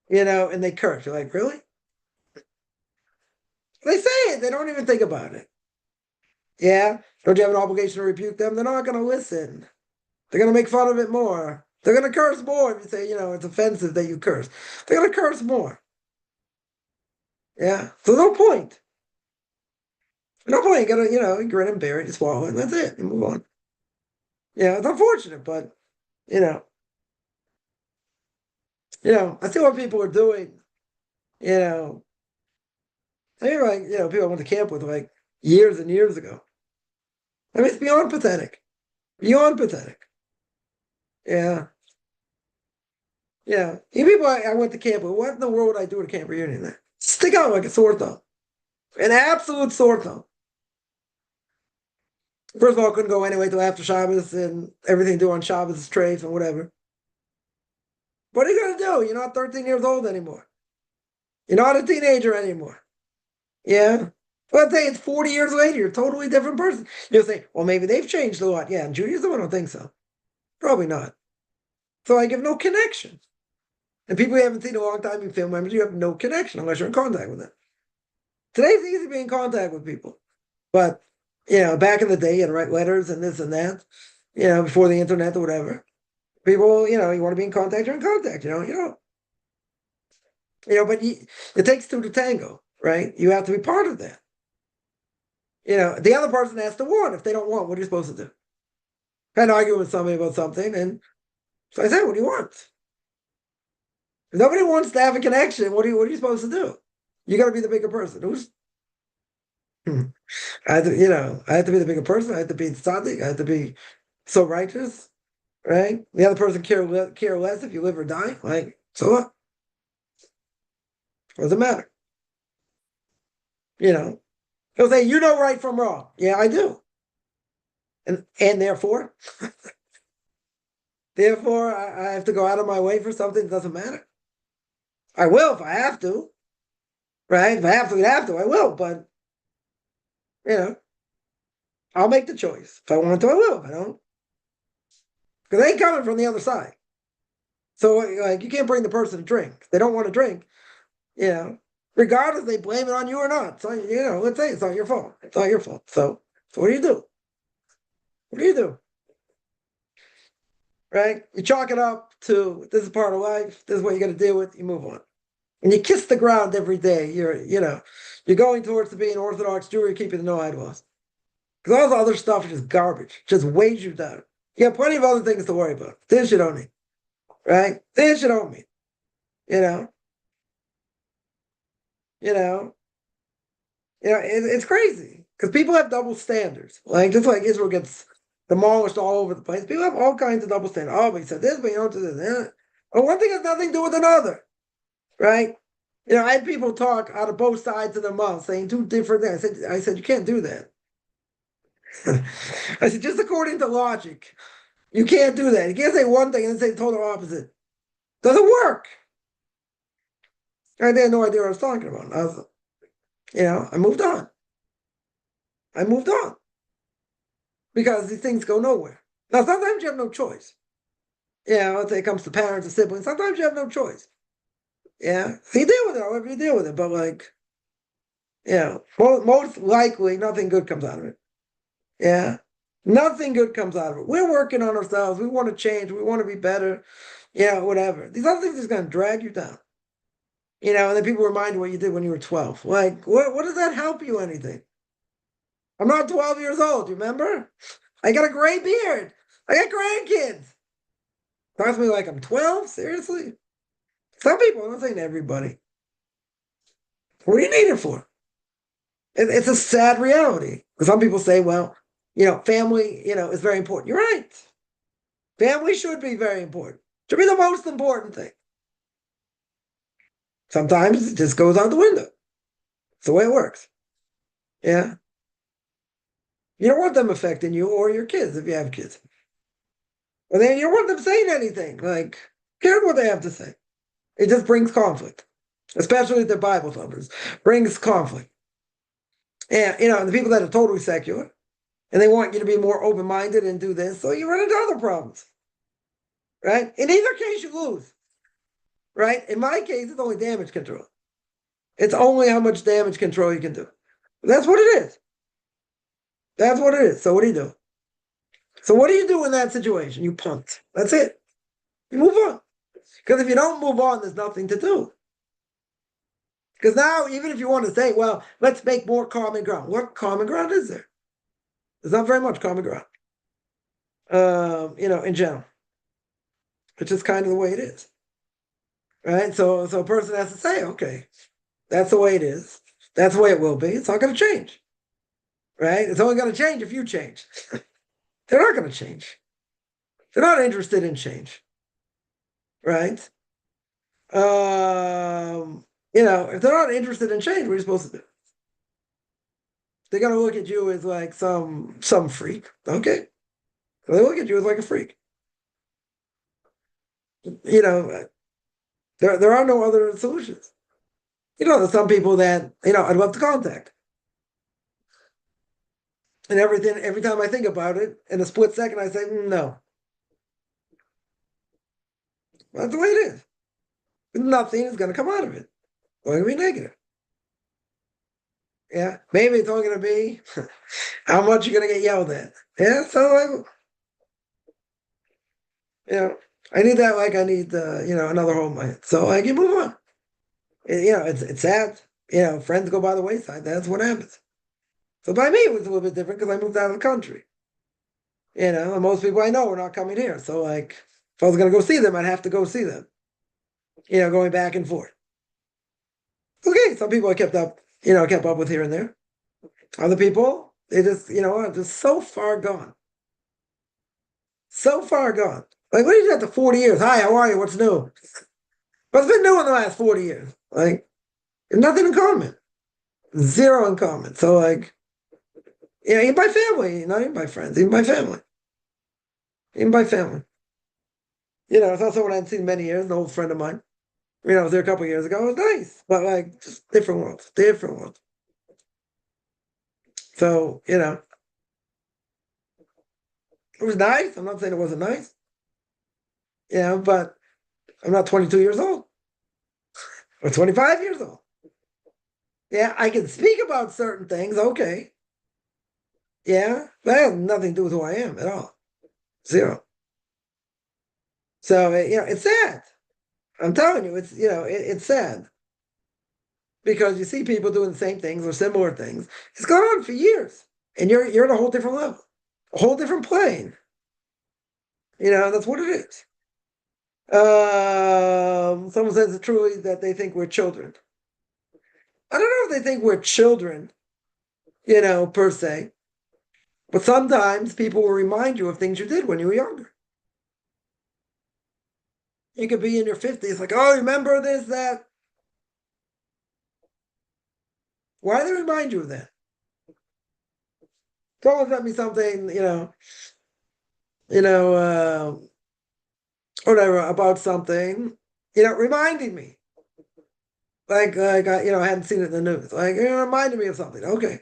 And they curse. You're like, really? They say it. They don't even think about it. Yeah? Don't you have an obligation to rebuke them? They're not going to listen. They're going to make fun of it more. They're going to curse more if you say, it's offensive that you curse. They're going to curse more. Yeah? So no point. No point. You got to, you grin and bear it, you swallow it, and that's it. You move on. It's unfortunate, but, I see what people are doing. I mean, people I went to camp with years and years ago. I mean, it's beyond pathetic. Beyond pathetic. Yeah. Yeah. Even people I went to camp with, what in the world would I do at a camp reunion there? Stick out like a sore thumb. An absolute sore thumb. First of all, I couldn't go anyway till after Shabbos, and everything to do on Shabbos is treif and whatever. What are you going to do? You're not 13 years old anymore. You're not a teenager anymore. Yeah. Well, I'd say it's 40 years later. You're a totally different person. You'll say, well, maybe they've changed a lot. Yeah, in Judaism, I don't think so. Probably not. So I give no connection. And people you haven't seen in a long time, you family members, you have no connection unless you're in contact with them. Today's easy to be in contact with people. But, back in the day, you had to write letters and this and that, before the internet or whatever. People, you want to be in contact, you're in contact, but it takes two to tango, right? You have to be part of that. The other person has to want. If they don't want, what are you supposed to do? I had an argument with somebody about something, and so I said, what do you want? If nobody wants to have a connection, what are you supposed to do? You got to be the bigger person. I had to be the bigger person. I had to be tzaddik. I had to be so righteous, right? The other person care less if you live or die. Like, so what? What does it matter? He'll say, you know right from wrong. Yeah, I do. And therefore, I have to go out of my way for something that doesn't matter. I will if I have to, right? If I have to, I will. But, I'll make the choice. If I want to, I will. If I don't, because they ain't coming from the other side. So, like, you can't bring the person to drink. If they don't want to drink, regardless, they blame it on you or not. So, let's say it's not your fault. It's not your fault. So what do you do? What do you do? Right? You chalk it up to this is part of life. This is what you got to deal with. You move on, and you kiss the ground every day. You're going towards being Orthodox Jew. You're keeping the no idols. Because all the other stuff is just garbage. Just weighs you down. You have plenty of other things to worry about. This you don't need, right? This you don't need. It's crazy because people have double standards. Like just like Israel gets demolished all over the place, people have all kinds of double standards. Oh, but he said this, but you don't do this. Well, one thing has nothing to do with another, right? I had people talk out of both sides of their mouth saying two different things. I said you can't do that. I said just according to logic, you can't do that. You can't say one thing and then say the total opposite. Doesn't work. I had no idea what I was talking about. I moved on. I moved on because these things go nowhere. Now, sometimes you have no choice. When it comes to parents and siblings, sometimes you have no choice. Yeah, so you deal with it however you deal with it. But most likely nothing good comes out of it. Yeah, nothing good comes out of it. We're working on ourselves. We want to change. We want to be better. Whatever. These other things are going to drag you down. And then people remind you what you did when you were 12. Like, what does that help you anything? I'm not 12 years old, you remember? I got a gray beard. I got grandkids. Talk to me like I'm 12? Seriously? Some people, I'm not saying everybody. What do you need it for? It's a sad reality. Because some people say, well, family, is very important. You're right. Family should be very important. Should be the most important thing. Sometimes it just goes out the window. It's the way it works. Yeah. You don't want them affecting you or your kids if you have kids. Or then you don't want them saying anything. Like, care what they have to say. It just brings conflict. Especially if they're Bible thumpers. Brings conflict. And, the people that are totally secular, and they want you to be more open-minded and do this, so you run into other problems. Right? In either case, you lose. Right? In my case, it's only damage control. It's only how much damage control you can do. That's what it is. That's what it is. So what do you do? So what do you do in that situation? You punt. That's it. You move on. Because if you don't move on, there's nothing to do. Because now, even if you want to say, well, let's make more common ground. What common ground is there? There's not very much common ground. In general. It's just kind of the way it is. Right? So a person has to say, okay, that's the way it is. That's the way it will be. It's not going to change. Right? It's only going to change if you change. They're not going to change. They're not interested in change. Right? If they're not interested in change, what are you supposed to do? they're gonna look at you as like some freak. Okay. They look at you as like a freak. You know, there are no other solutions. There's some people that, I'd love to contact. And every time I think about it, in a split second, I say, no. That's the way it is. Nothing is going to come out of it. It's going to be negative. Yeah. Maybe it's only going to be how much you're going to get yelled at. Yeah. So, I need that like I need, another home. So I can move on. It's sad. Friends go by the wayside. That's what happens. So by me, it was a little bit different because I moved out of the country. And most people I know are not coming here. So, like, if I was going to go see them, I'd have to go see them. Going back and forth. Okay, some people I kept up with here and there. Other people, they just, are just so far gone. So far gone. Like, what did you do after 40 years? Hi, how are you? What's new? What's been new in the last 40 years? Like, nothing in common. Zero in common. So, like, even by family, not even by friends, even by family. Even by family. It's not someone I hadn't seen in many years, an old friend of mine. I was there a couple of years ago. It was nice, but like just different worlds, different worlds. So, it was nice. I'm not saying it wasn't nice. But I'm not 22 years old or 25 years old. Yeah, I can speak about certain things, okay. Yeah, but that has nothing to do with who I am at all. Zero. So, it's sad. I'm telling you, it's sad. Because you see people doing the same things or similar things. It's gone on for years. And you're at a whole different level, a whole different plane. That's what it is. Someone says it truly that they think we're children. I don't know if they think we're children, per se. But sometimes people will remind you of things you did when you were younger. You could be in your 50s, like, oh, remember this, that. Why do they remind you of that? Someone sent me something, whatever, about something, reminding me. Like I hadn't seen it in the news. Like, it reminded me of something. Okay.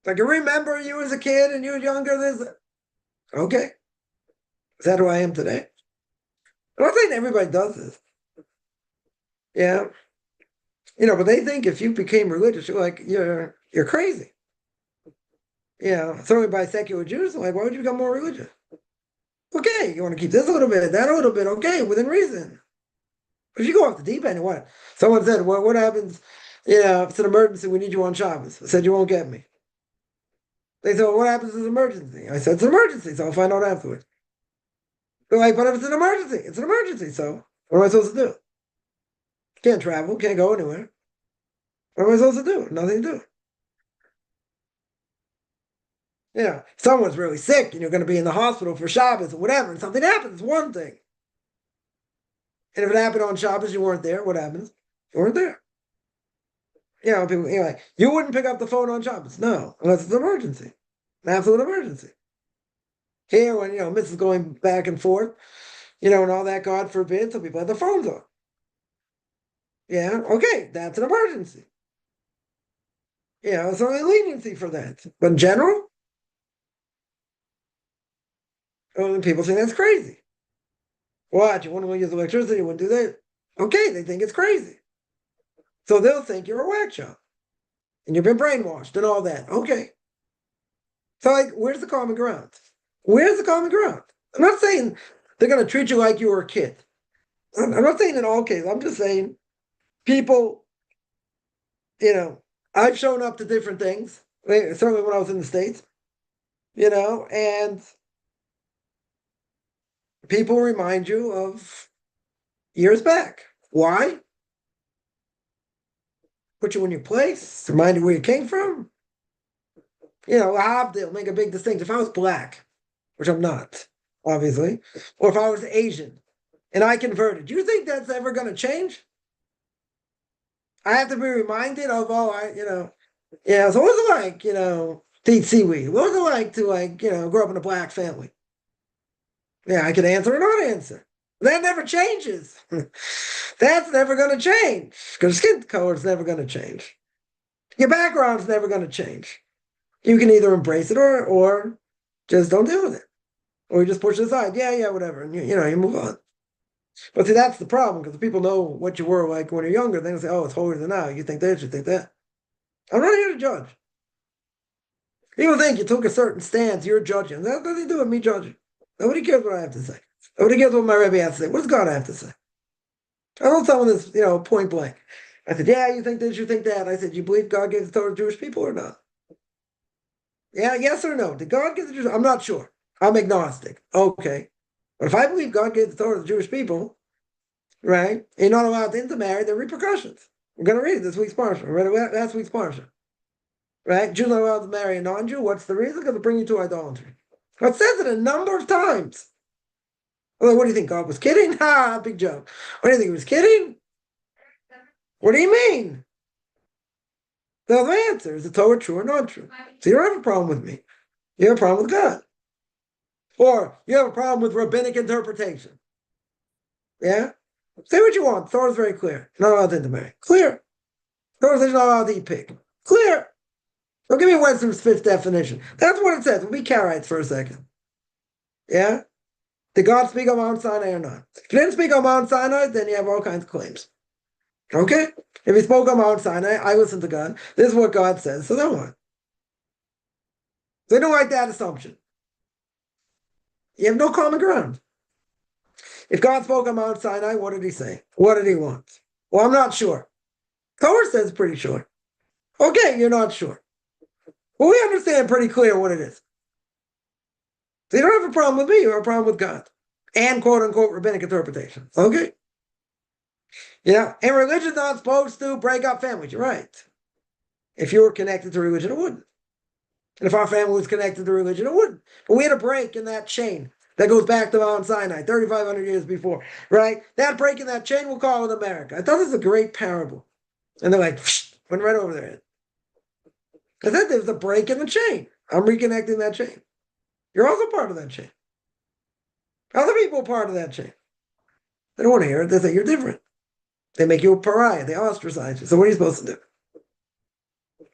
Like, I remember you as a kid and you were younger. Okay. Is that who I am today? I'm not saying everybody does this. Yeah. But they think if you became religious, you're crazy. Certainly by secular Jews, like, why would you become more religious? Okay, you want to keep this a little bit, that a little bit, okay, within reason. But if you go off the deep end, what? Someone said, well, what happens, if it's an emergency, we need you on Shabbos. I said, you won't get me. They said, well, what happens if it's an emergency? I said, it's an emergency, so I'll find out afterwards. They're like, but if it's an emergency, it's an emergency, so what am I supposed to do? Can't travel, can't go anywhere. What am I supposed to do? Nothing to do. If someone's really sick and you're going to be in the hospital for Shabbos or whatever, and something happens, one thing. And if it happened on Shabbos, you weren't there, what happens? You weren't there. People, you wouldn't pick up the phone on Shabbos. No, unless it's an emergency. An absolute emergency. Here, when, Mrs. going back and forth, and all that, God forbid, some people have their phones on. Yeah, okay, that's an emergency. It's only leniency for that. But in general, people think that's crazy. What? You want to use electricity? You wouldn't do that? Okay, they think it's crazy. So they'll think you're a whack job. And you've been brainwashed and all that. Okay. So, like, where's the common ground? Where's the common ground? I'm not saying they're going to treat you like you were a kid. I'm not saying in all cases. I'm just saying people, I've shown up to different things, certainly when I was in the States, and people remind you of years back. Why? Put you in your place, remind you where you came from. They'll make a big distinction. If I was black, which I'm not, obviously, or if I was Asian and I converted, do you think that's ever going to change? I have to be reminded of, Yeah, so what was it like, to eat seaweed? What was it like to grow up in a black family? Yeah, I could answer or not answer. That never changes. That's never going to change because skin color is never going to change. Your background's never going to change. You can either embrace it or just don't deal with it, or you just push it aside. Yeah, yeah, whatever, and you move on. But see, that's the problem because people know what you were like when you're younger. They say, "Oh, it's holier than now." You think this, you think that. I'm not here to judge. People think you took a certain stance, you're judging. That's nothing to do with me judging. Nobody cares what I have to say. Nobody cares what my Rebbe has to say. What does God have to say? I don't tell them this, point blank. I said, yeah, you think this, you think that. I said, you believe God gave the Torah to Jewish people or not? Yeah, yes or no? Did God give the Jews? I'm not sure. I'm agnostic. Okay. But if I believe God gave the Torah to the Jewish people, right, you're not allowed to intermarry, there are repercussions. We're going to read this week's parsha. We read it last week's parsha. Right? Jews are allowed to marry a non-Jew. What's the reason? Because it bring you to idolatry. God says it a number of times. Well, what do you think? God was kidding? Ha, big joke. What do you think? He was kidding? What do you mean? The other answer is the Torah true or not true? So you don't have a problem with me. You have a problem with God. Or you have a problem with rabbinic interpretation. Yeah? Say what you want. Torah is very clear. You're not allowed to intermarry. Clear. Torah says you're not allowed to eat pig. Clear. Don't give me Webster's fifth definition. That's what it says. We'll be Karaites for a second. Yeah? Did God speak on Mount Sinai or not? If he didn't speak on Mount Sinai, then you have all kinds of claims. Okay? If he spoke on Mount Sinai, I listen to God. This is what God says. So then what? They don't like that assumption. You have no common ground. If God spoke on Mount Sinai, what did he say? What did he want? Well, I'm not sure. Torah says pretty sure. Okay, you're not sure. Well, we understand pretty clear what it is. So you don't have a problem with me, you have a problem with God. And quote unquote rabbinic interpretation. Okay? And religion's not supposed to break up families. You're right. If you were connected to religion, it wouldn't. And if our family was connected to religion, it wouldn't. But we had a break in that chain that goes back to Mount Sinai, 3,500 years before, right? That break in that chain, we'll call it America. I thought this was a great parable. And they're like, went right over their head. I said there's a break in the chain. I'm reconnecting that chain. You're also part of that chain. Other people are part of that chain. They don't want to hear it. They say you're different. They make you a pariah. They ostracize you. So what are you supposed to do?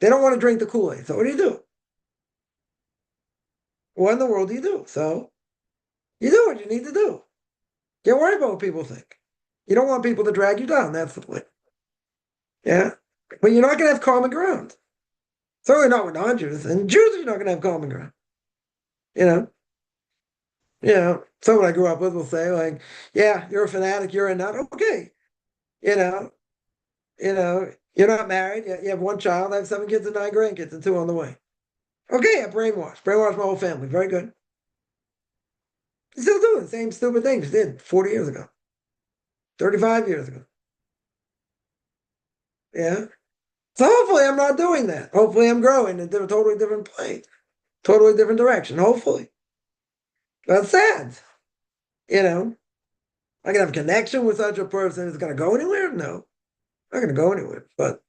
They don't want to drink the Kool-Aid. So what do? What in the world do you do? So you do what you need to do. Get worried about what people think. You don't want people to drag you down. That's the point. Yeah? But you're not going to have common ground. Certainly not with non-Jews. And Jews, you're not going to have common ground. Someone I grew up with will say, like, yeah, you're a fanatic, you're a nut. Okay. You're not married. You have one child. I have 7 kids and 9 grandkids and 2 on the way. Okay, I brainwashed. Brainwashed my whole family. Very good. You're still doing the same stupid things you did 40 years ago, 35 years ago. Yeah. So hopefully I'm not doing that. Hopefully I'm growing in a totally different plane, totally different direction. Hopefully. That's sad. I can have a connection with such a person. Is it going to go anywhere? No. Not going to go anywhere. But,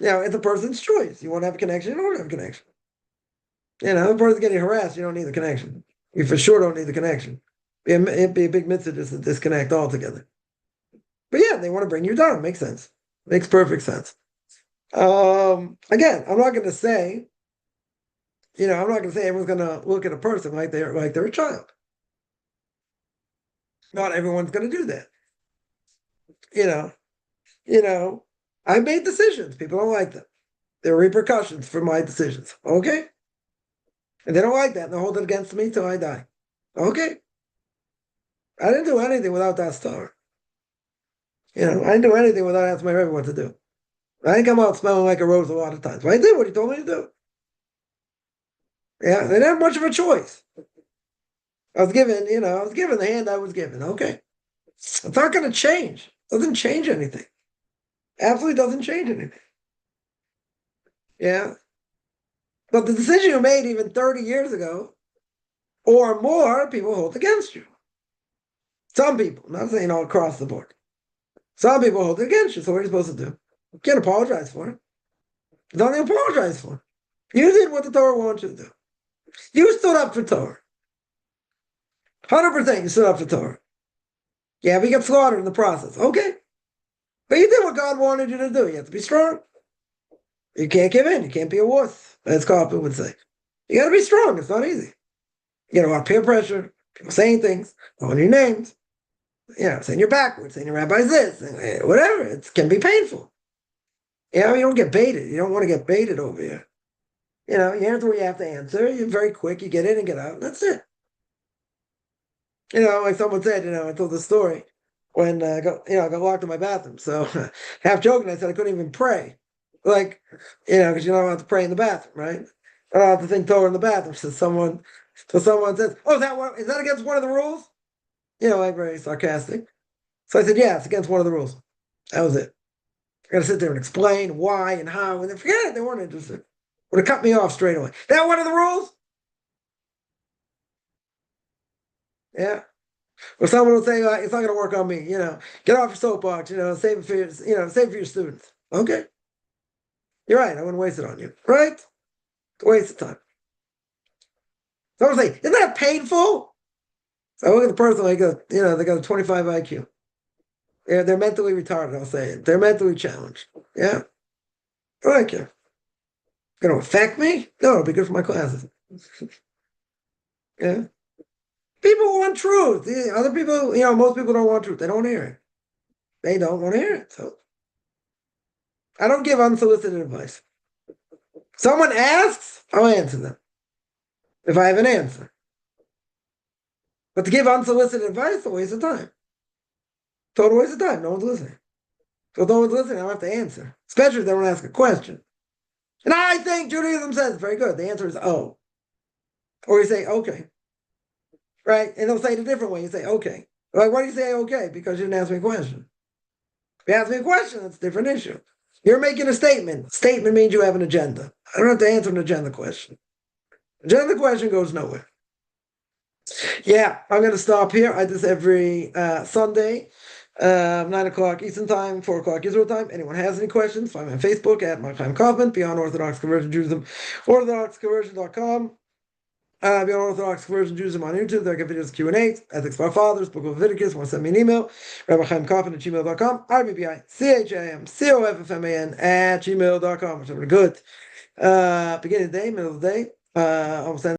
it's a person's choice. You want to have a connection, you don't have a connection. The person's getting harassed, you don't need the connection. You for sure don't need the connection. It'd be a big mitzvah just to disconnect altogether. But yeah, they want to bring you down. Makes sense. Makes perfect sense. Again, I'm not going to say, everyone's going to look at a person like they're a child. Not everyone's going to do that. I made decisions. People don't like them. There are repercussions for my decisions. Okay? And they don't like that. And they hold it against me till I die. Okay? I didn't do anything without that star. I didn't do anything without asking my Rebbe what to do. I didn't come out smelling like a rose a lot of times. But I did what he told me to do. Yeah, they didn't have much of a choice. I was given the hand I was given. Okay. It's not going to change. It doesn't change anything. Absolutely doesn't change anything. Yeah. But the decision you made even 30 years ago or more, people hold against you. Some people, I'm not saying all across the board. Some people hold it against you. So what are you supposed to do? You can't apologize for it. There's nothing to apologize for. You did what the Torah wants you to do. You stood up for Torah. 100% you stood up for Torah. Yeah, we get slaughtered in the process. Okay. But you did what God wanted you to do. You have to be strong. You can't give in. You can't be a wuss, as Carpenter would say. You got to be strong. It's not easy. You got to want peer pressure, people saying things, calling your names, saying you're backwards, saying your rabbi's this, whatever. It can be painful. You don't get baited. You don't want to get baited over here. You answer what you have to answer. You're very quick. You get in and get out. And that's it. Like someone said, I told the story when I got locked in my bathroom. So half joking, I said I couldn't even pray. Like, because you're not allowed to pray in the bathroom, right? I don't have to think Torah in the bathroom. So someone says, "Oh, is that against one of the rules?" Like very sarcastic. So I said, "Yeah, it's against one of the rules." That was it. I got to sit there and explain why and how, and then forget it. They weren't interested. Would have cut me off straight away. That one of the rules? Yeah. Or someone will say, "It's not going to work on me." Get off your soapbox. Save it for save it for your students. Okay. You're right. I wouldn't waste it on you. Right? It's a waste of time. Someone will say, "Isn't that painful?" So I look at the person, they got a 25 IQ. They're mentally retarded, I'll say it. They're mentally challenged. Yeah. I don't care. Going to affect me? No, it'll be good for my classes. Yeah. People want truth. Other people, most people don't want truth. They don't hear it. They don't want to hear it. So I don't give unsolicited advice. Someone asks, I'll answer them if I have an answer. But to give unsolicited advice is a waste of time. Total waste of time. No one's listening. So if no one's listening, I don't have to answer. Especially if they don't ask a question. And I think Judaism says, very good. The answer is oh. Or you say, okay. Right? And they'll say it a different way. You say, okay. Like, why do you say okay? Because you didn't ask me a question. If you ask me a question, that's a different issue. You're making a statement. Statement means you have an agenda. I don't have to answer an agenda question. Agenda question goes nowhere. Yeah, I'm going to stop here. I do this every Sunday, 9 o'clock Eastern Time, 4 o'clock Israel time. Anyone has any questions, find me on Facebook at Mark Chaim Kaufman, Beyond Orthodox Conversion Judaism, orthodoxconversion.com. Beyond Orthodox Conversion Judaism on YouTube. There I get videos, Q&A, Ethics of Our Fathers, Book of Leviticus. Want to send me an email, rabbichaimkaufman@gmail.com, RBBICHAIMCOFFMAN @gmail.com. Which is good. Beginning of the day, middle of the day, almost end.